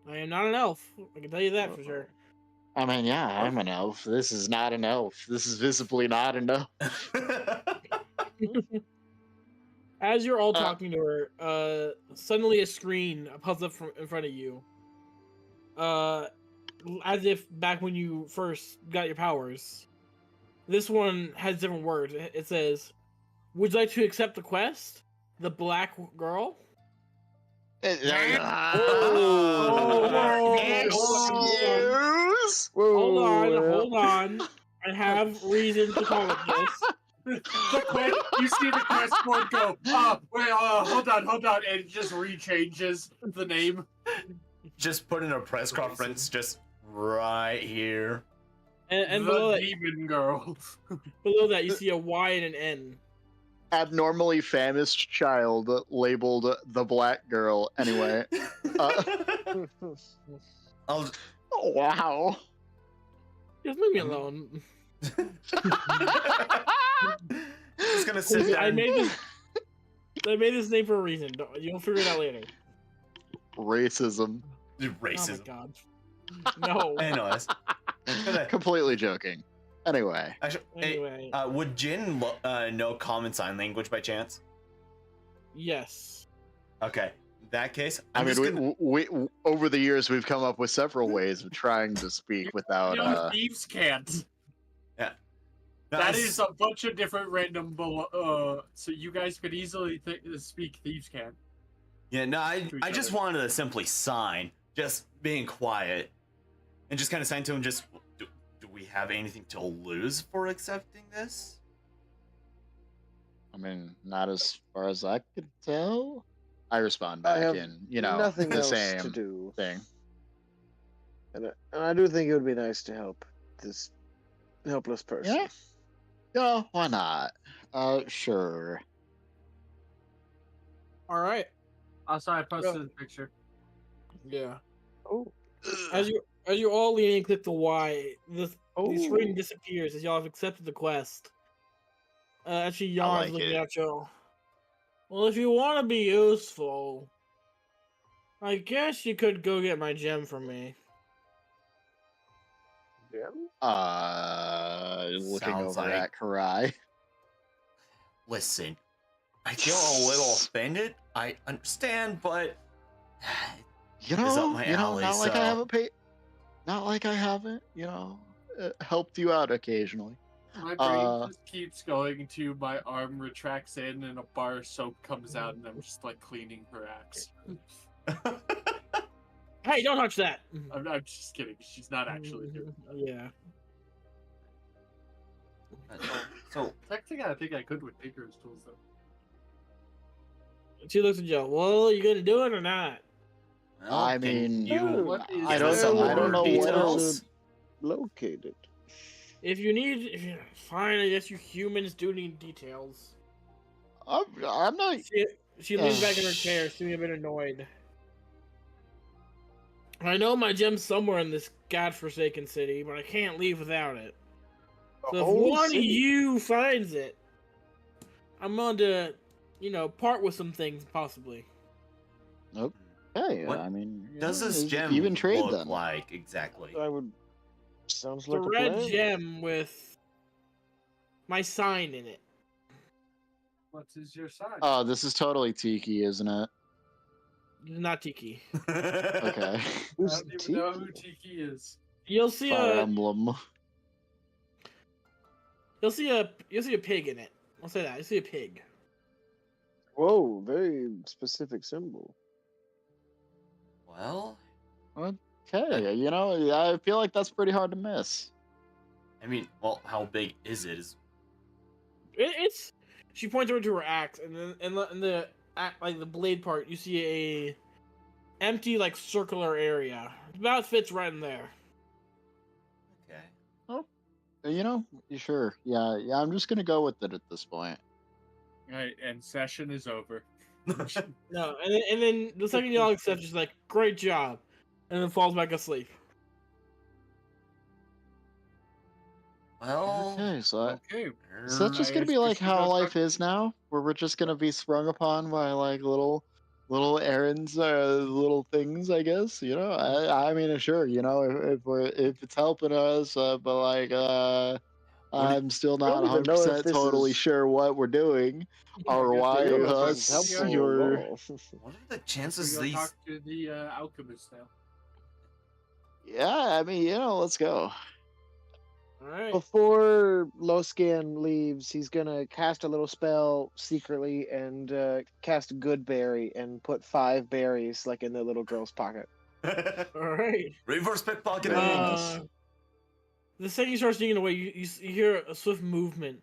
I am not an elf. I can tell you that for sure. I mean, yeah, I'm an elf. This is not an elf. This is visibly not an elf. As you're all talking to her, suddenly a screen pops up in front of you. As if back when you first got your powers. This one has different words. It says, "Would you like to accept the quest? The Black Girl?" Hold on. I have reason to call it this. The quest, you see the quest board go, hold on, and it just rechanges the name. Just put in a press conference, just right here. And the below demon girl. Below that, you see a Y and an N. Abnormally famous child labeled the Black Girl. Anyway. Oh, wow. Just leave me alone. Just gonna sit there. I made this name for a reason. You'll figure it out later. Racism. Racism. Oh my god. No. Anyways. Completely joking. Anyway. Actually, would Jin know common sign language by chance? Yes. Okay. In that case, I mean, we over the years we've come up with several ways of trying to speak without. Thieves can't. Yeah. That is a bunch of different random. So you guys could easily speak thieves can't. Yeah. No, I just wanted to simply sign, just being quiet, and just kind of sign to him. Just do we have anything to lose for accepting this? I mean, not as far as I could tell. I respond back in, nothing the else same to do. thing. And I do think it would be nice to help this helpless person. Yeah. Yeah, why not? Sure. All right. Also, I posted the picture. Yeah. Oh. As you all lean and click the Y, the screen disappears as y'all have accepted the quest. Actually, Yawns looking at y'all. Well, if you want to be useful, I guess you could go get my gem from me. Gem? Looking over at Karai. Listen, I feel a little offended. I understand, but not like I haven't paid. Not like I haven't, helped you out occasionally. My brain just keeps going to my arm retracts in and a bar of soap comes out and I'm just like cleaning her axe. Hey, don't touch that! I'm just kidding. She's not actually doing that. Yeah. So technically, I think I could with Tinker's tools though. She looks at Joe. Well, you gonna do it or not? Well, I mean, I don't know where to locate it. If you need, fine. I guess you humans do need details. I'm not. She leans back in her chair, seeming a bit annoyed. I know my gem's somewhere in this godforsaken city, but I can't leave without it. So if one of you finds it, I'm going to, part with some things, possibly. Nope. Okay, what I mean, does this gem even trade look then? like exactly? I would. Sounds It's like a a red plan. gem with my sign in it. What is your sign? Oh, this is totally Tiki, isn't it? Not Tiki. Okay. I don't even know who Tiki is. You'll see Fire Emblem. You'll see a pig in it. I'll say that. You'll see a pig. Whoa, very specific symbol. Well, okay, I feel like that's pretty hard to miss. I mean, well, how big is it? It's. She points over to her axe, and then in the at like the blade part, you see a empty like circular area. About fits right in there. Okay. Oh, you know, sure. Yeah, I'm just gonna go with it at this point. Right, and session is over. No, and then the second y'all accept, is like, great job, and then falls back asleep. Well, Okay, so Okay. so that's just gonna be like how life is now, where we're just gonna be sprung upon by like little errands, little things, I guess. You know, I mean, sure, you know, if it's helping us, but like, I'm still I not don't even know if 100% this totally is. sure what we're doing or I why don't know if this is us helpful at you're. all. what are the We chances go these? talk to the alchemist now. Yeah, I mean, you know, let's go. Alright. Before Loscan leaves, he's gonna cast a little spell secretly and cast Good Berry and put 5 berries like in the little girl's pocket. Alright. Reverse pickpocketing. The second you start sneaking away, you hear a swift movement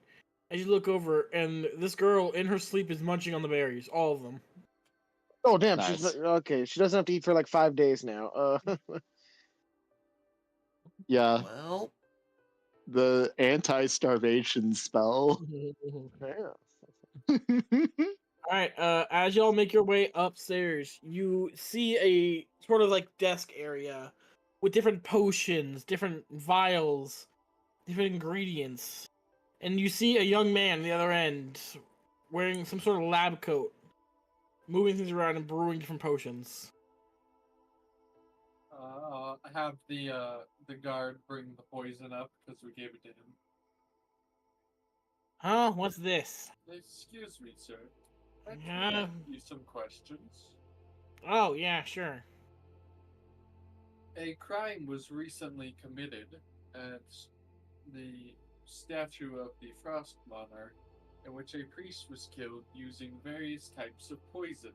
as you look over, and this girl in her sleep is munching on the berries, all of them. Oh damn, Nice. she's okay. She doesn't have to eat for like 5 days now. Yeah. Well, the anti-starvation spell. Alright, as y'all make your way upstairs, you see a sort of like desk area with different potions, different vials, different ingredients. And you see a young man on the other end wearing some sort of lab coat, moving things around and brewing different potions. Have the guard bring the poison up because we gave it to him. Huh? What's this? Excuse me, sir. Let me Yeah. ask you some questions. Oh, yeah, sure. A crime was recently committed at the statue of the Frost Monarch, in which a priest was killed using various types of poison.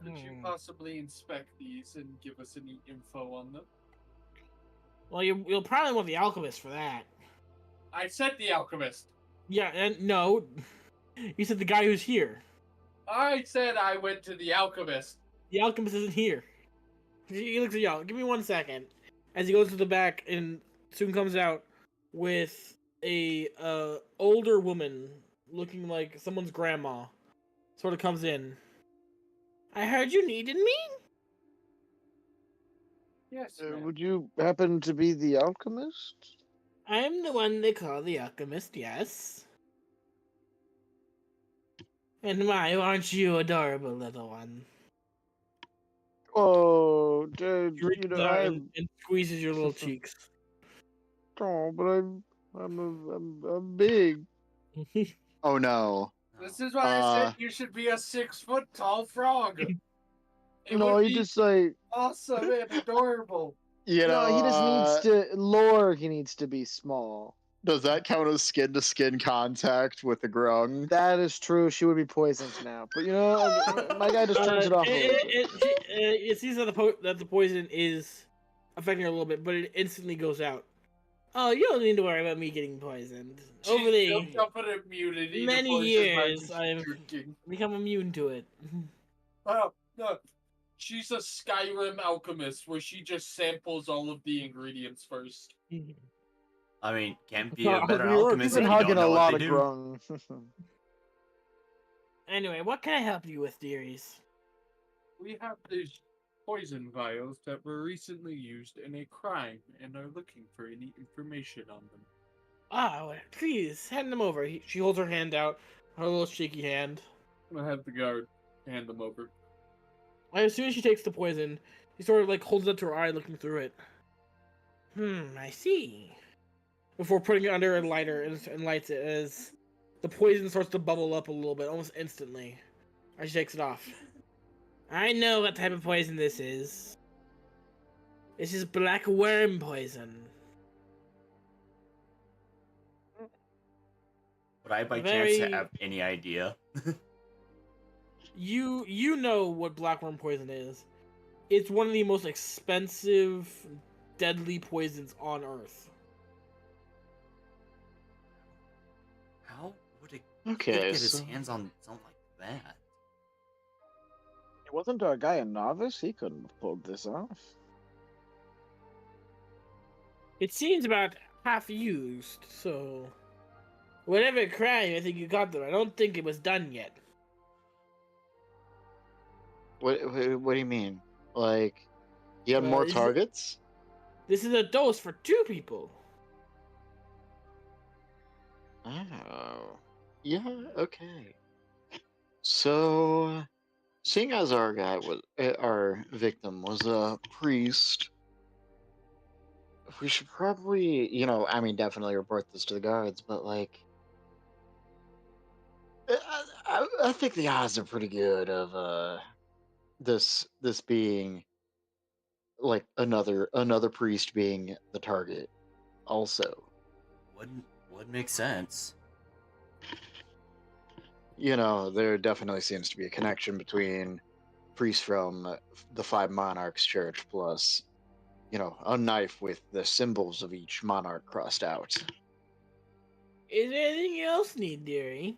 Could you possibly inspect these and give us any info on them? Well, you'll probably want the alchemist for that. I said the alchemist. Yeah, and no, you said the guy who's here. I said I went to the alchemist. The alchemist isn't here. He looks at y'all. Give me 1 second. As he goes to the back and soon comes out with a older woman looking like someone's grandma. Sort of comes in. I heard you needed me? Yes, would you happen to be the alchemist? I'm the one they call the alchemist, yes. And my, aren't you adorable, little one? Oh, dude, He reaches out and squeezes your little cheeks. Oh, but I'm big. Oh no. This is why I said you should be a 6-foot tall frog. It No, would he be just like awesome and adorable. You know, no, he just needs to lore. He needs to be small. Does that count as skin-to-skin contact with the grung? That is true. She would be poisoned now. But you know, my guy just turns it off a little bit. It seems that the poison is affecting her a little bit, but it instantly goes out. Oh, you don't need to worry about me getting poisoned. Over the many years, I've become immune to it. Oh, no. She's a Skyrim alchemist where she just samples all of the ingredients first. I mean, can't be a better alchemist You've if been you don't hugging a know what lot they of do. grung. Anyway, what can I help you with, dearies? We have these poison vials that were recently used in a crime and are looking for any information on them. Ah, please, hand them over. She holds her hand out, her little shaky hand. I'll have the guard hand them over. As soon as she takes the poison, she sort of like holds it to her eye, looking through it. I see. Before putting it under a lighter and lights it, as the poison starts to bubble up a little bit, almost instantly. As she takes it off. I know what type of poison this is. This is black worm poison. Would I by chance have any idea? You know what black worm poison is. It's one of the most expensive, deadly poisons on Earth. How would a Okay, kid get his so- hands on something like that. Wasn't our guy a novice? He couldn't have pulled this off. It seems about half used, so whatever crime I think you got there, I don't think it was done yet. What do you mean? Like, you had more targets? This is a dose for 2 people. Oh, yeah, okay. So, seeing as our victim was a priest, we should probably, definitely report this to the guards. But like, I think the odds are pretty good of this being like another priest being the target. Also, would make sense. There definitely seems to be a connection between priests from the 5 monarchs church plus, a knife with the symbols of each monarch crossed out. Is there anything else need, dearie?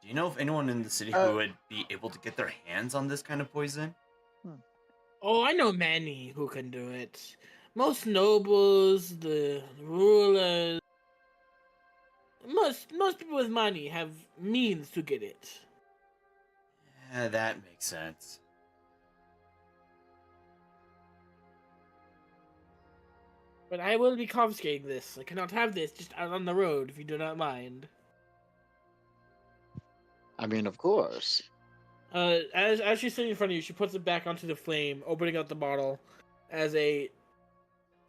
Do you know of anyone in the city who would be able to get their hands on this kind of poison? Oh, I know many who can do it. Most nobles, the rulers, most people with money have means to get it. Yeah, that makes sense. But I will be confiscating this. I cannot have this just out on the road if you do not mind. I mean, of course. As she's sitting in front of you, she puts it back onto the flame, opening up the bottle, as a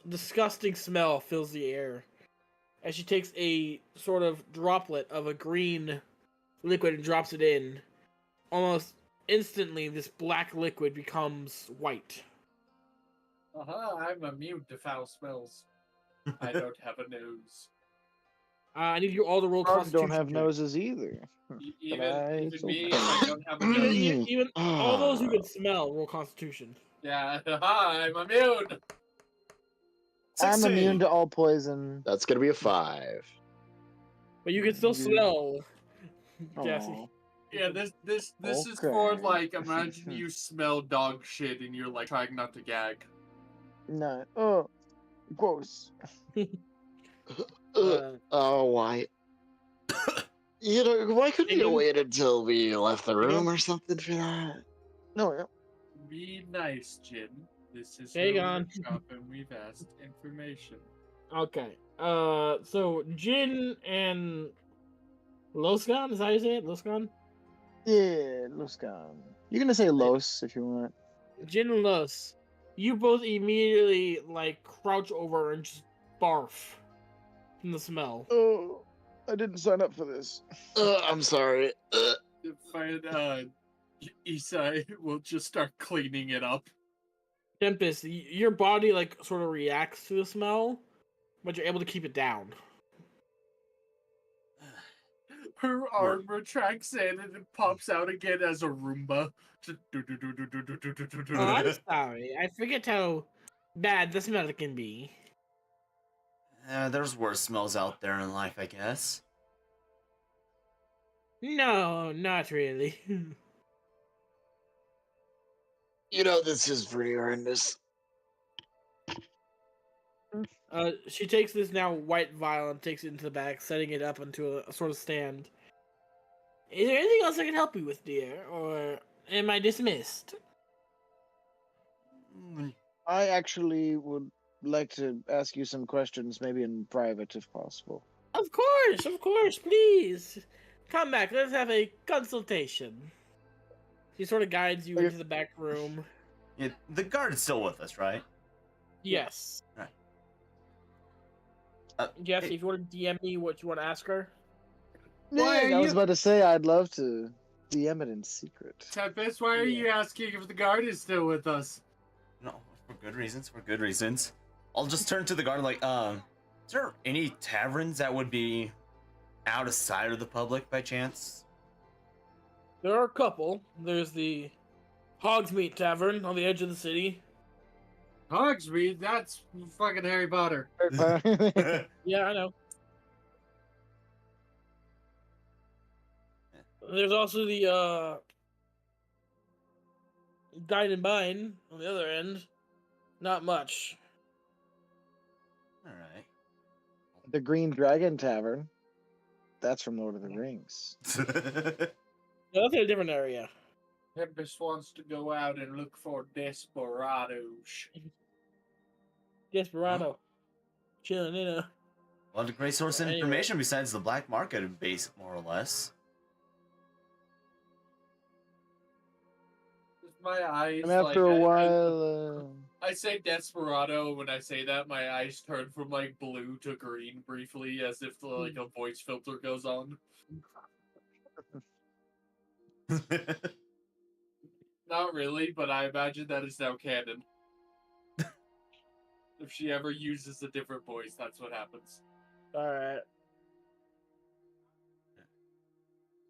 disgusting smell fills the air. As she takes a sort of droplet of a green liquid and drops it in, almost instantly this black liquid becomes white. I'm immune to foul smells. I don't have a nose. I need you all to roll Frogs Constitution. don't have noses either. Even me, I don't have a nose. Even all those who can smell roll Constitution. Yeah, I'm immune. I'm immune to all poison. That's gonna be a 5. But you can still smell, Jesse. Yeah, this is for like, imagine you smell dog shit and you're like trying not to gag. No. Oh, gross. Why? Why couldn't you wait until we left the room or something for that? No. Be nice, Jin. This is Hang your on. workshop and we've asked information. Okay. So Jin and Losgan, is that how you say it? Losgan? Yeah, Losgan. You're gonna say Los if you want. Jin and Los, you both immediately like crouch over and just barf from the smell. Oh, I didn't sign up for this. I'm sorry. Fine, Isai will just start cleaning it up. Tempest, your body like sort of reacts to the smell, but you're able to keep it down. Her arm retracts in and it pops out again as a Roomba. Oh, I'm sorry. I forget how bad the smell can be. There's worse smells out there in life, I guess. No, not really. This is pretty horrendous. She takes this now white vial and takes it into the bag, setting it up onto a sort of stand. Is there anything else I can help you with, dear? Or am I dismissed? I actually would like to ask you some questions, maybe in private if possible. Of course, please. Come back, let's have a consultation. She sort of guides you into the back room. Yeah, the guard is still with us, right? Yes. Right. Jesse, if you want to DM me what you want to ask her. I was about to say I'd love to DM it in secret. Tempest, why are you asking if the guard is still with us? No, for good reasons. I'll just turn to the guard like, is there any taverns that would be out of sight of the public by chance? There are a couple. There's the Hogsmeade Tavern on the edge of the city. Hogsmeade? That's fucking Harry Potter. Yeah, I know. There's also the Dine and Bine on the other end. Not much. All right. The Green Dragon Tavern. That's from Lord of the Rings. Yeah, that's in a different area. Tempest wants to go out and look for desperados. Desperado. Chilling in a... Well, a great source of Anyway. information besides the black market base, more or less. My eyes. And after like, a while, I say desperado. When I say that, my eyes turn from like blue to green briefly, as if like a voice filter goes on. Not really, but I imagine that is now canon. If she ever uses a different voice, that's what happens. Alright.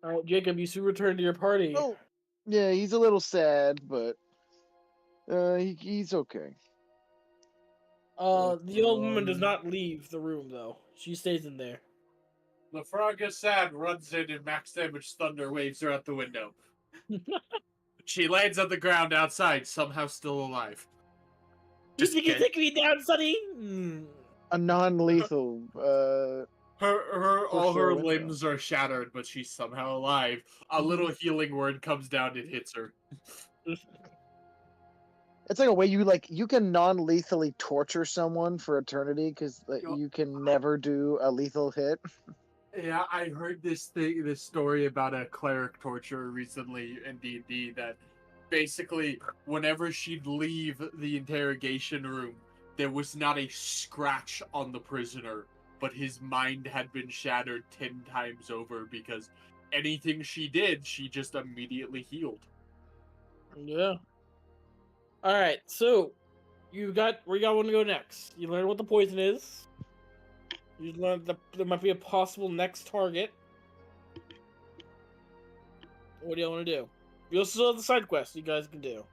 Alright, Jacob, you soon return to your party. oh, yeah, he's a little sad, but he's okay. The old woman does not leave the room, though. She stays in there. The Frogasad runs in and max damage thunder waves her out the window. She lands on the ground outside, somehow still alive. You think you take me down, Sonny? A non-lethal. All her window. limbs are shattered, but she's somehow alive. A little healing word comes down and hits her. It's like a way you can non-lethally torture someone for eternity because you can never do a lethal hit. Yeah, I heard this story about a cleric torturer recently in D&D that basically whenever she'd leave the interrogation room, there was not a scratch on the prisoner, but his mind had been shattered 10 times over because anything she did, she just immediately healed. Yeah. Alright, so where you got one to go next? You learn what the poison is. You learned that there might be a possible next target. What do you want to do? You also have the side quest you guys can do.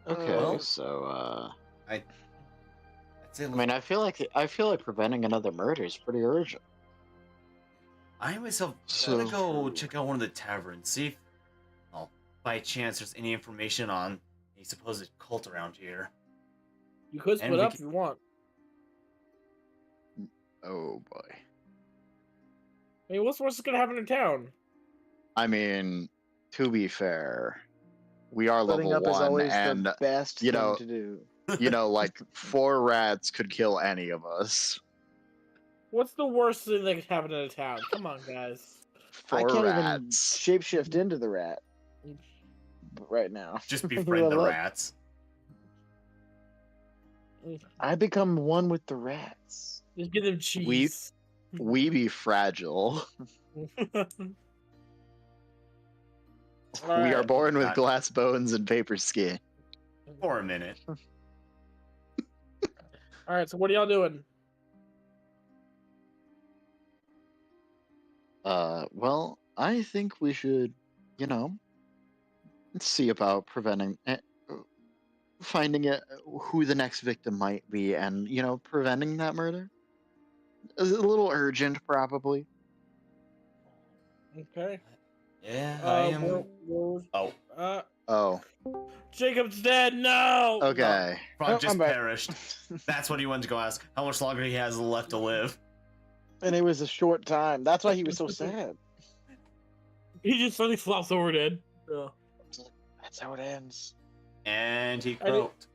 Okay, so I'd say I mean, I feel like preventing another murder is pretty urgent. I myself So- gonna go check out one of the taverns, see if, well, by chance there's any information on a supposed cult around here. You could And split we up can- if you want. Oh boy. I mean, what's worse is gonna happen in town? I mean, to be fair, we are Splitting level up is 1, always and the best you know, thing to do. you know, like 4 rats could kill any of us. What's the worst thing that could happen in a town? Come on, guys. 4 I can't rats. even shapeshift into the rat right now. Just befriend the Look. rats. I become one with the rats. Just give them cheese. We be fragile. We are Alright. born with glass bones and paper skin. For a minute. Alright, so what are y'all doing? Well, I think we should, see about finding who the next victim might be and, preventing that murder. It's a little urgent, probably. Okay. Yeah, I am. Oh. Jacob's dead. No. Okay. Frog just I'm back. perished. That's what he wanted to go ask. How much longer he has left to live? And it was a short time. That's why he was so sad. He just suddenly flops over dead. Yeah. That's how it ends. And he croaked.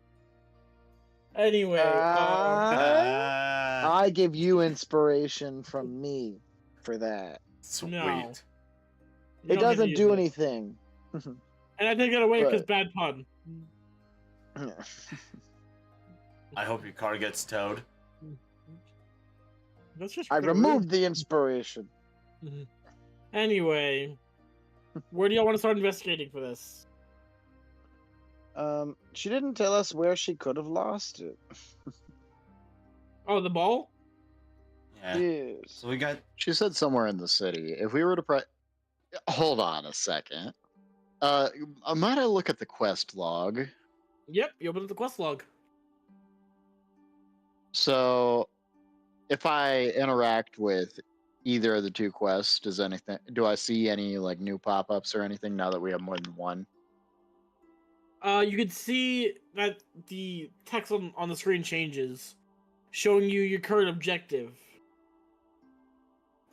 Anyway, I give you inspiration from me for that. Sweet. No. It doesn't do anything. And I take it away because But- bad pun. I hope your car gets towed. That's just I kinda removed the inspiration. weird. Anyway, where do y'all want to start investigating for this? She didn't tell us where she could have lost it. Oh, the ball? Yeah. Yes. So we got. She said somewhere in the city. If we were to hold on a second. Might I look at the quest log? Yep, you open up the quest log. So, if I interact with either of the two quests? Do I see any like new pop-ups or anything now that we have more than one? You can see that the text on the screen changes, showing you your current objective.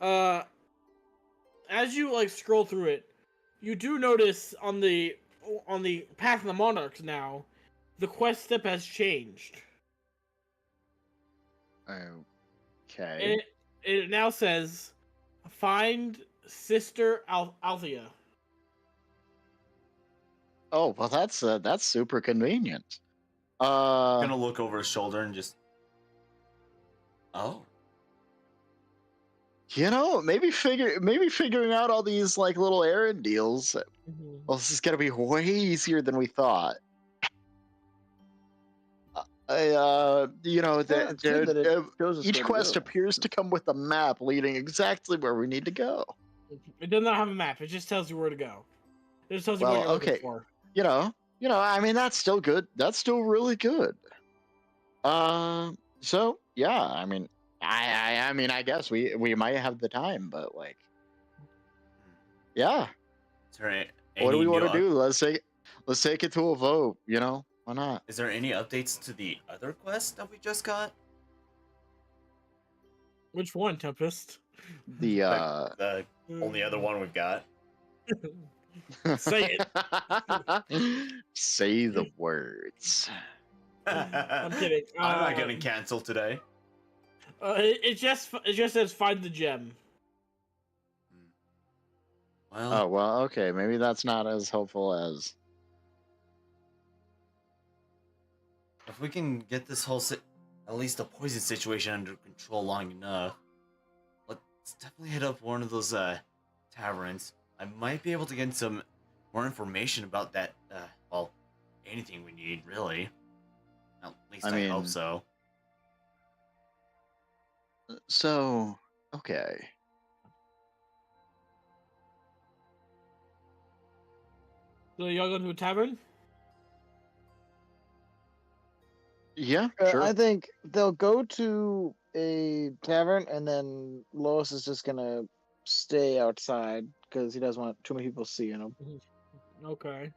As you like scroll through it, you do notice on the Path of the Monarchs now, the quest step has changed. Okay. It now says, find Sister Althea. Oh well, that's super convenient. Gonna look over his shoulder and just. Oh. You know, maybe figuring out all these like little errand deals. Well, this is gonna be way easier than we thought. You know, each quest appears to come with a map leading exactly where we need to go. It does not have a map. It just tells you where to go. It just tells you what you're looking for. You know. I mean, that's still good. That's still really good. So yeah, I mean, I guess we might have the time, but like, yeah. What do we want to do? Let's take it to a vote. You know, why not? Is there any updates to the other quest that we just got? Which one, Tempest? The only other one we've got. Say it. Say the words. I'm kidding. I'm not getting canceled today. It just says find the gem. Well. Oh well, okay. Maybe that's not as helpful as. If we can get this whole at least the poison situation under control long enough, let's definitely hit up one of those taverns. I might be able to get some more information about that. Well, anything we need really. At least I hope so. So, okay. So y'all going to a tavern? Yeah, sure. I think they'll go to a tavern, and then Lois is just gonna stay outside because he doesn't want too many people seeing him. Okay.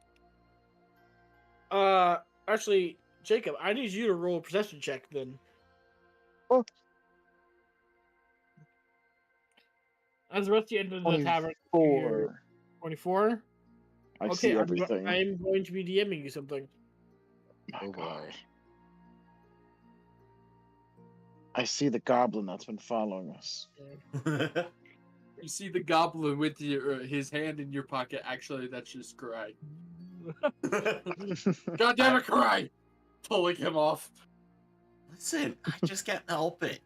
Actually, Jacob, I need you to roll a perception check then. Oh. As the rest of you enter the tavern, 24. I see everything. I am going to be DMing you something. Oh boy. I see the goblin that's been following us. You see the goblin with his hand in your pocket. Actually, that's just Karai. God damn it, Karai! Pulling him off. Listen, I just can't help it.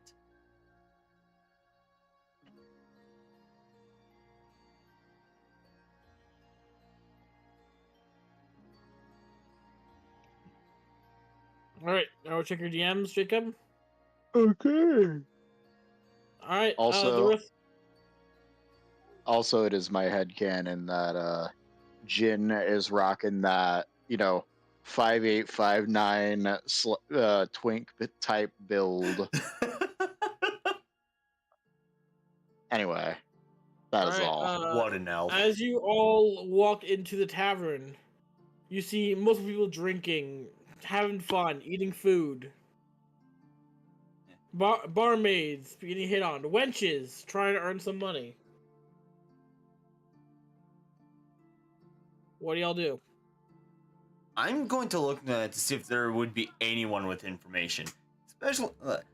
All right, now check your DMs, Jacob. Okay. All right. Also, it is my headcanon that Jin is rocking that 5859 twink type build. Anyway, that is all. What an elf. As you all walk into the tavern, you see most people drinking, having fun, eating food. Barmaids getting hit on, wenches trying to earn some money. What do y'all do? I'm going to look to see if there would be anyone with information,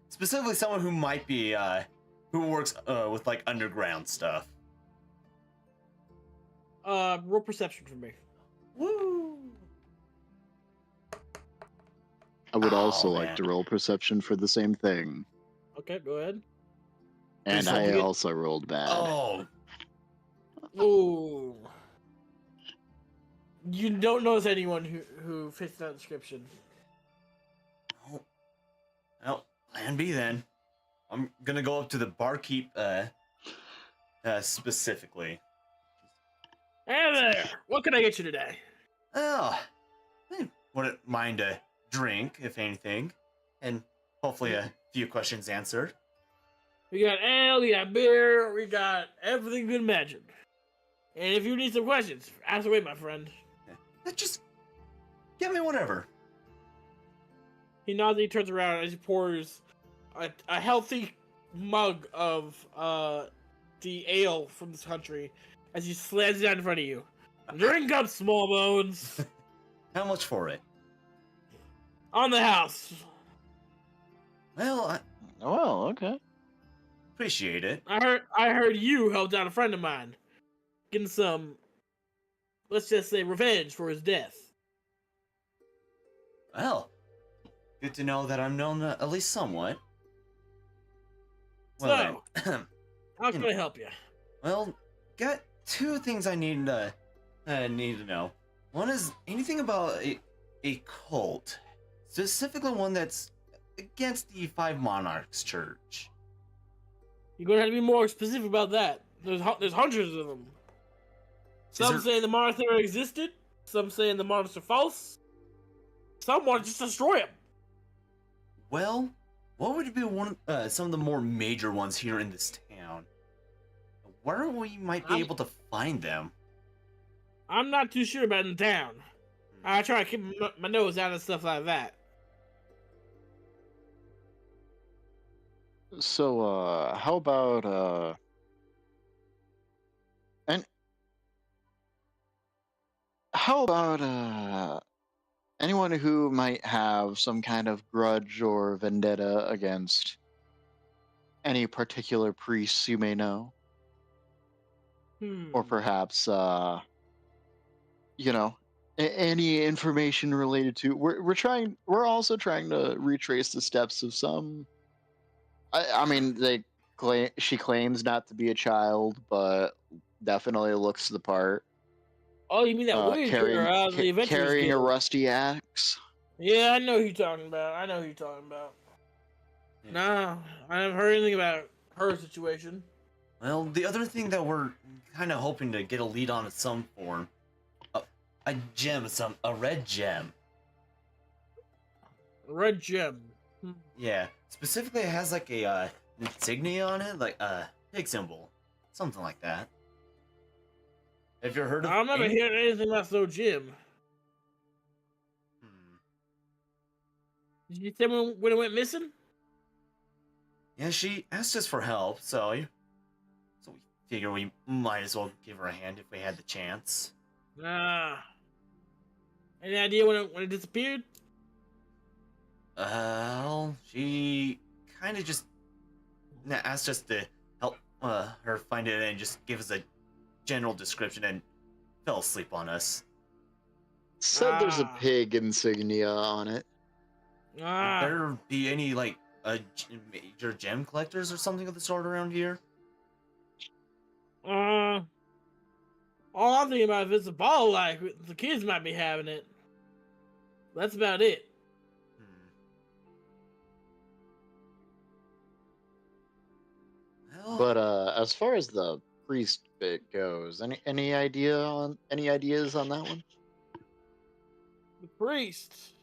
specifically someone who might be who works with like underground stuff. Roll perception for me. Woo! I would also like to roll perception for the same thing. Okay, go ahead. And I also rolled bad. Oh. Ooh. You don't notice anyone who fits that description. Oh. Well, plan B then. I'm gonna go up to the barkeep specifically. Hey there! What can I get you today? Oh, I wouldn't mind a drink, if anything, and hopefully a few questions answered. We got ale, we got beer, we got everything you can imagine. And if you need some questions, ask away, my friend. Just get me whatever. He nods and he turns around as he pours a healthy mug of the ale from this country as he slams it down in front of you. Drink up, small bones. How much for it? On the house. Well, okay. Appreciate it. I heard you helped out a friend of mine, getting some, let's just say, revenge for his death. Well, good to know that I'm known at least somewhat. Well, so, how can I help you? Well, got two things I need to know. One is anything about a cult, specifically one that's against the Five Monarchs Church. You're gonna have to be more specific about that. There's hundreds of them. Some saying the monarchs never existed. Some saying the monarchs are false. Some want to just destroy them. Well, what would be some of the more major ones here in this town? Where we might be able to find them? I'm not too sure about in town. I try to keep my nose out of stuff like that. So, how about, anyone who might have some kind of grudge or vendetta against any particular priests you may know? Or perhaps, any information related to, we're also trying to retrace the steps of some, I mean, she claims not to be a child, but definitely looks the part. Oh, you mean that weird girl out of the Adventurers carrying a Guild? rusty axe? Yeah, I know who you're talking about. No, I haven't heard anything about her situation. Well, the other thing that we're kind of hoping to get a lead on in some form, a red gem. Red gem. Yeah, specifically it has like a insignia on it, like a pig symbol, something like that. Have you heard of? I've never heard anything about no gem. Did you tell me when it went missing? Yeah, she asked us for help, so we figure we might as well give her a hand if we had the chance. Any idea when it disappeared? Well, she kind of just asked us to help her find it and just give us a general description and fell asleep on us. Said there's a pig insignia on it. Would there be any like major gem collectors or something of the sort around here? All I'm thinking about, if it's a ball, like the kids might be having it. That's about it. But as far as the priest bit goes, any ideas on that one? The priest.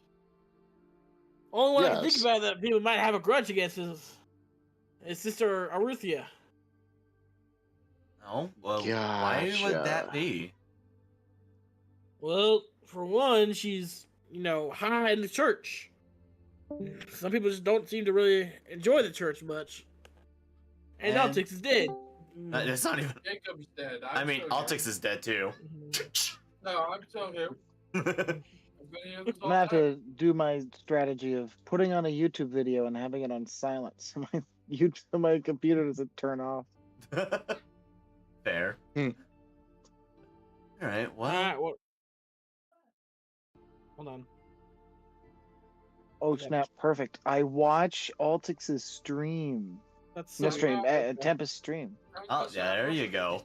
Only one I can think about that people might have a grudge against is his sister Aruthia. Oh, well, why would that be? Well, for one, she's, high in the church. Some people just don't seem to really enjoy the church much. And Altix is dead. It's not even. Jacob's dead. I mean, Altix is dead too. No, I'm still here. I'm gonna have to do my strategy of putting on a YouTube video and having it on silent, so my computer doesn't turn off. Fair. All right. Well. Hold on. Oh snap! Perfect. I watch Altix's stream. That's no stream. Tempest stream. Oh yeah, there you go.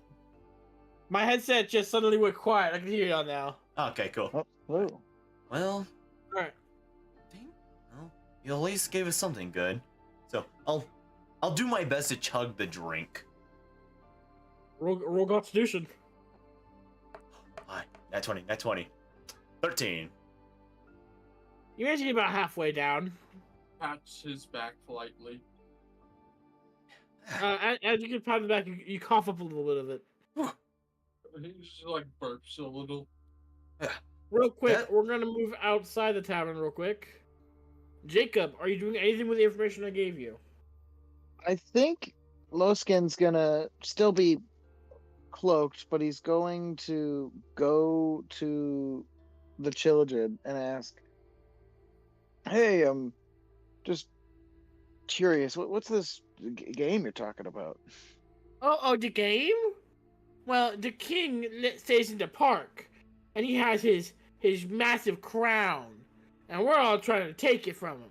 My headset just suddenly went quiet. I can hear y'all now. Okay, cool. Oh, hello. Well. All right. Well, you at least gave us something good. So I'll do my best to chug the drink. Roll Constitution. Alright, nat 20. 13. You're actually about halfway down. Pats his back politely. As you get patted back, you cough up a little bit of it. He just like burps a little. Real quick, we're gonna move outside the tavern real quick. Jacob, are you doing anything with the information I gave you? I think Lowskin's gonna still be cloaked, but he's going to go to the children and ask, "Hey, I'm just curious. What's this game you're talking about?" Oh, the game? Well, the king stays in the park, and he has his massive crown, and we're all trying to take it from him.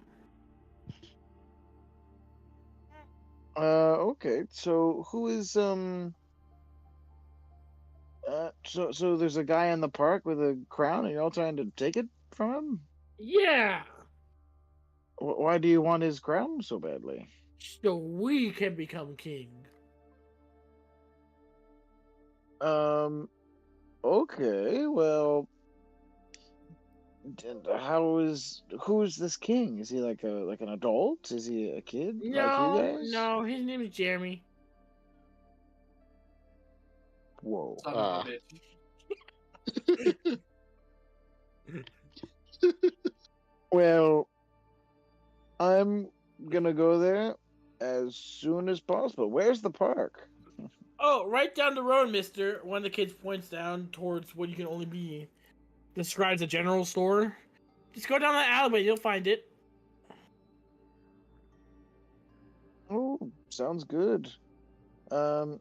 Okay. So who is so there's a guy in the park with a crown, and you're all trying to take it from him? Yeah, Why do you want his crown so badly? so we can become king. Okay. Well, who's this king? Is he like an adult? Is he a kid like you guys? No, his name is Jeremy. Whoa. Son of a bitch. Well, I'm gonna go there as soon as possible. Where's the park? Oh, right down the road, mister. One of the kids points down towards what you can only be described as a general store. Just go down that alleyway, you'll find it. Oh, sounds good. Thank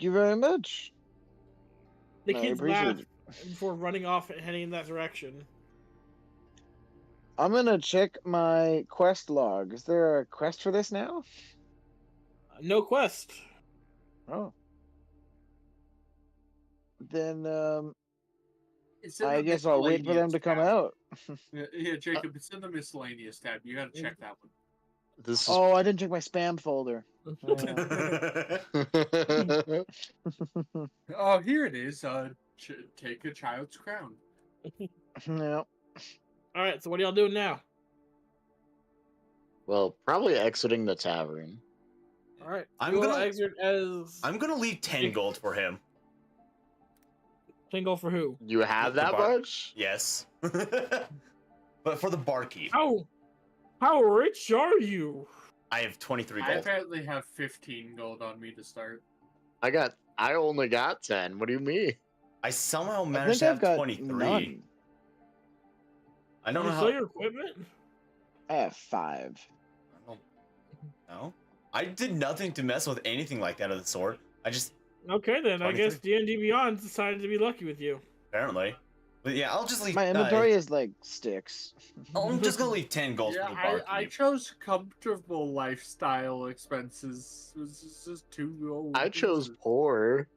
you very much. The I kids appreciate laugh it. before running off and heading in that direction. I'm gonna check my quest log. Is there a quest for this now? No quest. Oh. Then It's in I the guess I'll wait for them miscellaneous to come tab. out. Yeah, Jacob, it's in the miscellaneous tab. You gotta check that one. This is Oh, I didn't check my spam folder. Oh, here it is. Take a child's crown. No. All right, so what are y'all doing now? well, probably exiting the tavern. All right, I'm you will gonna- exit as I'm gonna leave 10 gold for him. 10 gold for who? You have The that bar- much? Yes. But for the barkeep, How rich are you? I have 23 I gold. apparently have 15 gold on me to start. I only got 10. What do you mean? I somehow I managed think to I've have got 23. none. I don't you know sell how. your equipment? I have 5. No, I did nothing to mess with anything like that of the sort. I just Okay, then. I guess 23. D&D Beyond decided to be lucky with you. apparently. But yeah, I'll just leave. My inventory is like sticks. I'm just gonna leave 10 gold Yeah, for the barkeep. I chose comfortable lifestyle expenses. It was just too old. I chose poor.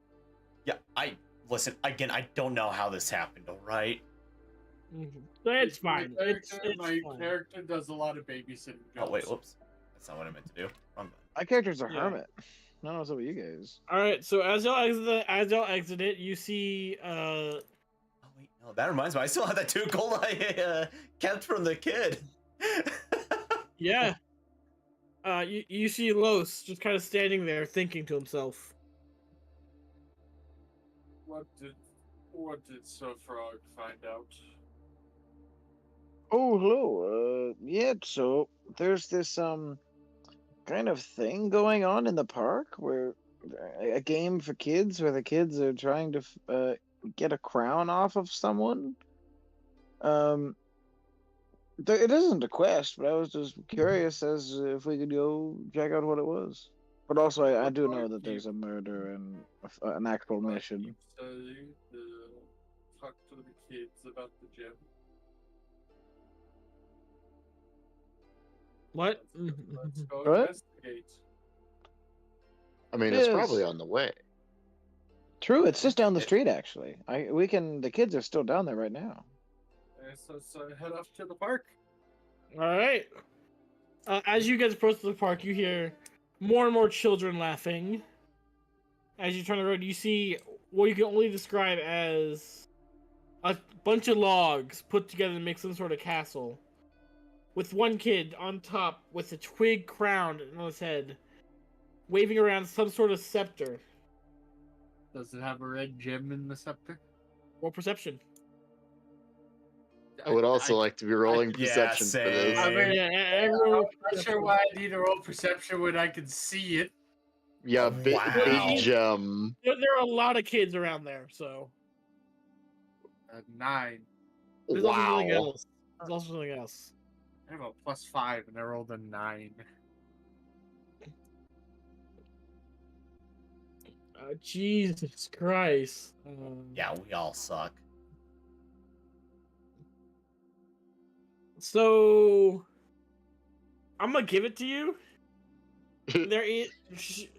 Yeah, listen again. I don't know how this happened. All right. It's fine. My fine. character does a lot of babysitting. Oh wait, jobs. whoops. That's not what I meant to do. Wrong button. My character's a Yeah. hermit. I don't know what's up with you guys. All right, so as y'all exit it, you see Oh wait, no. That reminds me. I still have that 2 gold I kept from the kid. yeah. You see Los just kind of standing there thinking to himself. What did Sir Frog find out? Oh, hello. Yeah, so there's this kind of thing going on in the park where a game for kids where the kids are trying to get a crown off of someone. It isn't a quest, but I was just curious as if we could go check out what it was. But also, I do know that there's a murder and an actual mission. Talk to the kids about the gem. What? Let's go What? investigate. I mean, It it's is. probably on the way. True, it's just down the street actually. The kids are still down there right now. So head off to the park. All right. As you guys approach the park, you hear more and more children laughing. As you turn the road, you see what you can only describe as a bunch of logs put together to make some sort of castle. With one kid on top with a twig crown on his head, waving around some sort of scepter. Does it have a red gem in the scepter? Roll perception. I would also like to be rolling perception for this. I mean, Yeah, I'm everyone. not sure why I need to roll perception when I can see it. Yeah, big Wow. gem. There are a lot of kids around there, so 9. there's also something Wow. else. There's also something else. I have a +5 and I rolled a 9. Jesus Christ. Yeah, we all suck. So I'm gonna give it to you. There is,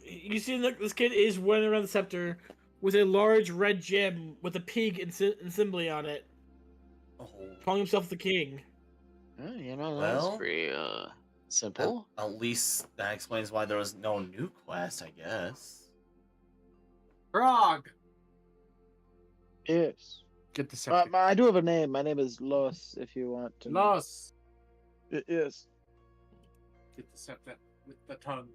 you see, look, this kid is running around the scepter with a large red gem with a pig assembly on it, calling himself the king. You know, Well, that's pretty simple. At least that explains why there was no new quest, I guess. Frog. Yes. Get the scepter. I do have a name. My name is Los. If you want to. Los. Yes. Get the scepter with the tongue.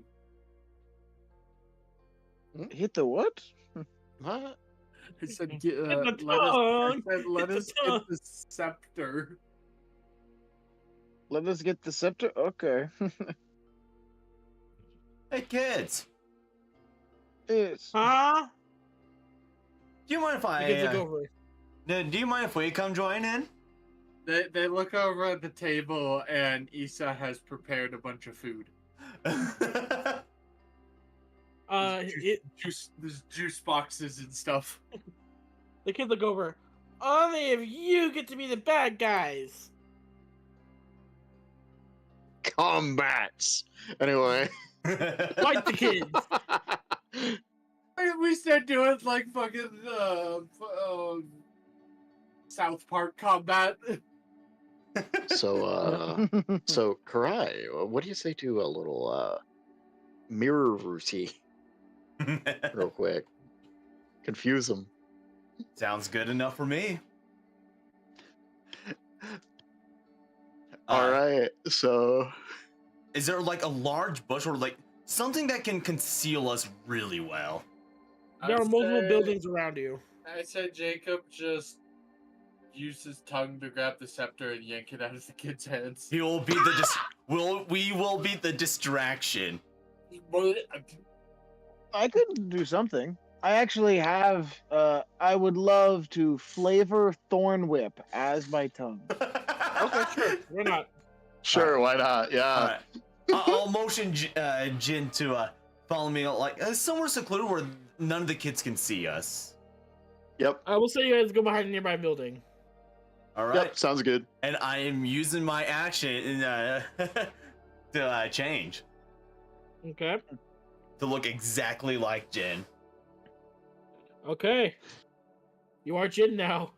Hit the what? What? I said, the let us tongue. get tongue. the scepter. Let us get the scepter. Okay. Hey, kids. Yes. Huh? Do you mind if I? The kids look over. Do you mind if we come join in? They look over at the table and Issa has prepared a bunch of food. There's juice boxes and stuff. The kids look over. Only if you get to be the bad guys. Combats. Anyway. Fight the kids. We start doing like fucking South Park combat. So so Karai, what do you say to a little mirror routine? Real quick. Confuse them. Sounds good enough for me. Alright, so is there like a large bush or like something that can conceal us really well? There are multiple buildings around you. I said Jacob just use his tongue to grab the scepter and yank it out of the kid's hands. He will be the we will be the distraction. I could do something. I actually have. I would love to flavor Thorn Whip as my tongue. Okay, sure. Why not? Sure, why not? Yeah. I'll motion Jin to follow me like somewhere secluded where none of the kids can see us. Yep. I will say you guys go behind a nearby building. All right. Yep, sounds good. And I am using my action to change. Okay. To look exactly like Jin. Okay. You are Jin now.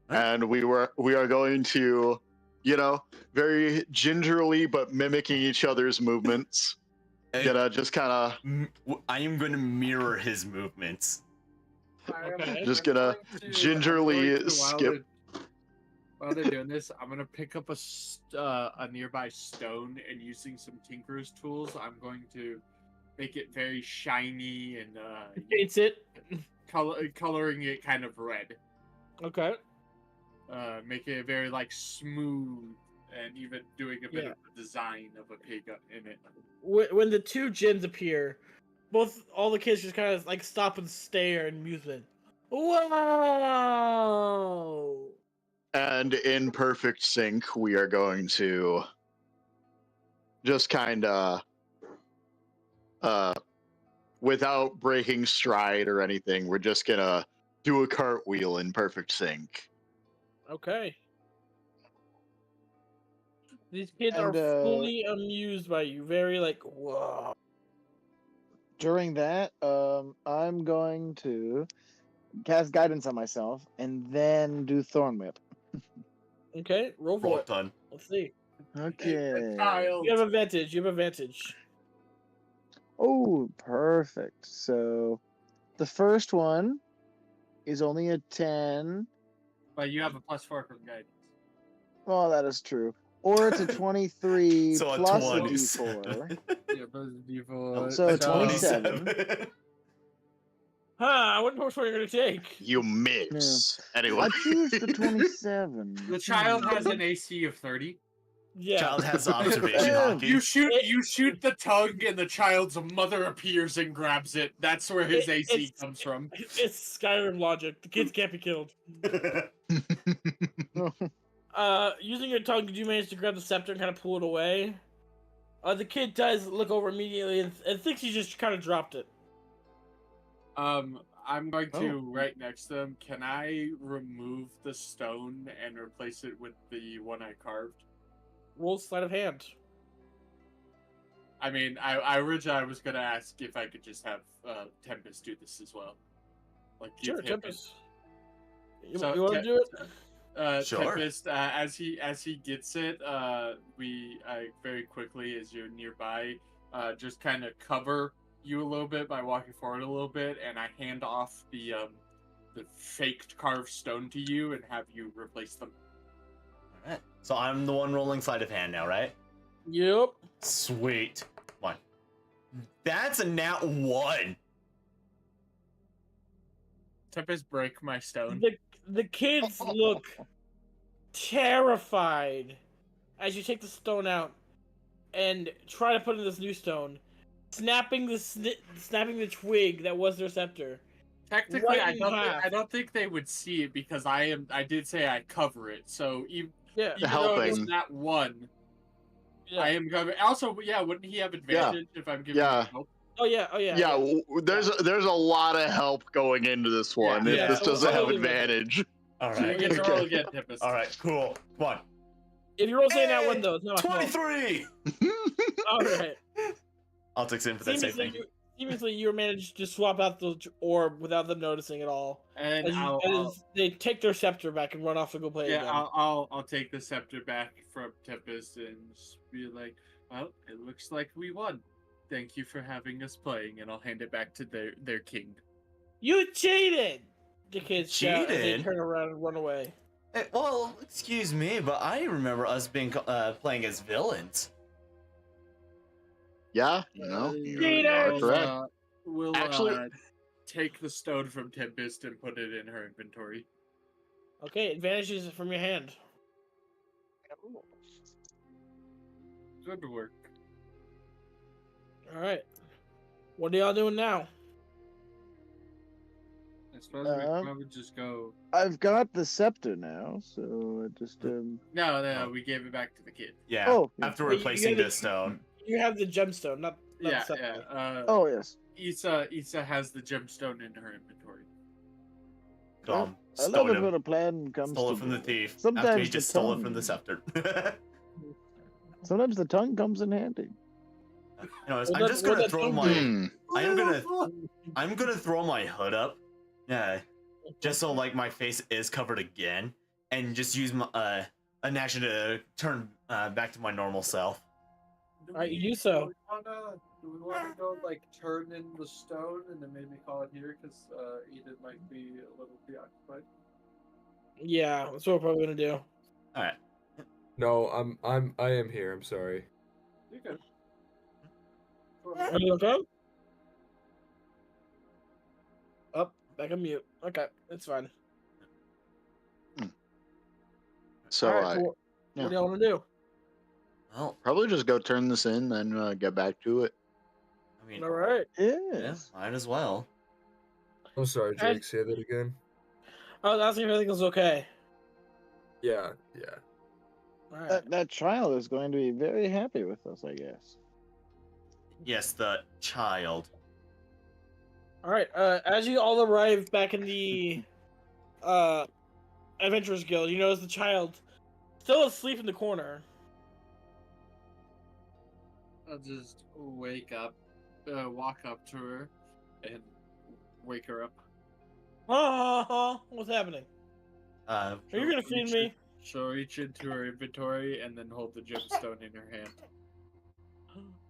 And we are going to, very gingerly but mimicking each other's movements. Just kind of. I am going to mirror his movements. Okay. Just gonna gingerly skip. While they're doing this, I'm gonna pick up a nearby stone and using some tinker's tools, I'm going to make it very shiny and paints it, coloring it kind of red. Okay. Making it very like smooth and even doing a bit of the design of a pig in it. When the two Jins appear, all the kids just kind of like stop and stare in amusement. Whoa! And in perfect sync, we are going to just kind of, without breaking stride or anything, we're just gonna do a cartwheel in perfect sync. Okay. These kids are fully amused by you. Very like, whoa. During that, I'm going to cast guidance on myself and then do Thorn Whip. Okay, roll for it. Done. Let's see. Okay. You have advantage. You have advantage. Oh, perfect. So the first one is only a 10. But you have a +4 from guidance. Well, that is true. or it's a 23 So a plus a 27. d4. Yeah, plus d4. So A 27. Huh, I wonder which one you're gonna take. You miss. Anyway. I choose the 27. The child has an AC of 30. Yeah. Child has observation hockey. You shoot the tongue, and the child's mother appears and grabs it. That's where his AC comes from. It's Skyrim logic. The kids can't be killed. Using your tongue, did you manage to grab the scepter and kind of pull it away? The kid does look over immediately and thinks he just kind of dropped it. I'm going to right next to them. Can I remove the stone and replace it with the one I carved? Roll sleight of hand. I mean, I originally was gonna ask if I could just have Tempest do this as well. Like, Sure, give him Tempest. You So, want to do it? Sure. Tempest, as he gets it, we very quickly, as you're nearby, just kind of cover you a little bit by walking forward a little bit, and I hand off the faked carved stone to you and have you replace them. All right. So I'm the one rolling sleight of hand now, right? Yep. Sweet. One. That's a nat 1. Tempest, break my stone. The kids look terrified as you take the stone out and try to put in this new stone, snapping the twig that was their scepter. Technically, right in half. I don't think they would see it because I did say I cover it. So even though it's Helping. not one, Yeah. I am covering. Also, yeah, wouldn't he have advantage if I'm giving him help? Oh yeah. There's a lot of help going into this one. Yeah. If this doesn't have Totally. advantage. All So you right. get to roll again, Tempest. All right. Cool. Come on. If you roll saying that one though, it's not my fault. 23. All right. I'll take in for that same thing. Seemingly, you managed to swap out the orb without them noticing at all. And as they take their scepter back and run off to go play again. I'll take the scepter back from Tempest and just be like, well, it looks like we won. Thank you for having us playing, and I'll hand it back to their king. You cheated! The kids shout as they Cheated? turn around and run away. Hey, well, excuse me, but I remember us being playing as villains. Yeah, you know. Cheaters! Correct. We'll Actually- take the stone from Tempest and put it in her inventory. Okay, it vanishes from your hand. Good work. Alright. What are y'all doing now? I suppose we probably just go. I've got the scepter now, so I just No, we gave it back to the kid. Yeah. Oh, yeah. After Wait, you replacing gotta- this stone. You have the gemstone, not Yeah, the scepter. yeah. Oh yes. Isa has the gemstone in her inventory. Calm. I love Stole it him. when a plan comes. Stole it from the together. thief. Sometimes After he the just stole it tongue- from the scepter. Sometimes the tongue comes in handy. Anyways, Well, I'm that- just well, gonna that throw tongue- my. I'm gonna throw my hood up. Yeah. Just so like my face is covered again, and just use my an action to turn back to my normal self. Alright, you do so. Do we want to go like turn in the stone and then maybe call it here because Eden might be a little preoccupied. Yeah, that's what we're probably gonna do. All right. No, I am here. I'm sorry. You good? Are you okay? Up, back on mute. Okay, it's fine. So Alright, cool. What do y'all want to do? Well, probably just go turn this in, then get back to it. I mean, All right. yeah, might as well. I'm sorry, Jake. Say that again. I was asking if everything was okay. Yeah. All right. That child is going to be very happy with us, I guess. Yes, the child. All right. As you all arrive back in the Adventurers Guild, you notice the child still asleep in the corner. I'll just wake up, walk up to her, and wake her up. What's happening? Are you gonna feed me? She'll reach into her inventory and then hold the gemstone in her hand.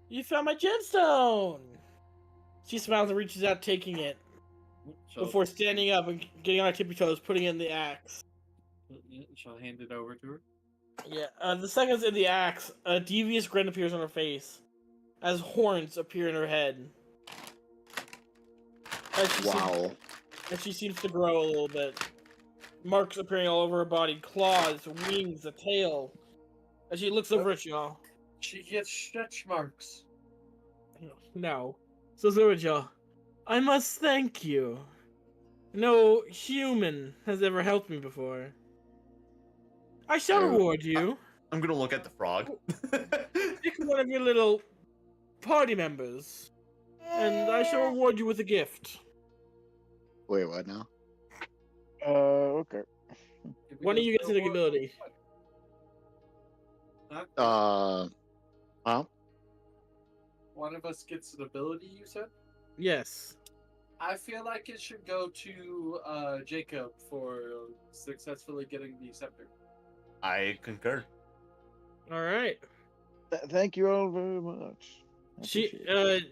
You found my gemstone! She smiles and reaches out, taking it. Before standing up and getting on her tippy toes, putting in the axe. She'll hand it over to her. Yeah, the seconds in the axe, a devious grin appears on her face, as horns appear in her head. As she seems to grow a little bit. Marks appearing all over her body, claws, wings, a tail. As she looks over at y'all. She gets stretch marks. No. So Zorja, I must thank you. No human has ever helped me before. I shall reward you. I'm gonna look at the frog. Pick one of your little party members, and I shall reward you with a gift. Wait, what now? Okay. One of you gets an ability. Well, One of us gets an ability, you said? Yes. I feel like it should go to Jacob for successfully getting the scepter. I concur. All right. Thank you all very much. She Is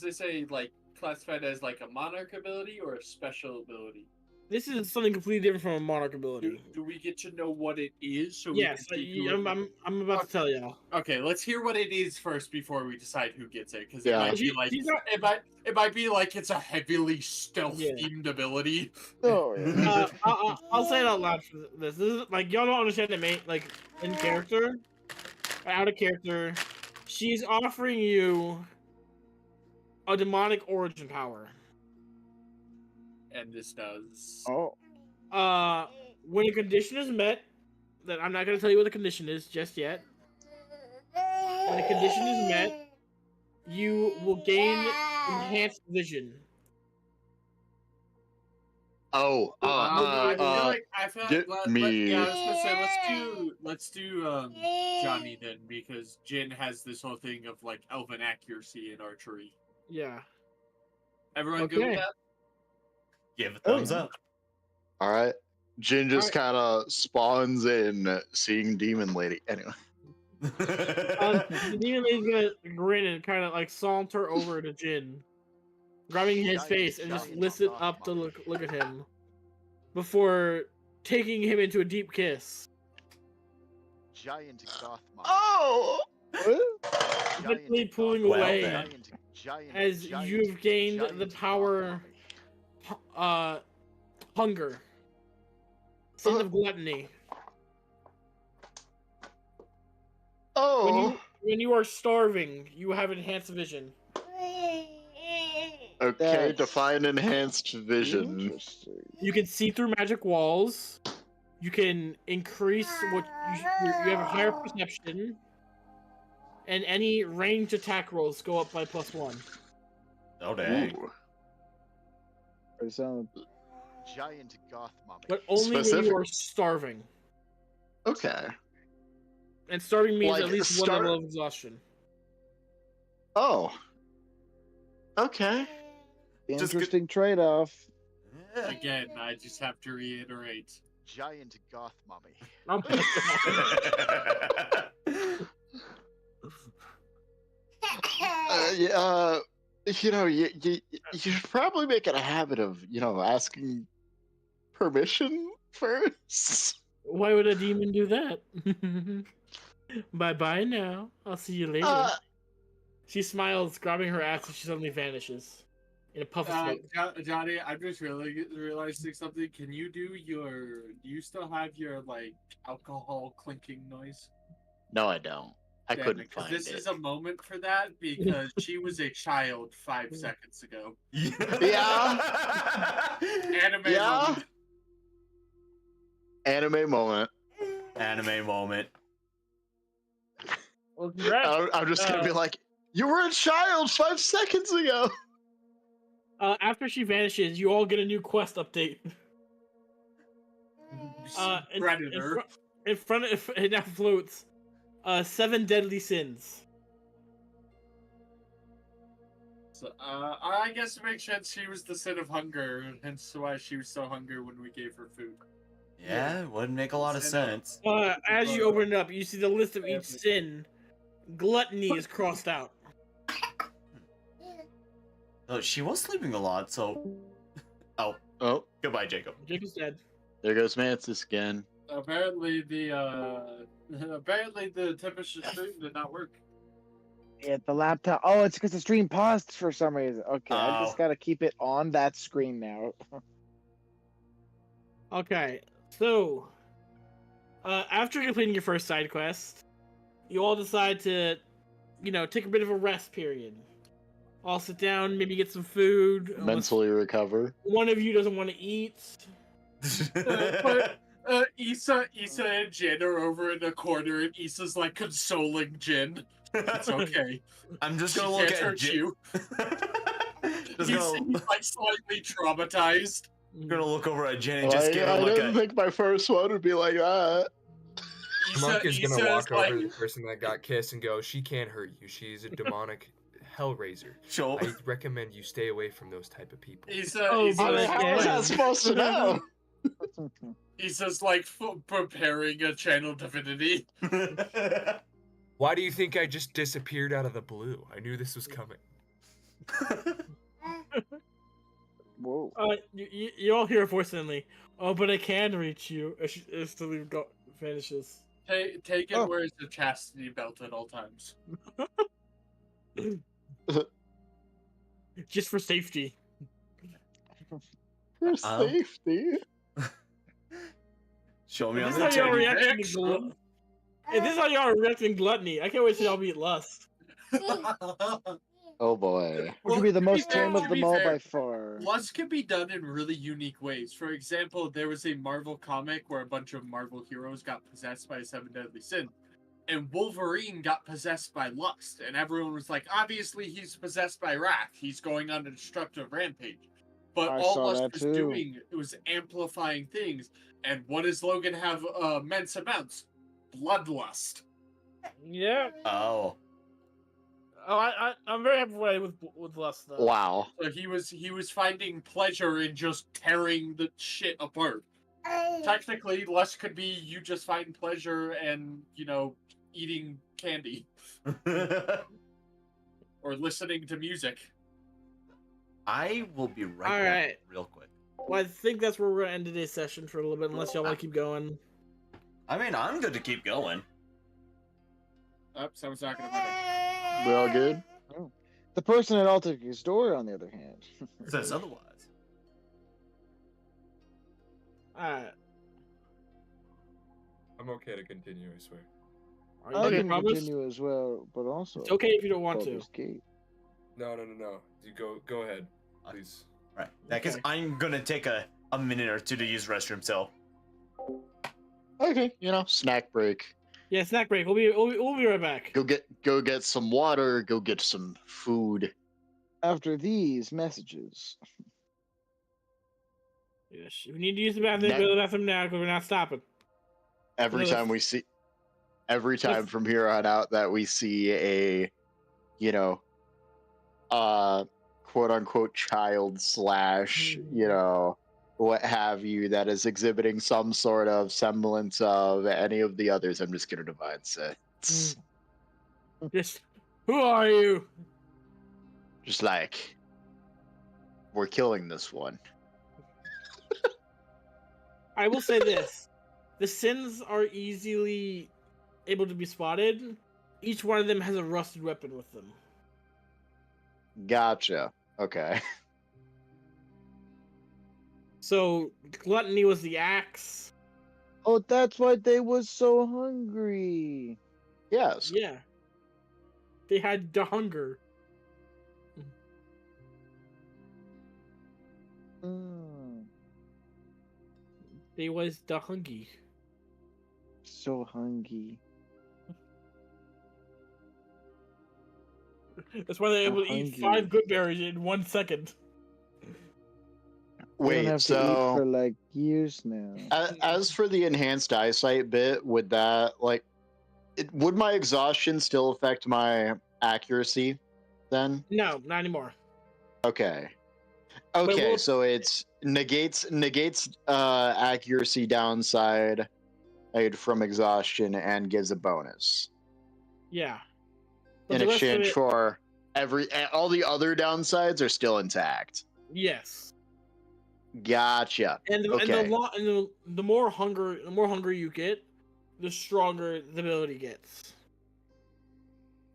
this a like classified as like a monarch ability or a special ability? This is something completely different from a monarch ability. Do we get to know what it is? So Yes, we can see I'm about to tell y'all. Okay, let's hear what it is first before we decide who gets it, because Yeah. it might be like it might be like it's a heavily stealth themed ability. Oh, yeah. I'll say it out loud for this. This is like y'all don't understand it, like in character, out of character. She's offering you a demonic origin power. And this does. When a condition is met, that I'm not gonna tell you what the condition is just yet. When a condition is met, you will gain enhanced vision. I feel get like me. yeah, I was gonna say let's do Johnny then, because Jin has this whole thing of like elven accuracy in archery. Yeah. Everyone good with that? Give a thumbs up. All right. Jin just kind of spawns in seeing Demon Lady. Anyway. The demon lady's gonna grin and kind of like saunter over to Jin, grabbing his face and just lift it up to look at him, before taking him into a deep kiss. Giant goth monster. Oh! Quickly pulling away as you've gained the power, hunger, sin of gluttony. Oh! When you are starving, you have enhanced vision. Okay, define enhanced vision. You can see through magic walls. You can increase what you have a higher perception, and any ranged attack rolls go up by +1. Oh dang! Giant goth mummy. But only when you are starving. Okay. And starving means Like, at least one level of exhaustion. Oh. Okay. Interesting trade-off. Again, I just have to reiterate. Giant goth mummy. You know, you should probably make it a habit of, asking permission first. Why would a demon do that? Bye-bye now. I'll see you later. She smiles, grabbing her axe, and she suddenly vanishes in a puff of smoke. Johnny, I'm just realizing something. Can you do you still have your, like, alcohol clinking noise? No, I don't. I couldn't find this it. is a moment for that, because she was a child 5 seconds ago. Yeah. Anime moment. Anime moment. Anime moment. Well, congrats. I'm just gonna be like, you were a child 5 seconds ago. After she vanishes, you all get a new quest update. Predator. In front of it now floats 7 deadly sins. So, I guess it makes sense she was the sin of hunger, hence why she was so hungry when we gave her food. Yeah, it wouldn't make a lot of sense. As you open it up, you see the list of each sin. Gluttony is crossed out. Oh, she was sleeping a lot, so... Oh. Goodbye, Jacob. Jacob's dead. There goes Mantis again. Apparently the temperature stream did not work. Yeah, the laptop. Oh, it's because the stream paused for some reason. Okay, I Oh. just gotta keep it on that screen now. Okay, so after completing your first side quest, you all decide to, take a bit of a rest period. All sit down, maybe get some food. unless Mentally recover. One of you doesn't want to eat. But Issa and Jin are over in the corner, and Issa's like consoling Jin. It's okay. I'm just She gonna look can't at hurt Jin. you. Just He's gonna like slightly traumatized. gonna look over at Jin and just give her I like didn't a. think my first one would be like that. Monk is gonna Issa walk is like- over to the person that got kissed and go, "She can't hurt you. She's a demonic hellraiser. Sure. I recommend you stay away from those type of people." Issa, How Issa's, was that supposed to know? Issa's like preparing a channel divinity. Why do you think I just disappeared out of the blue? I knew this was coming. Whoa. You all hear a voice suddenly. Oh, but I can reach you. As the leaf vanishes. Take it wears the chastity belt at all times. Just for safety. For safety. Show me on This the is how y'all teddy reacting bear. to gluttony. This is how y'all are reacting to gluttony. I can't wait till y'all meet lust. Oh boy. Which would be the to be most fair- tame to of them be all fair, by far. Lust can be done in really unique ways. For example, there was a Marvel comic where a bunch of Marvel heroes got possessed by a 7 deadly sin. And Wolverine got possessed by lust. And everyone was like, obviously he's possessed by wrath. He's going on a destructive rampage. But I all saw lust that was too. doing, it was amplifying things. And what does Logan have immense amounts? Bloodlust. Yeah. Oh. Oh, I'm very happy with lust though. Wow. So he was finding pleasure in just tearing the shit apart. Technically, lust could be you just find pleasure and, eating candy. Or listening to music. I will be right All back right. real quick. Well, I think that's where we're gonna end today's session for a little bit, unless y'all want to keep going. I mean, I'm good to keep going. Oh, someone's knocking on my door. We all good? Oh. The person at Altair's door, on the other hand. Says otherwise. Alright. I'm okay to continue, I swear. I Okay, can promise? continue as well, but also. It's okay if you don't want to. Baldur's Gate. No. You go ahead, please. Right. That case, I'm gonna take a minute or two to use restroom. So. Okay, snack break. Yeah, snack break. We'll be right back. Go get some water, go get some food. After these messages. Yes, if you need to use the bathroom, go to the bathroom now because we're not stopping. Every time from here on out that we see a, quote unquote child / what have you that is exhibiting some sort of semblance of any of the others, I'm just gonna divide sets. Just, who are you? Just like, we're killing this one. I will say this. The sins are easily able to be spotted. Each one of them has a rusted weapon with them. Gotcha. Okay. So, gluttony was the axe. Oh, that's why they was so hungry. Yes. Yeah. They had the hunger. They was the hungry. So hungry. That's why they're able to eat 5 good berries in 1 second. We don't Wait, have to eat for like years now. As for the enhanced eyesight bit, would that would my exhaustion still affect my accuracy then? No, not anymore. Okay. But Okay, we'll- so it's negates accuracy downside from exhaustion and gives a bonus Yeah. in the rest of exchange it- for all the other downsides are still intact. Yes. Gotcha. And the, Okay. the more hunger you get, the stronger the ability gets.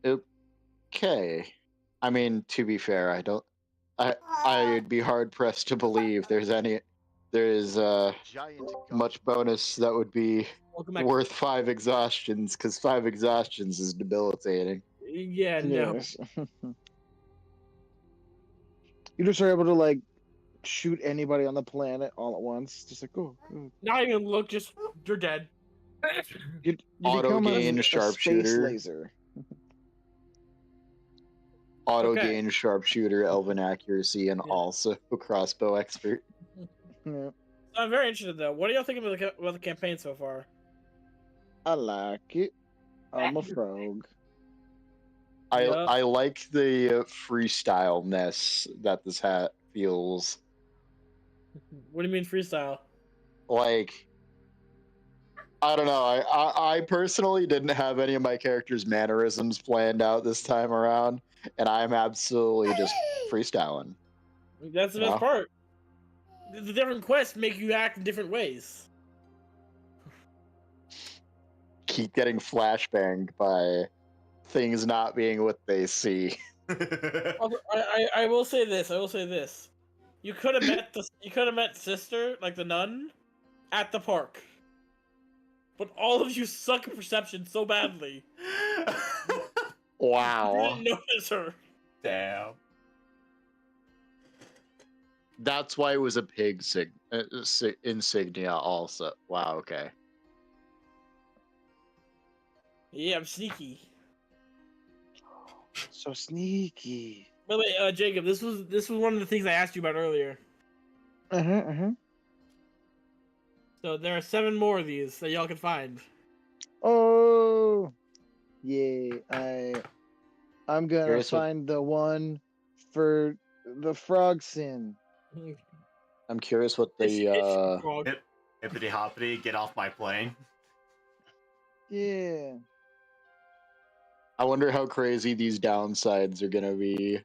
Okay. I mean, to be fair, I'd be hard pressed to believe there's much bonus that would be worth 5 exhaustions, because 5 exhaustions is debilitating. Yeah, no. Yes. You just are able to like shoot anybody on the planet all at once. Just like, oh, good. Not even look, just you're dead. You Auto become gain a space sharpshooter. laser. Auto Okay. gain sharpshooter, elven accuracy, and also crossbow expert. Yeah. I'm very interested though. What do y'all think about the campaign so far? I like it. I'm a frog. I like the freestyle-ness that this hat feels. What do you mean freestyle? Like, I don't know. I personally didn't have any of my characters' mannerisms planned out this time around, and I'm absolutely just freestyling. That's the best part. The different quests make you act in different ways. Keep getting flashbanged by things not being what they see. I will say this. I will say this. You could have met Sister, like the nun, at the park. But all of you suck at perception so badly. Wow. You didn't notice her. Damn. That's why it was a pig insignia also. Wow, okay. Yeah, I'm sneaky. So sneaky. By the way, Jacob, this was one of the things I asked you about earlier. So there are 7 more of these that y'all can find. Oh, yeah. I'm gonna Curious what- find the one for the frog sin. I'm curious what the Hippity hoppity, get off my plane. Yeah. I wonder how crazy these downsides are gonna be.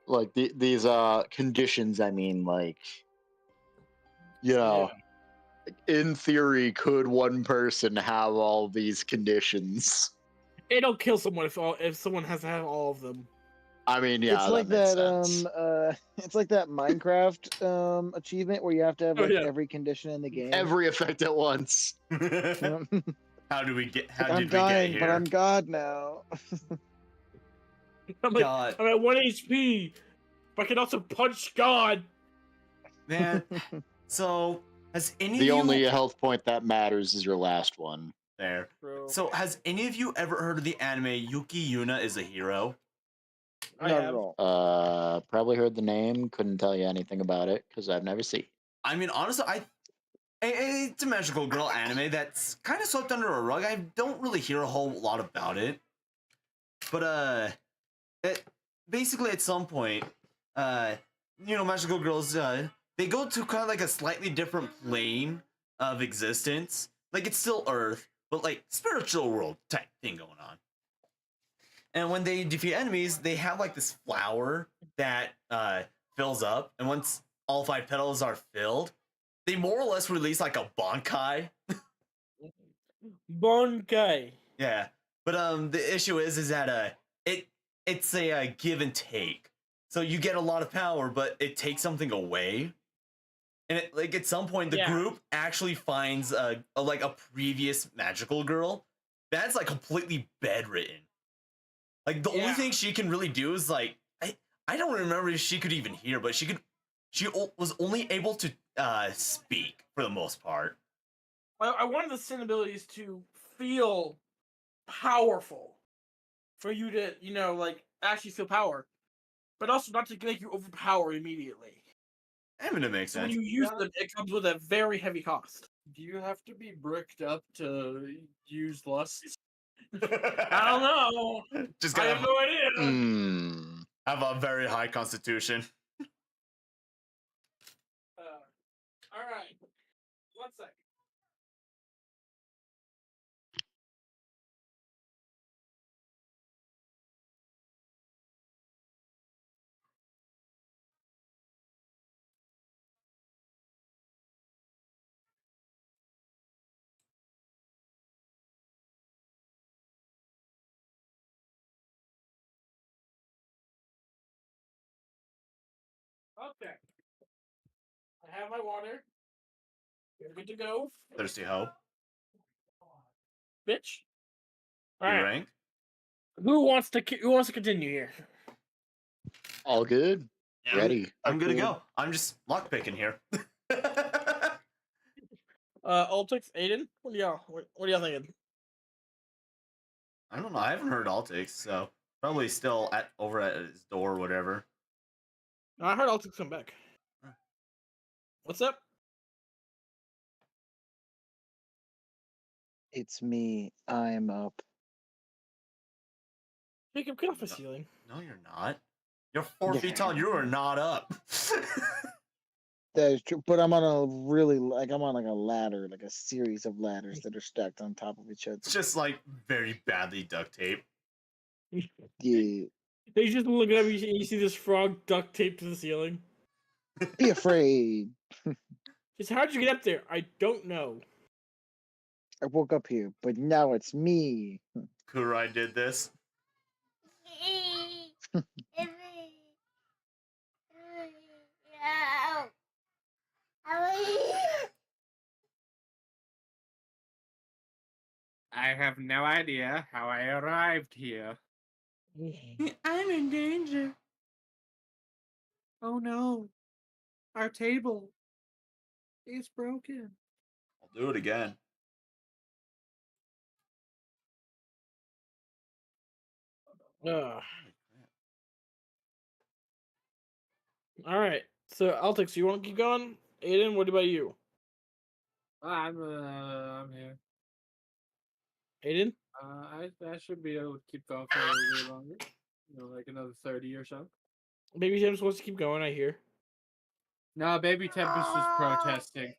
Like these conditions, I mean, like, you know, in theory, could one person have all these conditions? It'll kill someone if someone has to have all of them. I mean, yeah, It's like makes that sense. it's like that Minecraft achievement where you have to have like every condition in the game. Every effect at once. How did we get I'm dying, but I'm God now. I'm at 1 HP, but I can also punch God. Man, so has any The of you only health point that matters is your last one. there? So has any of you ever heard of the anime Yuki Yuna is a Hero? Not at all. Probably heard the name. Couldn't tell you anything about it because I've never seen. I mean, honestly, it's a magical girl anime that's kind of swept under a rug. I don't really hear a whole lot about it, but basically at some point, magical girls they go to kind of like a slightly different plane of existence. Like it's still Earth, but like spiritual world type thing going on. And when they defeat enemies, they have like this flower that fills up, and once all 5 petals are filled, they more or less release like a bankai. Bankai. Yeah, but the issue is that it's a give and take. So you get a lot of power, but it takes something away. And like at some point, the group actually finds a previous magical girl that's like completely bedridden. Like the only thing she can really do is like I don't remember if she could even hear, but she was only able to speak for the most part. I wanted the sin abilities to feel powerful, for you to actually feel power, but also not to make you overpower immediately. I mean, it makes So sense. when you use them, it comes with a very heavy cost. Do you have to be bricked up to use lust? I don't know. Just I gotta have no idea. Have a very high constitution. All right. 1 second. Okay. I have my water. You're good to go. Thirsty hoe. Bitch. You Alright. rank? Who wants to continue here? All good. Yeah, Ready. I'm good to Good. go. I'm just lockpicking here. Altix, Aiden, what are y'all thinking? I don't know. I haven't heard Altix, so probably still over at his door or whatever. No, I heard Altix come back. What's up? It's me. I'm up. Jacob, get off the ceiling. No, you're not. You're 4 Yeah. feet tall. You are not up. That is true, but I'm on a really I'm on like a ladder, like a series of ladders that are stacked on top of each other. It's just like very badly duct tape. Yeah. They just look at me and you see this frog duct taped to the ceiling. Be afraid. Just how'd you get up there? I don't know. I woke up here, but now it's me. Kurai did this. I have no idea how I arrived here. I'm in danger. Oh no. Our table is broken. I'll do it again. Alright. So Altix, you wanna keep going? Aiden, what about you? I'm here. Aiden? I should be able to keep going for a little bit longer. Like another 30 or so. Baby Tempest wants to keep going, I hear. No, Baby Tempest was protesting.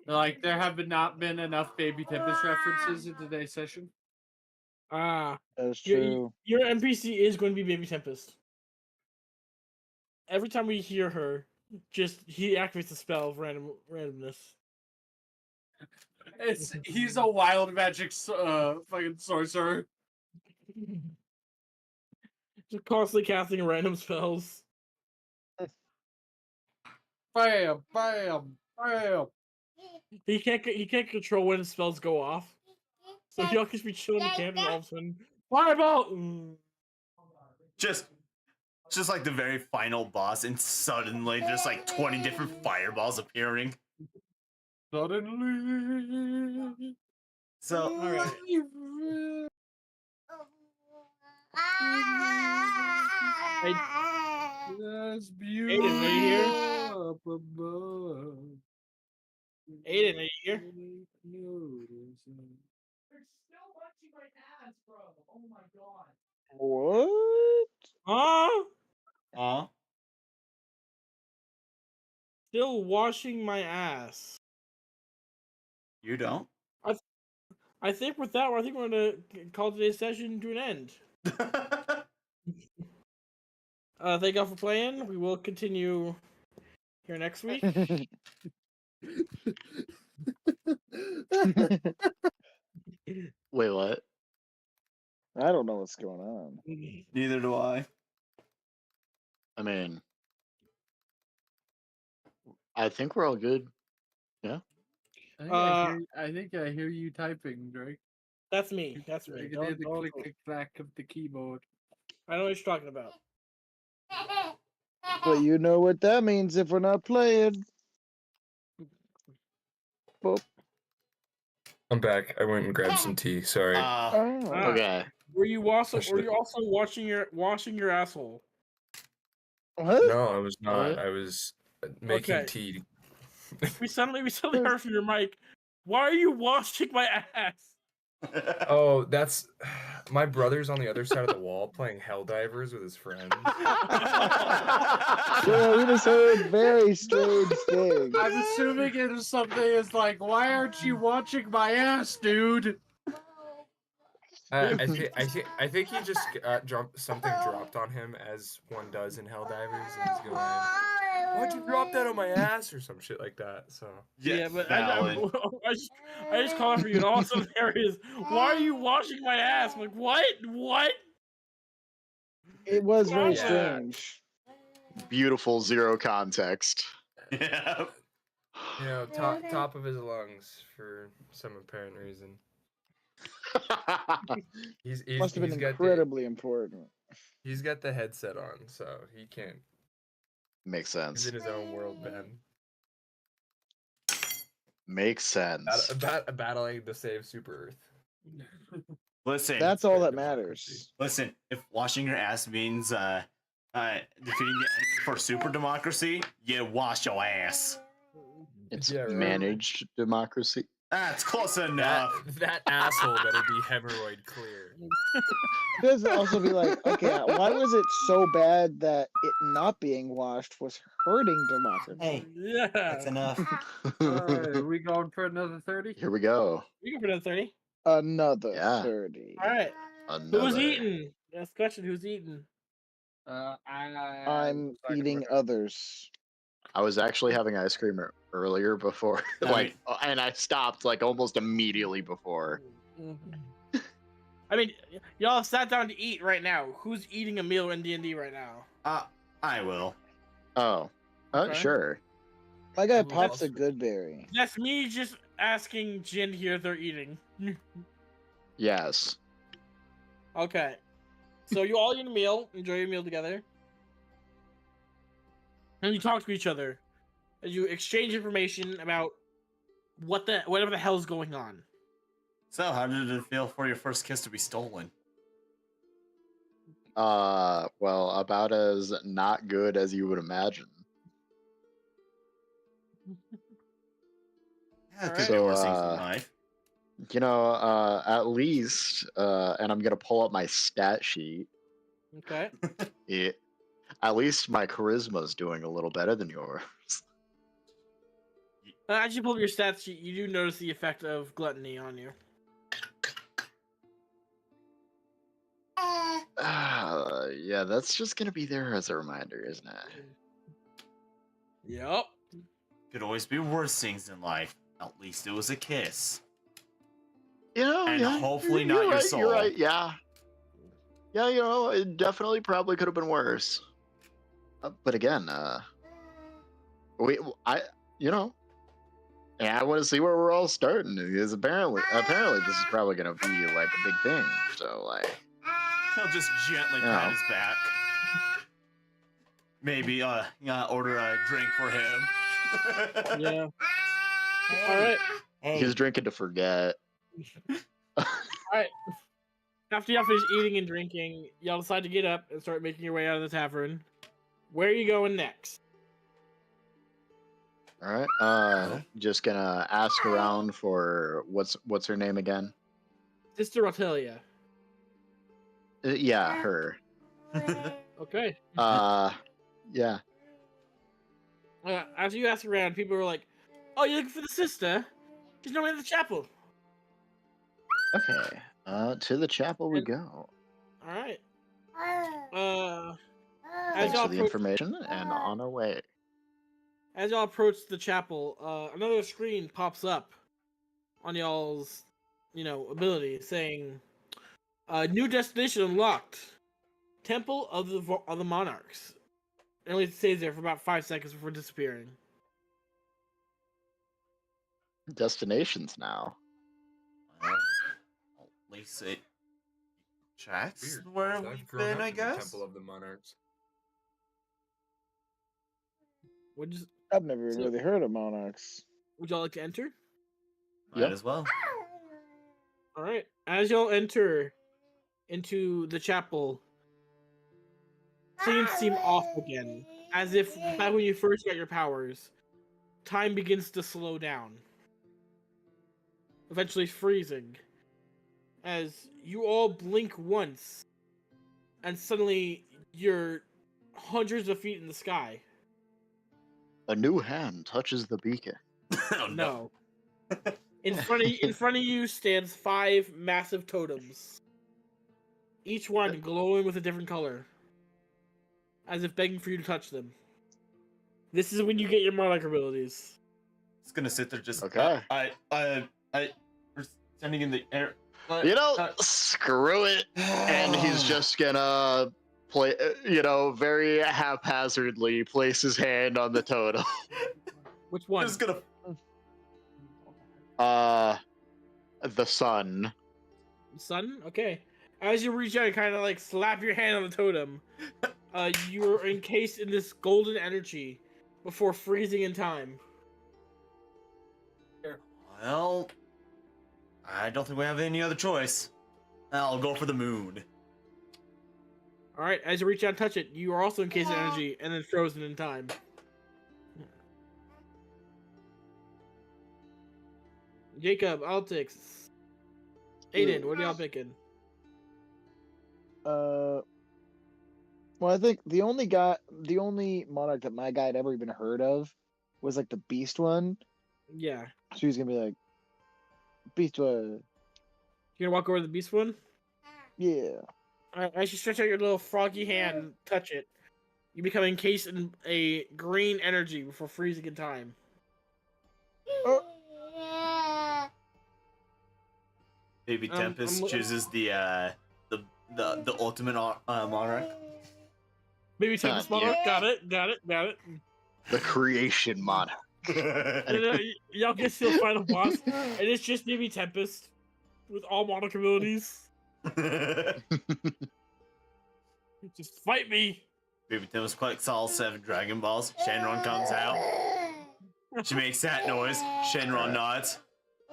Like, there have not been enough Baby Tempest references in today's session. That's true. Your NPC is going to be Baby Tempest. Every time we hear her, he activates a spell of randomness. He's a wild magic fucking sorcerer. Just constantly casting random spells. Bam, bam, bam. He can't control when his spells go off. So he'll just be chilling in camp and all of a sudden, fireball! Just like the very final boss, and suddenly just like 20 different fireballs appearing. Suddenly. So, alright. That's beautiful. Aiden, are you here? Aiden, are you here? They're still watching my ass, bro. Oh my god. What? Still washing my ass. You don't? I think with that, I think we're gonna call today's session to an end. Thank y'all for playing. We will continue here next week. Wait, what? I don't know what's going on. Neither do I. I mean, I think we're all good. Yeah. I think I hear you typing, Drake. That's me. That's I me. can hear the click clack of the keyboard. I know what you're talking about. But you know what that means if we're not playing. Boop. I'm back. I went and grabbed some tea. Sorry. Okay. Were you also washing your asshole? What? No, I was not. What? I was making Okay. tea. We suddenly heard from your mic. Why are you washing my ass? Oh, that's my brother's on the other side of the wall playing Helldivers with his friends. Yeah, we just heard very strange things. I'm assuming it is something is like, why aren't you watching my ass, dude? I think he just something dropped on him, as one does in Helldivers, and he's going, "Why'd you drop that on my ass?" or some shit like that. So Yeah, but I just call for you in all some areas. Why are you washing my ass? I'm like, what? It was very Yeah. strange. beautiful zero context. Yeah. You know, top of his lungs for some apparent reason. Must have been he's got incredibly important. He's got the headset on, so he can't. Makes He's sense. in his own world, man. Makes sense. Battling to save Super Earth. Listen. That's all that matters. Listen, if washing your ass means defeating the enemy for super democracy, you wash your ass. It's Yeah, right. managed democracy. That's close enough. That asshole better be hemorrhoid clear. It does also be like, okay, why was it so bad that it not being washed was hurting democracy? Hey, Yeah. that's enough. Are we going for another 30? Here we go. We go for another 30. Another Yeah. 30. All right. Another. Who's eating? That's the question. Who's eating? I'm eating others. I was actually having ice cream earlier before, like, and I stopped like almost immediately before. I mean, y'all sat down to eat right now. Who's eating a meal in D&D right now? I will. Oh, Okay. sure. My guy Pop's a good berry. That's me just asking Jin here if they're eating. Yes. Okay. So you all eat a meal, enjoy your meal together. And you talk to each other. And you exchange information about whatever the hell's going on. So, how did it feel for your first kiss to be stolen? Well, about as not good as you would imagine. Yeah, could be worse things in So, life. you know, at least, and I'm gonna pull up my stat sheet. Okay. At least my charisma's doing a little better than yours. As you pull up your stats sheet, you do notice the effect of gluttony on you. Yeah, that's just gonna be there as a reminder, isn't it? Yep. Could always be worse things in life. At least it was a kiss. You know, and yeah, hopefully you're not your right, soul. You're right, yeah. Yeah, you know, it definitely probably could have been worse. But again, you know, and I want to see where we're all starting because apparently this is probably gonna be like a big thing. So like, He'll just gently pat his back. Maybe order a drink for him. Yeah. All right. He's drinking to forget. All right. After y'all finish eating and drinking, y'all decide to get up and start making your way out of the tavern. Where are you going next? All right. Just gonna ask around for what's her name again? Sister Rotelia. Yeah, her. Okay. Yeah. After you ask around, people are like, "Oh, you're looking for the sister? She's normally at the chapel." Okay. To the chapel we go. All right. Thanks for the information, and on our way. As y'all approach the chapel, another screen pops up on y'all's, ability saying, "New destination unlocked. Temple of the Monarchs." It only stays there for about 5 seconds before disappearing. Destinations now. Well, at least it tracks where I've we've grown been, up I in the guess. Temple of the Monarchs. I've never even really heard of monarchs. Would y'all like to enter? Might as well. All right. As y'all enter into the chapel, things seem off again, as if back when you first got your powers, time begins to slow down, eventually freezing, as you all blink once, and suddenly you're hundreds of feet in the sky. A new hand touches the beacon. Oh, no. In front of you stands 5 massive totems, each one glowing with a different color, as if begging for you to touch them. This is when you get your Monarch abilities. It's gonna sit there just. Okay. We're standing in the air. You know, screw it. And he's just gonna very haphazardly place his hand on the totem. Which one? Just gonna. The sun. Sun? Okay. As you reach out and kind of like slap your hand on the totem, you're encased in this golden energy before freezing in time. Well, I don't think we have any other choice. I'll go for the moon. Alright, as you reach out and touch it, you are also encased in energy and then frozen in time. Jacob, Altix, Aiden, what are y'all picking? Well, I think the only monarch that my guy had ever even heard of was like the beast one. Yeah. So he's gonna be like, beast one. You gonna walk over to the beast one? Yeah. Alright, as you stretch out your little froggy hand and touch it, you become encased in a green energy before freezing in time. Baby Tempest chooses the ultimate monarch. Baby Tempest monarch, got it. The creation monarch. Y'all get to the final boss, and it's just Baby Tempest with all monarch abilities. Just fight me. Baby Tempest collects all 7 Dragon Balls. Shenron comes out. She makes that noise. Shenron nods.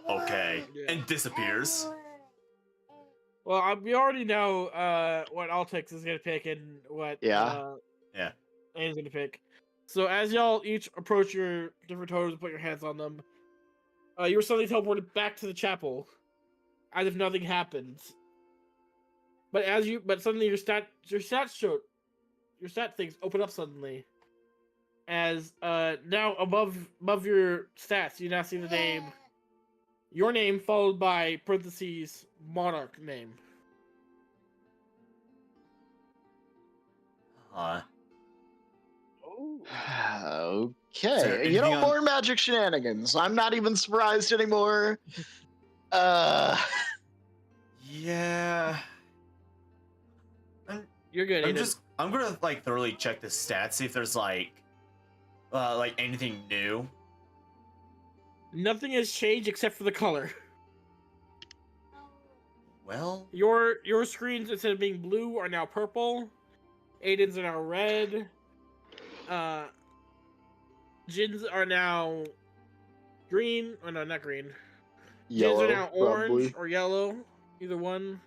Okay. And disappears. Well, we already know what Altix is gonna pick and what Yeah. Aiden's gonna pick. So as y'all each approach your different totems and put your hands on them, you were suddenly teleported back to the chapel, as if nothing happened. But suddenly your stat things open up suddenly. As now above your stats, you now see the name, your name followed by parentheses monarch name. Okay, more magic shenanigans. I'm not even surprised anymore. Yeah. You're good. I'm gonna like thoroughly check the stats, see if there's like anything new. Nothing has changed except for the color. Well, your screens, instead of being blue, are now purple. Aiden's are now red. Jin's are now green. Oh no, not green. Yellow, Jin's are now orange probably. or yellow. Either one.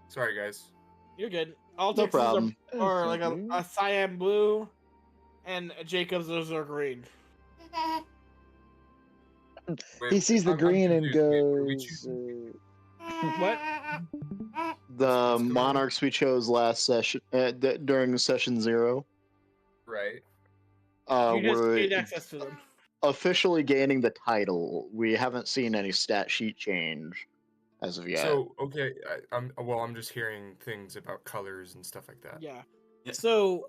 Sorry, guys. You're good. All No problem. are like a cyan blue, and Jacob's those are green. He sees the green and goes. What? The monarchs we chose last session during session 0. Right. You just We're gained access to them. officially gaining the title. We haven't seen any stat sheet change as of yet. So okay, I'm just hearing things about colors and stuff like that. Yeah. So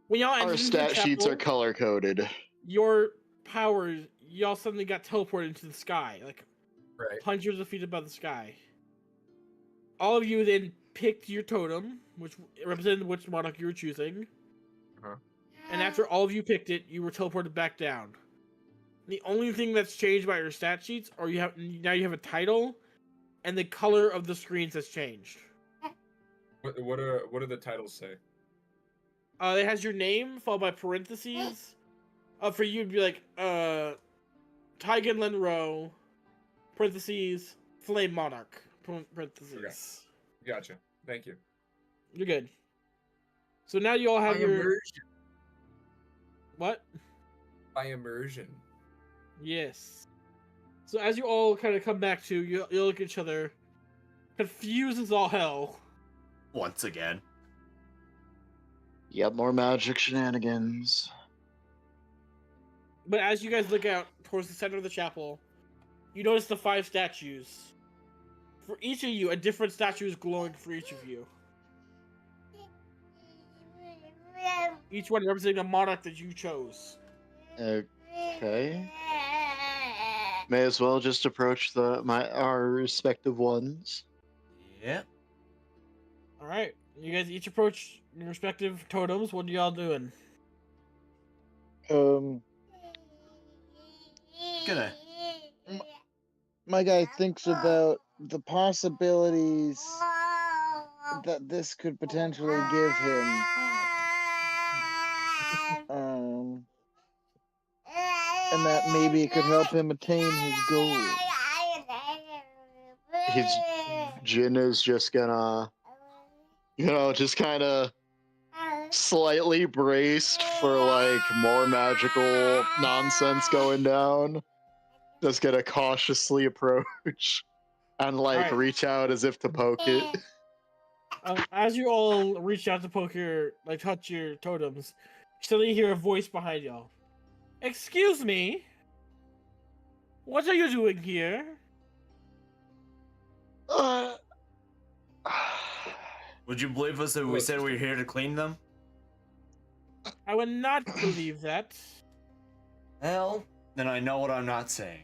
when y'all entered Our into stat the sheets chapel, are color coded. your powers, y'all suddenly got teleported into the sky, like hundreds of feet above the sky. All of you then picked your totem, which represented which monarch you were choosing. And after all of you picked it, you were teleported back down. The only thing that's changed by your stat sheets, or you have a title, and the color of the screens has changed. What do the titles say? It has your name followed by parentheses. For you, it'd be like Tygan Lenro, parentheses, Flame Monarch, parentheses. Okay. Gotcha. Thank you. You're good. So now you all have your immersion. What? By immersion. Yes. So as you all kind of come back to, you look at each other, confused as all hell. Once again. Yep, more magic shenanigans. But as you guys look out towards the center of the chapel, you notice the 5 statues. For each of you, a different statue is glowing for each of you. Each one representing a monarch that you chose. Okay. May as well just approach our respective ones. Yeah. All right. You guys each approach your respective totems. What are y'all doing? Gonna. My guy thinks about the possibilities that this could potentially give him. And that maybe it could help him attain his goal. Jin is just gonna, just kind of slightly braced for like more magical nonsense going down. Just gonna cautiously approach and like reach out as if to poke it. As you all reach out to poke touch your totems, suddenly you hear a voice behind y'all. Excuse me? What are you doing here? Would you believe us if we said we were here to clean them? I would not believe that. Well, then I know what I'm not saying.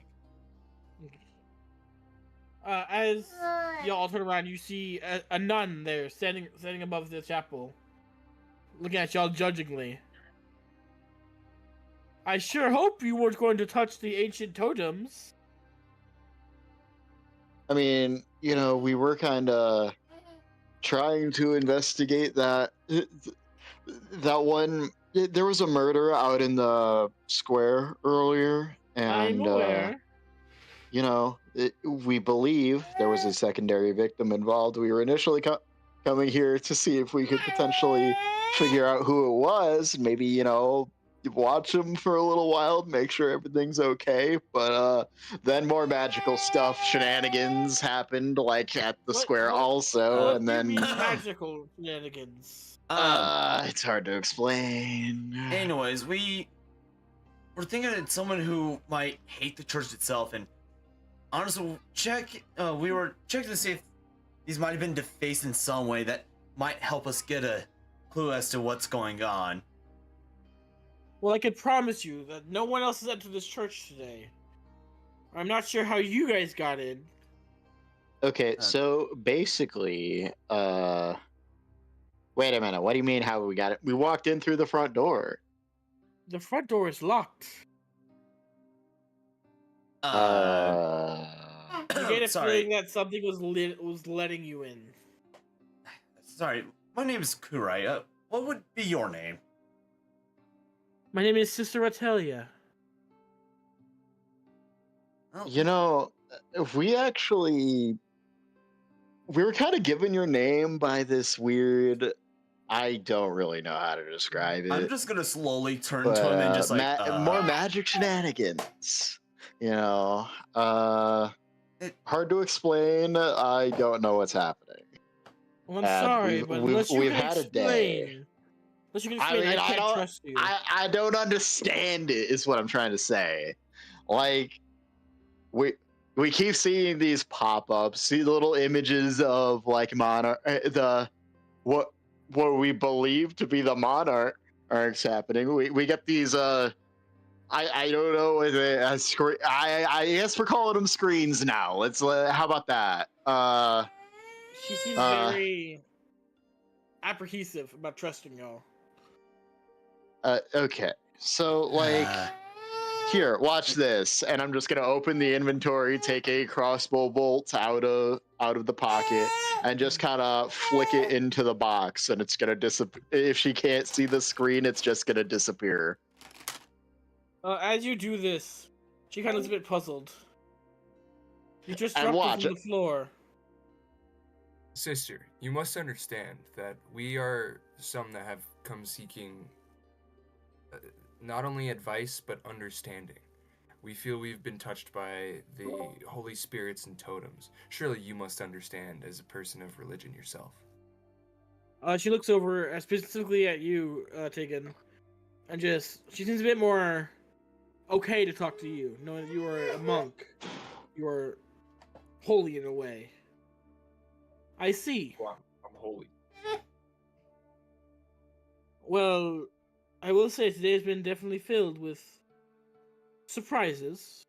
As y'all turn around, you see a nun there standing above the chapel, looking at y'all judgingly. I sure hope you weren't going to touch the ancient totems. I mean, we were kind of trying to investigate that one. There was a murder out in the square earlier, and I'm aware. We believe there was a secondary victim involved. We were initially coming here to see if we could potentially figure out who it was. Maybe, watch him for a little while, make sure everything's okay. But then more magical stuff, shenanigans happened, like at the square also. And then magical shenanigans. It's hard to explain. Anyways, we're thinking it's someone who might hate the church itself, and honestly, we were checking to see if these might have been defaced in some way that might help us get a clue as to what's going on. Well, I can promise you that no one else has entered this church today. I'm not sure how you guys got in. Okay, so basically, wait a minute. What do you mean how we got it? We walked in through the front door. The front door is locked. You get a feeling that something was letting you in. Sorry, my name is Kurai. What would be your name? My name is Sister Atelia. We were kind of given your name by this weird. I don't really know how to describe it. I'm just gonna slowly turn to him and just more magic shenanigans. Hard to explain. I don't know what's happening. Well, I'm sorry, but unless you can explain, I can't trust you. I don't understand it, is what I'm trying to say. Like, we keep seeing these pop-ups, see little images of like what we believe to be the monarchs happening. We get these I don't know. I guess we're calling them screens now. Let's how about that? She seems very apprehensive about trusting y'all. Okay, so like, here, watch this, and I'm just gonna open the inventory, take a crossbow bolt out of the pocket, and just kind of flick it into the box, and it's gonna disappear. If she can't see the screen, it's just gonna disappear. As you do this, she kind of is a bit puzzled. You just dropped it from the floor. Sister, you must understand that we are some that have come seeking not only advice, but understanding. We feel we've been touched by the holy spirits and totems. Surely you must understand as a person of religion yourself. She looks over specifically at you, Tegan, and she seems a bit more okay to talk to you, knowing that you are a monk. You are holy in a way. I see. Well, I'm holy. Well, I will say today has been definitely filled with surprises.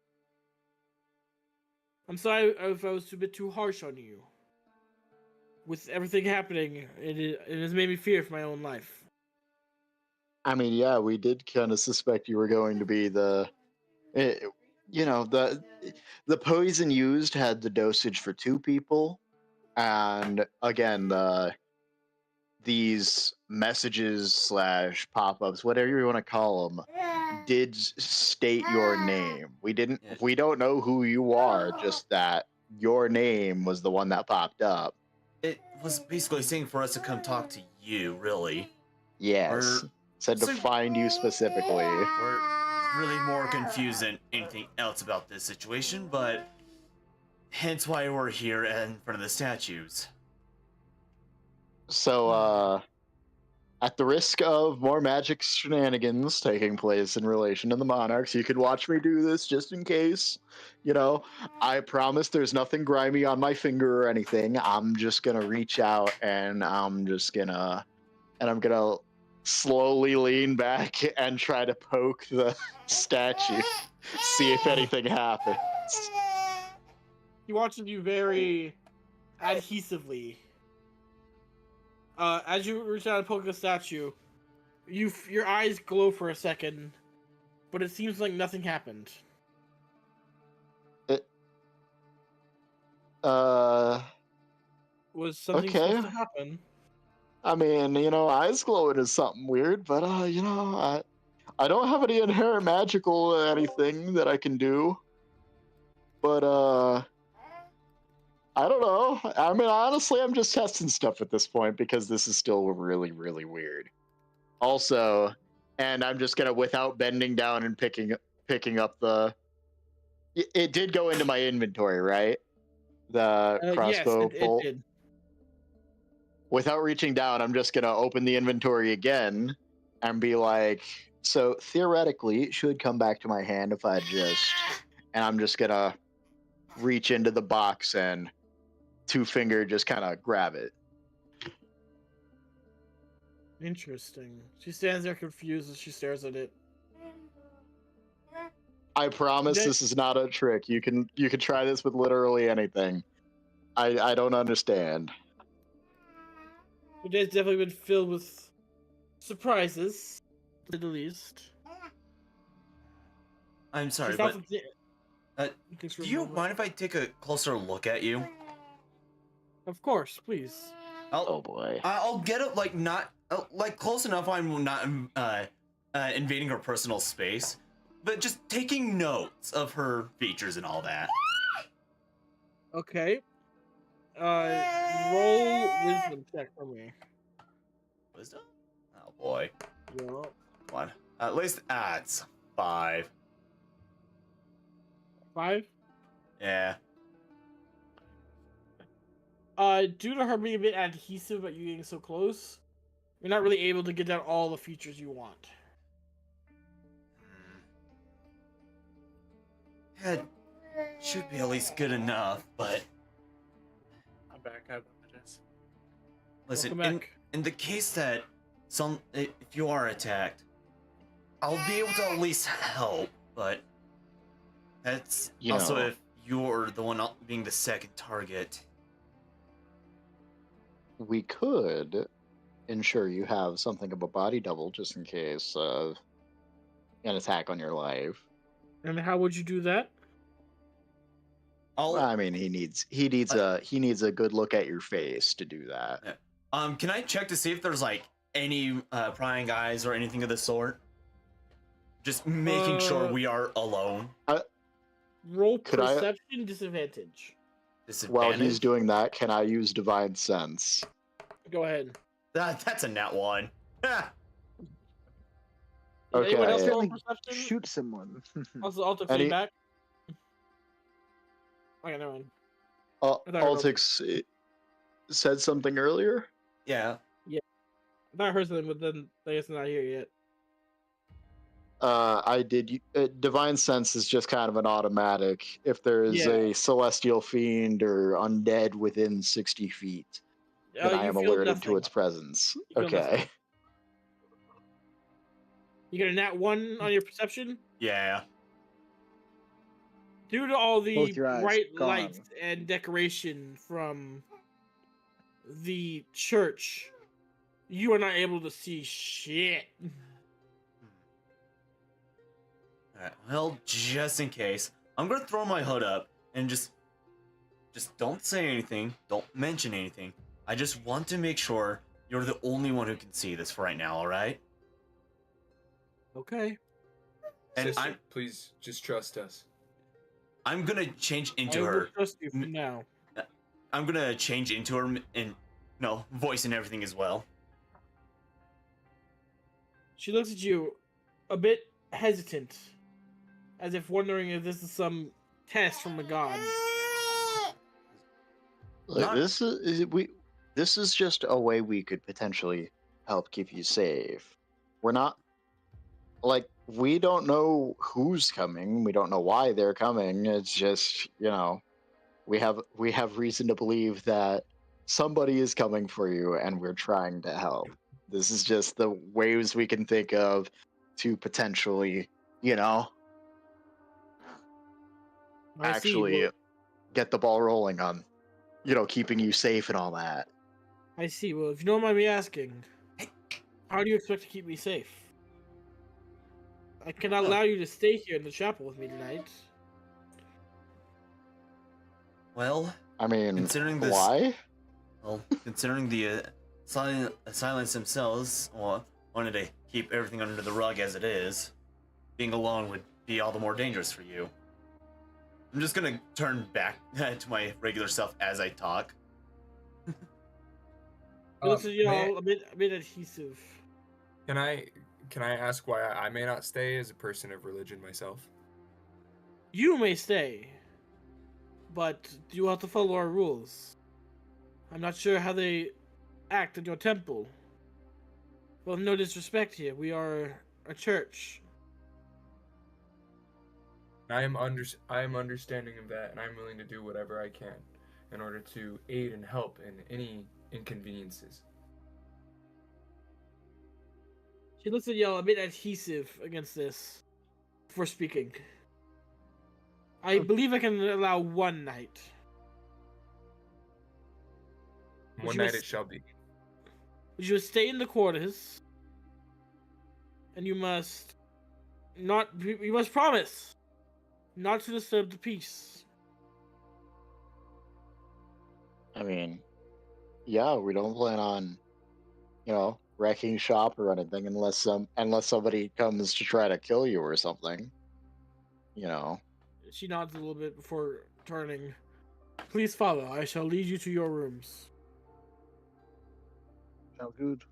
I'm sorry if I was a bit too harsh on you. with everything happening, it has made me fear for my own life. I mean, yeah, we did kind of suspect you were going to be you know, the poison used had the dosage for 2 people, and again, these messages slash pop-ups, whatever you want to call them, did state your name. We don't know who you are, just that your name was the one that popped up. It was basically saying for us to come talk to you, really. Yes. Said to find you specifically. We're really more confused than anything else about this situation, but hence why we're here in front of the statues. So, at the risk of more magic shenanigans taking place in relation to the monarchs, you could watch me do this just in case. You know, I promise there's nothing grimy on my finger or anything. I'm just gonna reach out and I'm gonna slowly lean back and try to poke the statue, see if anything happens. He watches you very adhesively. As you reach out and poke the statue, your eyes glow for a second, but it seems like nothing happened. Was something supposed to happen? I mean, you know, eyes glowing is something weird, but you know, I don't have any inherent magical anything that I can do. But I don't know. I mean, honestly, I'm just testing stuff at this point because this is still really, really weird. Also, and I'm just gonna, without bending down and picking up the. It did go into my inventory, right? The crossbow bolt. It did. Without reaching down, I'm just gonna open the inventory again and be like, so theoretically, it should come back to my hand if I just. And I'm just gonna reach into the box and 2-finger just kind of grab it. Interesting. She stands there confused as she stares at it. I promise this is not a trick. You can try this with literally anything. I don't understand. The day's definitely been filled with surprises, to the least. I'm sorry, but do you mind if I take a closer look at you? Of course, please. Oh boy. I'll get it, like, not like close enough. I'm not invading her personal space, but just taking notes of her features and all that. Okay. Roll wisdom check for me. Wisdom? Oh boy. Yeah. Come on. At least it's 5. 5? Yeah. Due to her being a bit adhesive but you getting so close, you're not really able to get out all the features you want. It should be at least good enough, but I'm back. I apologize. listen, in the case that if you are attacked, I'll be able to at least help, but that's also if you're the one being the second target. We could ensure you have something of a body double just in case of an attack on your life. And how would you do that? I mean, he needs a good look at your face to do that. Yeah. Can I check to see if there's like any prying eyes or anything of the sort? Just making sure we are alone. Roll perception disadvantage. While he's doing that, can I use divine sense? Go ahead. That's a nat 1. Okay. Anyone else roll perception? Shoot someone. Also, Alto feedback. Okay, never mind. Altix said something earlier? Yeah. Yeah. I thought I heard something, but then I guess not here yet. I did. Divine sense is just kind of an automatic. If there's a celestial fiend or undead within 60 feet, then I am alerted to its presence. Okay. You get a nat 1 on your perception? Yeah. Due to all the Both your eyes bright gone. lights and decoration from the church, you are not able to see shit. Alright, well, just in case, I'm gonna throw my hood up and just don't say anything, don't mention anything. I just want to make sure you're the only one who can see this for right now, alright? Okay. And Sister, please just trust us. I'm gonna change into I will her. trust you for now. I'm gonna change into her and voice and everything as well. She looks at you, a bit hesitant, as if wondering if this is some test from a god. Look, this is just a way we could potentially help keep you safe. We're not like we don't know who's coming. We don't know why they're coming. It's just, we have reason to believe that somebody is coming for you and we're trying to help. This is just the ways we can think of to potentially, actually get the ball rolling on, keeping you safe and all that. I see. Well, if you don't mind me asking, how do you expect to keep me safe? I cannot allow you to stay here in the chapel with me tonight. Well, I mean, considering this, why? Well, considering the silence themselves, wanted to keep everything under the rug as it is, being alone would be all the more dangerous for you. I'm just gonna turn back to my regular self as I talk. Looks at y'all a bit adhesive. Can I ask why I may not stay as a person of religion myself? You may stay, but you have to follow our rules. I'm not sure how they act at your temple. Well, no disrespect here. We are a church. I am understanding of that, and I'm willing to do whatever I can in order to aid and help in any inconveniences. She looks at y'all a bit adhesive against this before speaking. I believe I can allow one night. One night it shall be. You must stay in the quarters, and you must promise not to disturb the peace. I mean, yeah, we don't plan on, wrecking shop or anything unless somebody comes to try to kill you or something. She nods a little bit before turning. Please follow. I shall lead you to your rooms. Sounds good.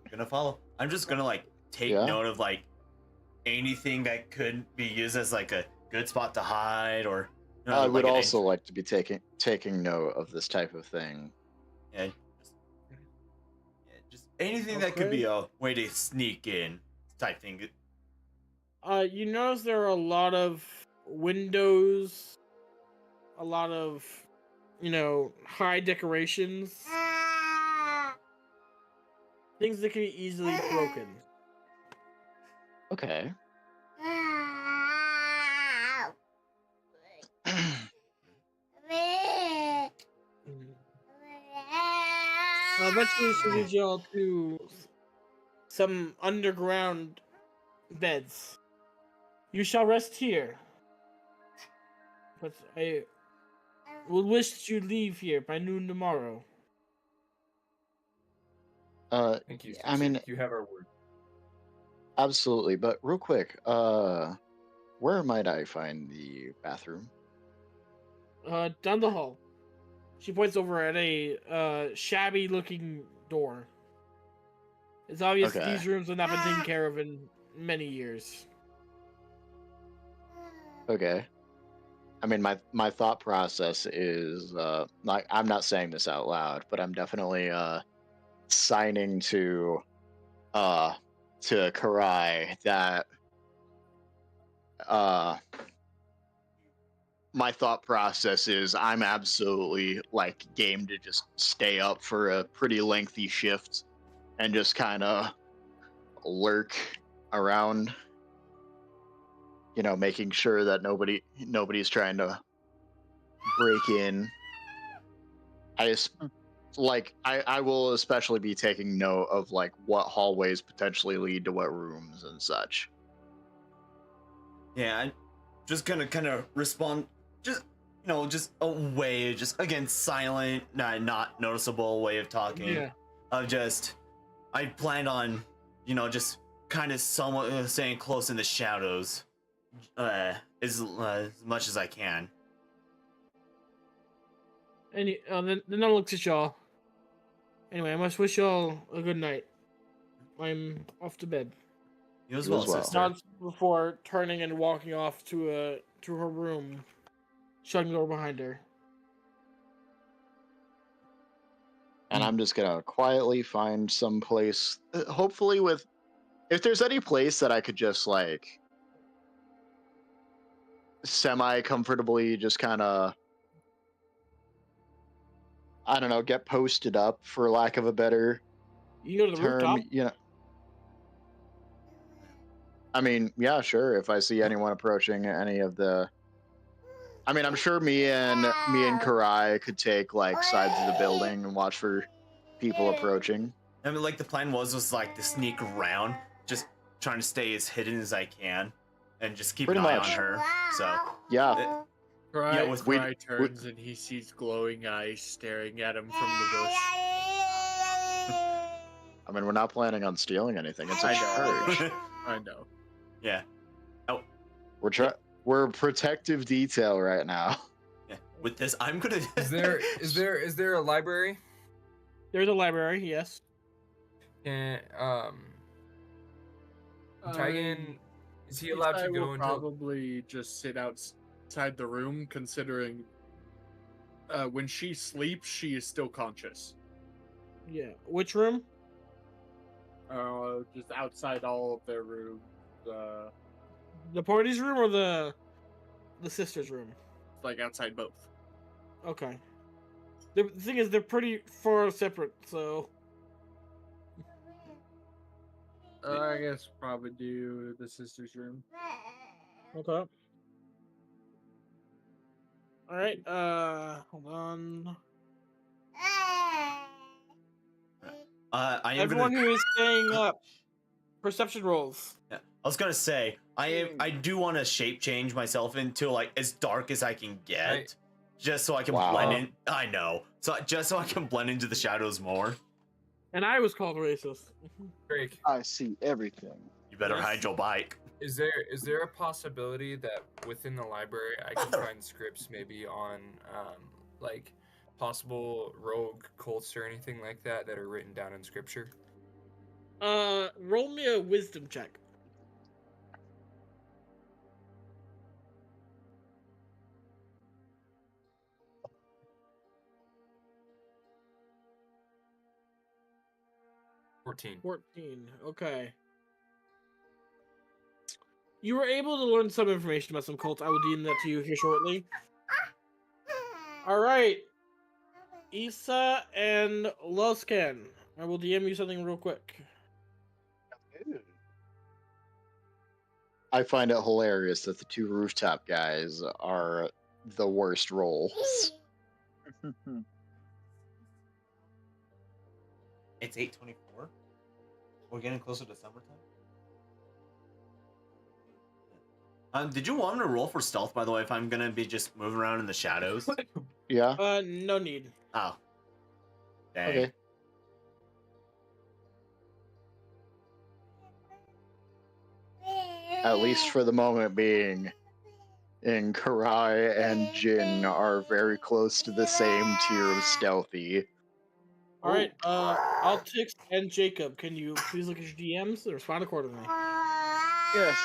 I'm gonna follow. I'm just gonna take note of anything that could be used as a good spot to hide, or I would also like to be taking note of this type of thing. Yeah, just anything that could be a way to sneak in type thing. You notice there are a lot of windows, a lot of, high decorations. Things that can be easily broken. Okay. Eventually she leads y'all to some underground beds. You shall rest here. But I will wish that you leave here by noon tomorrow. Thank you. I mean, you have our word. Absolutely, but real quick, where might I find the bathroom? Down the hall. She points over at a shabby-looking door. It's obvious that these rooms have not been taken care of in many years. Okay. I mean, my thought process is I'm not saying this out loud, but I'm definitely signing to Karai that my thought process is I'm absolutely game to just stay up for a pretty lengthy shift and just kind of lurk around, making sure that nobody's trying to break in I will especially be taking note of like what hallways potentially lead to what rooms and such. Yeah, I'm just gonna kind of respond, just just a way, just again silent, not noticeable way of talking. Yeah. Of just, I planned on, just kind of somewhat staying close in the shadows, as much as I can. Then I looks at y'all. Anyway, I must wish y'all a good night. I'm off to bed. You as well, sister. Nods before turning and walking off to her room, shutting the door behind her. And I'm just gonna quietly find some place, hopefully if there's any place that I could just like semi-comfortably just kind of, I don't know, get posted up for lack of a better you go to the term, rooftop? I mean, yeah, sure. If I see anyone approaching any of the, I mean, I'm sure me and Karai could take like sides of the building and watch for people approaching. I mean, like the plan was like to sneak around, just trying to stay as hidden as I can, and just keep Pretty an eye much. on her. So yeah. Karai turns and he sees glowing eyes staring at him from the bush. I mean, we're not planning on stealing anything. It's a charge. I know. Yeah. Oh. We're protective detail right now. Yeah. With this, I'm gonna. Is there a library? There's a library, yes. And Tigan, is he allowed to go into? Probably just sit outside the room, considering when she sleeps, she is still conscious. Yeah. Which room? Just outside all of their rooms. The party's room or the sister's room? Like outside both. Okay. The thing is, they're pretty far separate, so. I guess probably do the sister's room. Okay. All right. Hold on. I am Everyone gonna... who is staying up. Perception rolls. Yeah. I was gonna say I do want to shape change myself into like as dark as I can get, Right. just so I can blend in. I know, so just so I can blend into the shadows more. And I was called racist. Drake, I see everything. You better hide your bike. Is there a possibility that within the library I can find scripts maybe on like possible rogue cults or anything like that are written down in scripture? Roll me a wisdom check. $14. 14. Okay. You were able to learn some information about some cults. I will DM that to you here shortly. All right. Issa and Loscan. I will DM you something real quick. I find it hilarious that the two rooftop guys are the worst roles. It's 8:24. We're getting closer to summertime. Did you want me to roll for stealth, by the way, if I'm gonna be just moving around in the shadows? Yeah. No need. Oh. Dang. Okay. At least for the moment being, in Karai and Jin are very close to the same tier of stealthy. All right. Altix and Jacob, can you please look at your DMs and respond accordingly? Yes.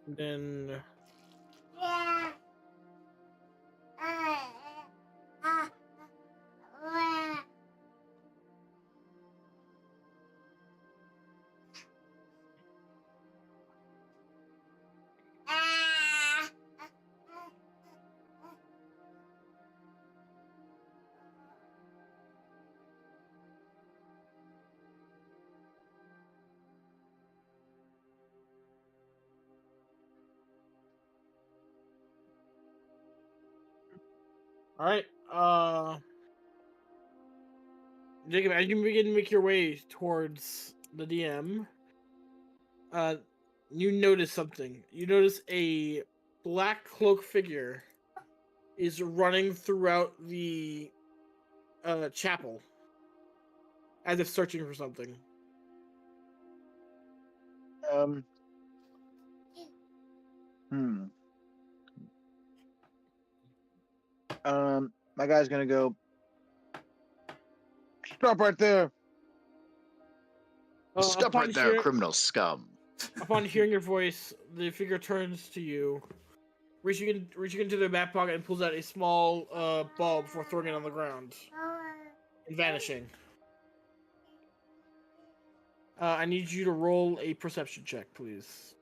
Then. All right. Jacob, as you begin to make your way towards the DM, you notice something. You notice a black cloak figure is running throughout the chapel as if searching for something. My guy's gonna go. Stop right there. Stop right there, criminal scum. Upon hearing your voice, the figure turns to you, reaching into their back pocket and pulls out a small ball before throwing it on the ground and vanishing. I need you to roll a perception check, please.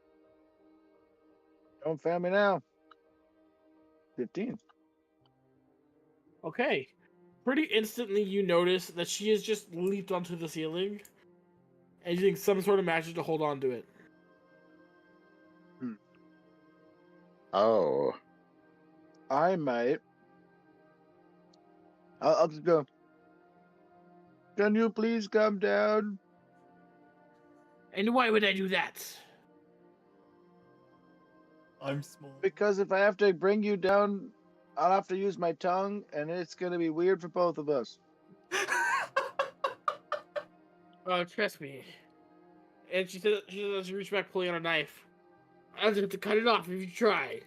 Don't fail me now. 15. Okay. Pretty instantly, you notice that she has just leaped onto the ceiling and using some sort of magic to hold on to it. Oh. I might. I'll just go. Can you please come down? And why would I do that? I'm small. Because if I have to bring you down, I'll have to use my tongue, and it's gonna be weird for both of us. Trust me. And she says she reaches back, pulling out a knife. I'll just have to cut it off if you try.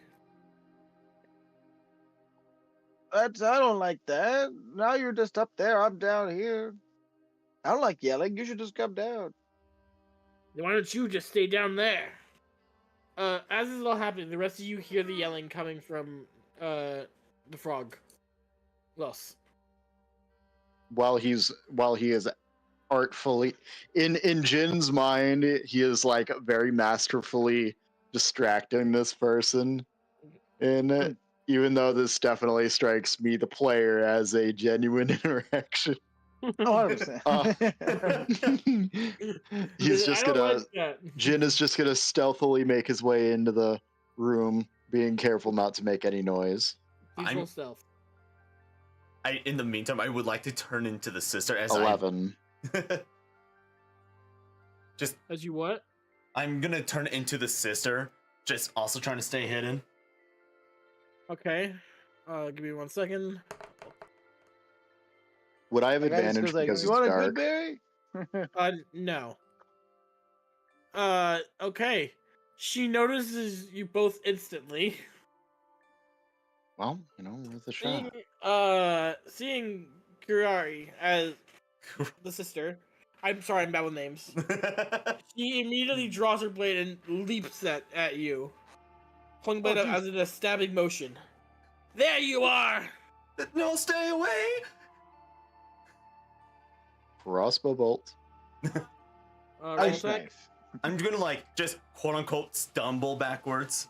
I don't like that. Now you're just up there, I'm down here. I don't like yelling. You should just come down. Then why don't you just stay down there? As this is all happening, the rest of you hear the yelling coming from the frog. Los. While he is artfully in Jin's mind, he is like very masterfully distracting this person. And even though this definitely strikes me, the player, as a genuine interaction. 100%. He's just gonna. Jin is just gonna stealthily make his way into the room, being careful not to make any noise. Please stealth. In the meantime, I would like to turn into the sister as 11. Just as you what? I'm gonna turn into the sister, just also trying to stay hidden. Okay. Give me 1 second. Would I have advantage like, because you it's want dark? a good berry? No. Okay. She notices you both instantly. Well, worth a shot. Seeing Kurari as the sister. I'm sorry, I'm bad with names. She immediately draws her blade and leaps at you. Pulling the blade up as in a stabbing motion. There you are! No, stay away! Crossbow bolt. Ice knife. I'm gonna just quote unquote stumble backwards.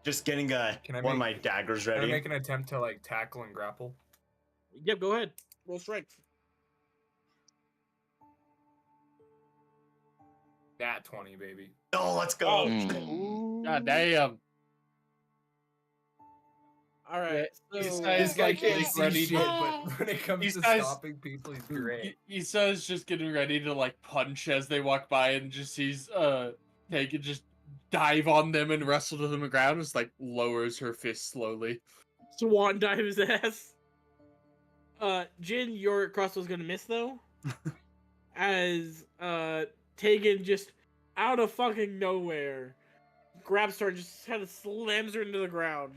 Just getting one of my daggers ready. Can I make an attempt to tackle and grapple? Yep, go ahead. Roll strength. Nat 20, baby. Oh, let's go. God damn. All right. This guy can't ready to. But when it comes to stopping people, he's great. Isa's just getting ready to punch as they walk by and just sees Take and just dive on them and wrestle to them the ground. Just lowers her fist slowly. Swan dive his ass. Jin, your crossbow's gonna miss though. As Tegan just out of fucking nowhere grabs her and just kind of slams her into the ground.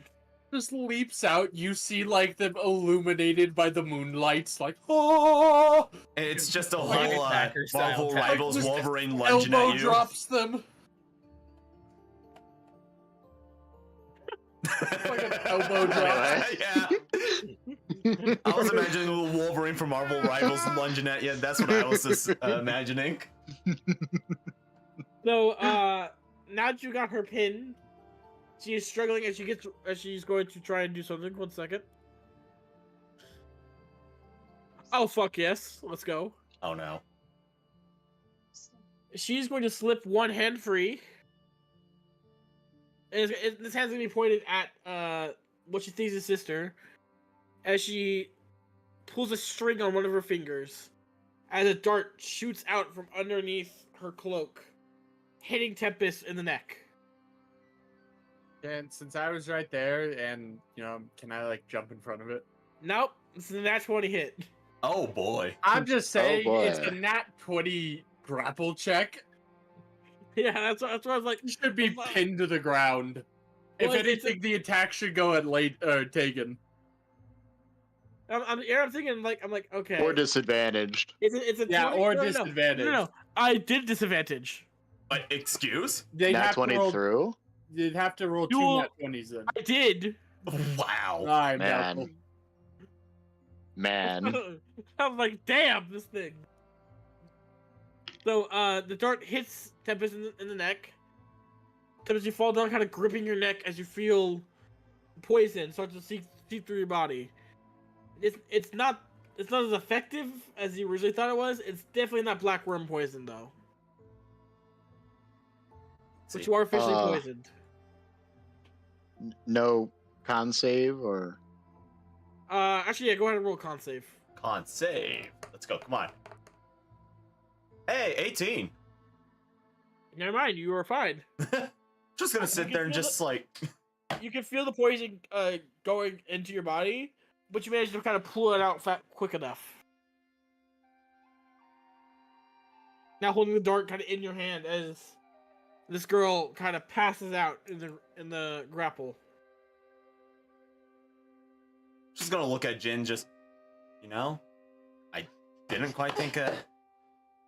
Just leaps out. You see them illuminated by the moonlights, oh! It's just a whole Marvel Rivals Wolverine lunging elbow at you. Drops them. Like an elbow drop. Yeah. I was imagining a little Wolverine from Marvel Rivals lunging at you. That's what I was just imagining. So, now that you got her pinned, she is struggling as she's going to try and do something. 1 second. Oh, fuck yes. Let's go. Oh, no. She's going to slip one hand free. And this hand's going to be pointed at what she thinks is sister as she pulls a string on one of her fingers as a dart shoots out from underneath her cloak, hitting Tempest in the neck. And since I was right there, and can I like jump in front of it? Nope, it's a nat 20 hit. Oh boy. I'm just saying, boy. it's a nat 20 grapple check. Yeah, that's what I was like. You should be pinned to the ground. Well, If anything, the attack should go at Tegan. I'm thinking I'm like okay. Or disadvantaged. It's a 20, or no, disadvantage. No, I did disadvantage. But excuse? They'd Nat have 20 to roll, through? You'd have to roll 2 Dual- nat 20s then. I did. Wow. I'm Man. doubtful. Man. I'm like, damn, this thing. So, the dart hits Tempest in the neck. Tempest, you fall down, kind of gripping your neck as you feel poison start to seep through your body. It's not as effective as you originally thought it was. It's definitely not black worm poison though. But you are officially poisoned. No con save or? Actually, yeah. Go ahead and roll con save. Con save. Let's go. Come on. Hey, 18. Never mind. You are fine. Just gonna sit there and just like. You can feel the poison going into your body, but you managed to kind of pull it out quick enough. Now holding the dart kind of in your hand as this girl kind of passes out in the grapple. Just gonna look at Jin. Just, I didn't quite think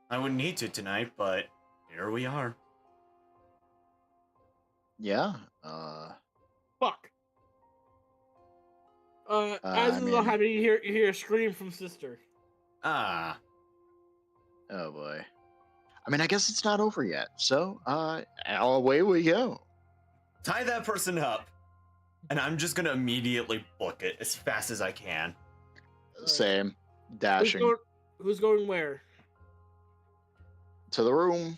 I would need to tonight, but here we are. Yeah. Fuck. As this is all happening, you hear a scream from sister. Ah. Oh boy. I mean, I guess it's not over yet. So, away we go. Tie that person up, and I'm just gonna immediately book it as fast as I can. Same. Dashing. Who's going where? To the room.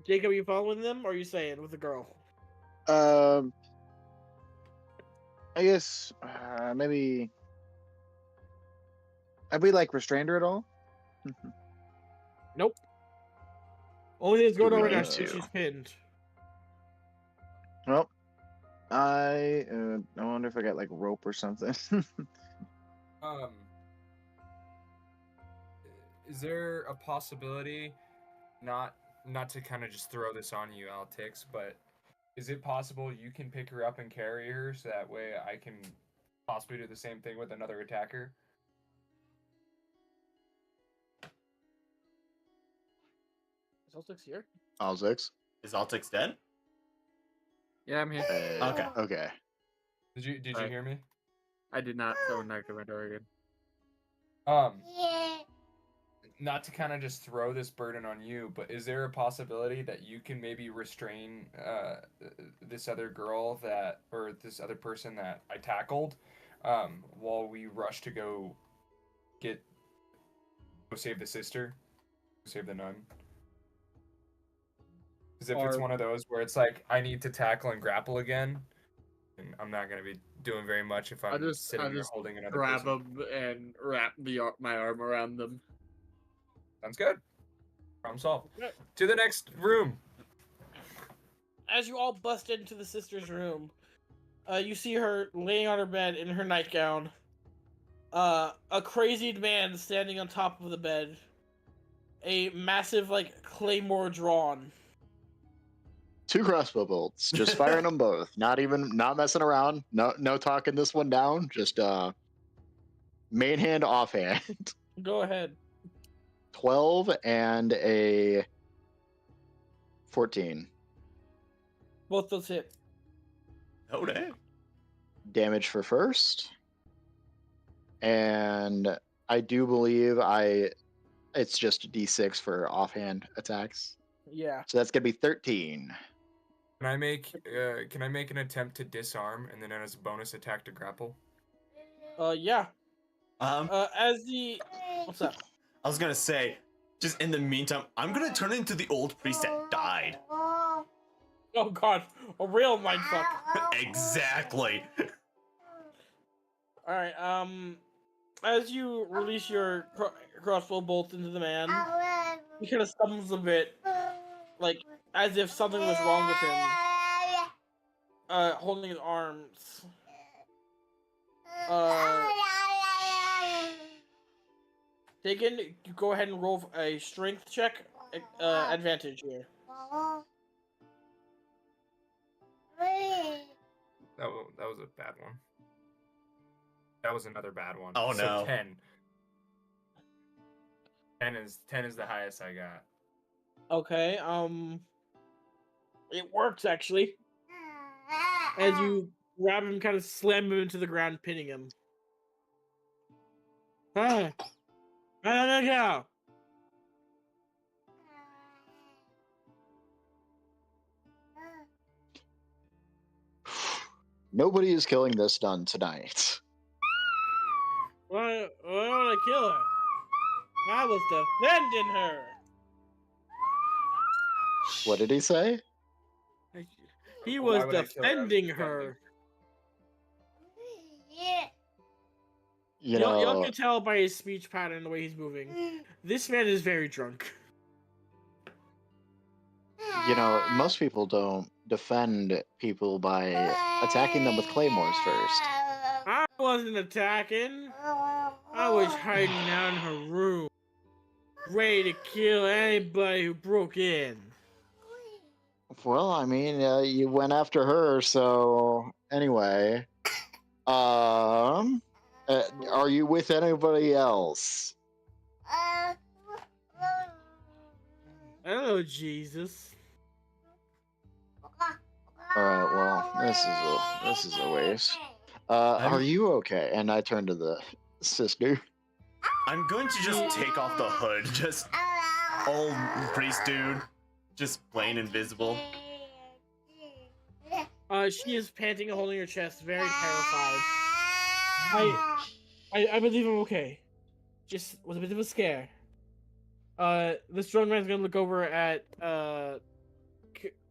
Jacob, are you following them, or are you staying with the girl? I guess maybe. Have we like restrained her at all? Nope. Only thing that's going on right now need is to? she's pinned. Well, I wonder if I got like rope or something. Is there a possibility, not to kind of just throw this on you, Altix, but is it possible you can pick her up and carry her so that way I can possibly do the same thing with another attacker? Is Altix here? Altix. Is Altix dead? Yeah, I'm here. Okay. Okay. Did you hear me? I did not. So knocked on my door again. Not to kind of just throw this burden on you, but is there a possibility that you can maybe restrain this other girl or this other person that I tackled while we rush to go save the sister, save the nun? Because if it's one of those where it's like I need to tackle and grapple again, and I'm not gonna be doing very much if I'm sitting here holding another grab person. them and wrap my arm around them. Sounds good. Problem solved. To the next room. As you all bust into the sister's room, you see her laying on her bed in her nightgown. A crazied man standing on top of the bed. A massive, claymore drawn. 2 crossbow bolts. Just firing them both. Not messing around. No talking this one down. Just main hand, offhand. Go ahead. 12 and a 14. Both those hit. Oh, damn. Damage for first. And I do believe it's just a d6 for offhand attacks. Yeah. So that's going to be 13. Can I make an attempt to disarm and then as a bonus attack to grapple? Yeah. What's up? I was gonna say, just in the meantime, I'm gonna turn into the old priest that died. Oh god, a real mindfuck. Exactly. All right. As you release your crossbow bolt into the man, he kind of stumbles a bit, like as if something was wrong with him. Holding his arms. Taken, you go ahead and roll a strength check. Advantage here. That was a bad one. That was another bad one. Oh, so no. 10. 10 is the highest I got. Okay, it works actually. As you grab him, kind of slam him into the ground, pinning him. Ah, go. Nobody is killing this done tonight. Why would I kill her? I was defending her. What did he say? He Why was would I kill her? I was defending defending. her. You Y'all know, can tell by his speech pattern, the way he's moving. This man is very drunk. most people don't defend people by attacking them with claymores first. I wasn't attacking. I was hiding out in her room, ready to kill anybody who broke in. Well, I mean, you went after her, so anyway. Are you with anybody else? Hello, Jesus. All right. Well, this is a waste. Are you okay? And I turn to the sister. I'm going to just take off the hood. Just old priest dude, just plain invisible. She is panting and holding her chest, very terrified. I believe I'm okay. Just was a bit of a scare. This drunk man's gonna look over at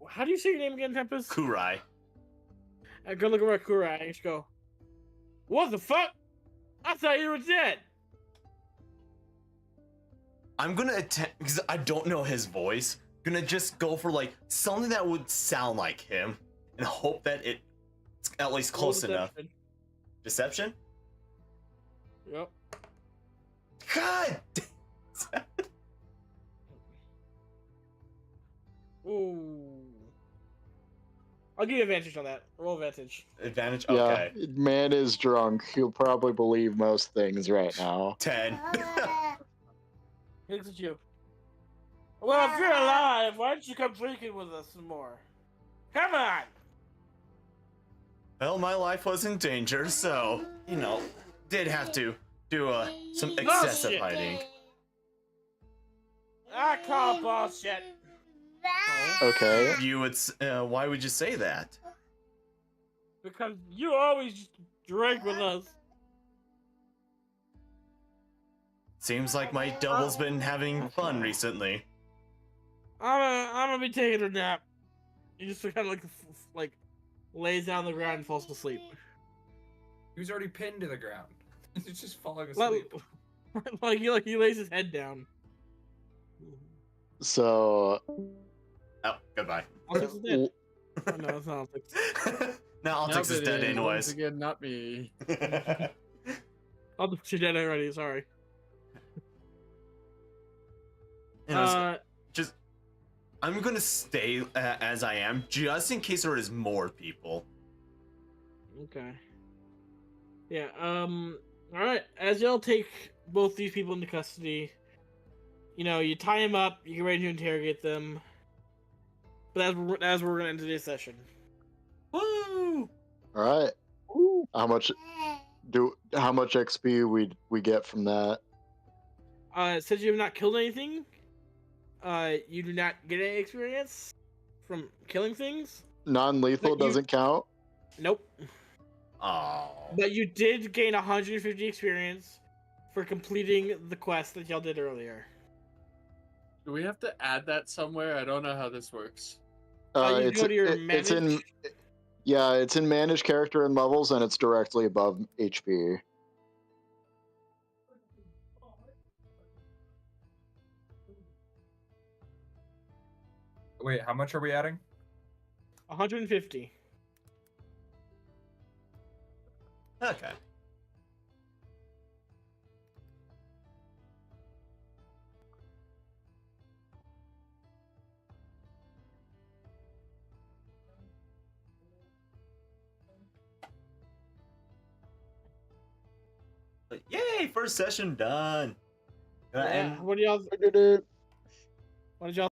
how do you say your name again, Tempest? Kurai. I'm gonna look over at Kurai and just go, "What the fuck? I thought you were dead." I'm gonna attempt, because I don't know his voice, gonna just go for like something that would sound like him and hope that it's at least close enough. Deception? Yep. God! Ooh. I'll give you advantage on that. Roll advantage. Advantage? Okay. Yeah, man is drunk. He'll probably believe most things right now. 10. He looks at you. Well, if you're alive, why don't you come drinking with us some more? Come on! Well, my life was in danger, so, did have to do some excessive Bullshit. hiding. I call bullshit. Okay. You would, why would you say that? Because you always drink with us. Seems like my double's been having fun recently. I'm gonna be taking a nap. He just kind of like lays down on the ground and falls asleep. He was already pinned to the ground. He's just falling asleep. Like he lays his head down. So. Oh, goodbye. Altix is dead. Oh, no, it's not Altix. No, Altix is dead anyways. Once again, not me. Altix, you're dead already. Sorry. I'm gonna stay as I am, just in case there is more people. Okay. Yeah. All right. As y'all take both these people into custody, you tie them up. You get ready to interrogate them. But as we're gonna end today's session. Woo! All right. Woo. How much XP we get from that? Since you have not killed anything, you do not get any experience from killing things. Non-lethal doesn't count? Nope. Oh. But you did gain 150 experience for completing the quest that y'all did earlier. Do we have to add that somewhere? I don't know how this works. You It's go to your it's in manage. yeah, it's in manage character and levels, and it's directly above HP. Wait, how much are we adding? 150. Okay. But yay! First session done. Gonna Yeah. end. What do y'all? What did y'all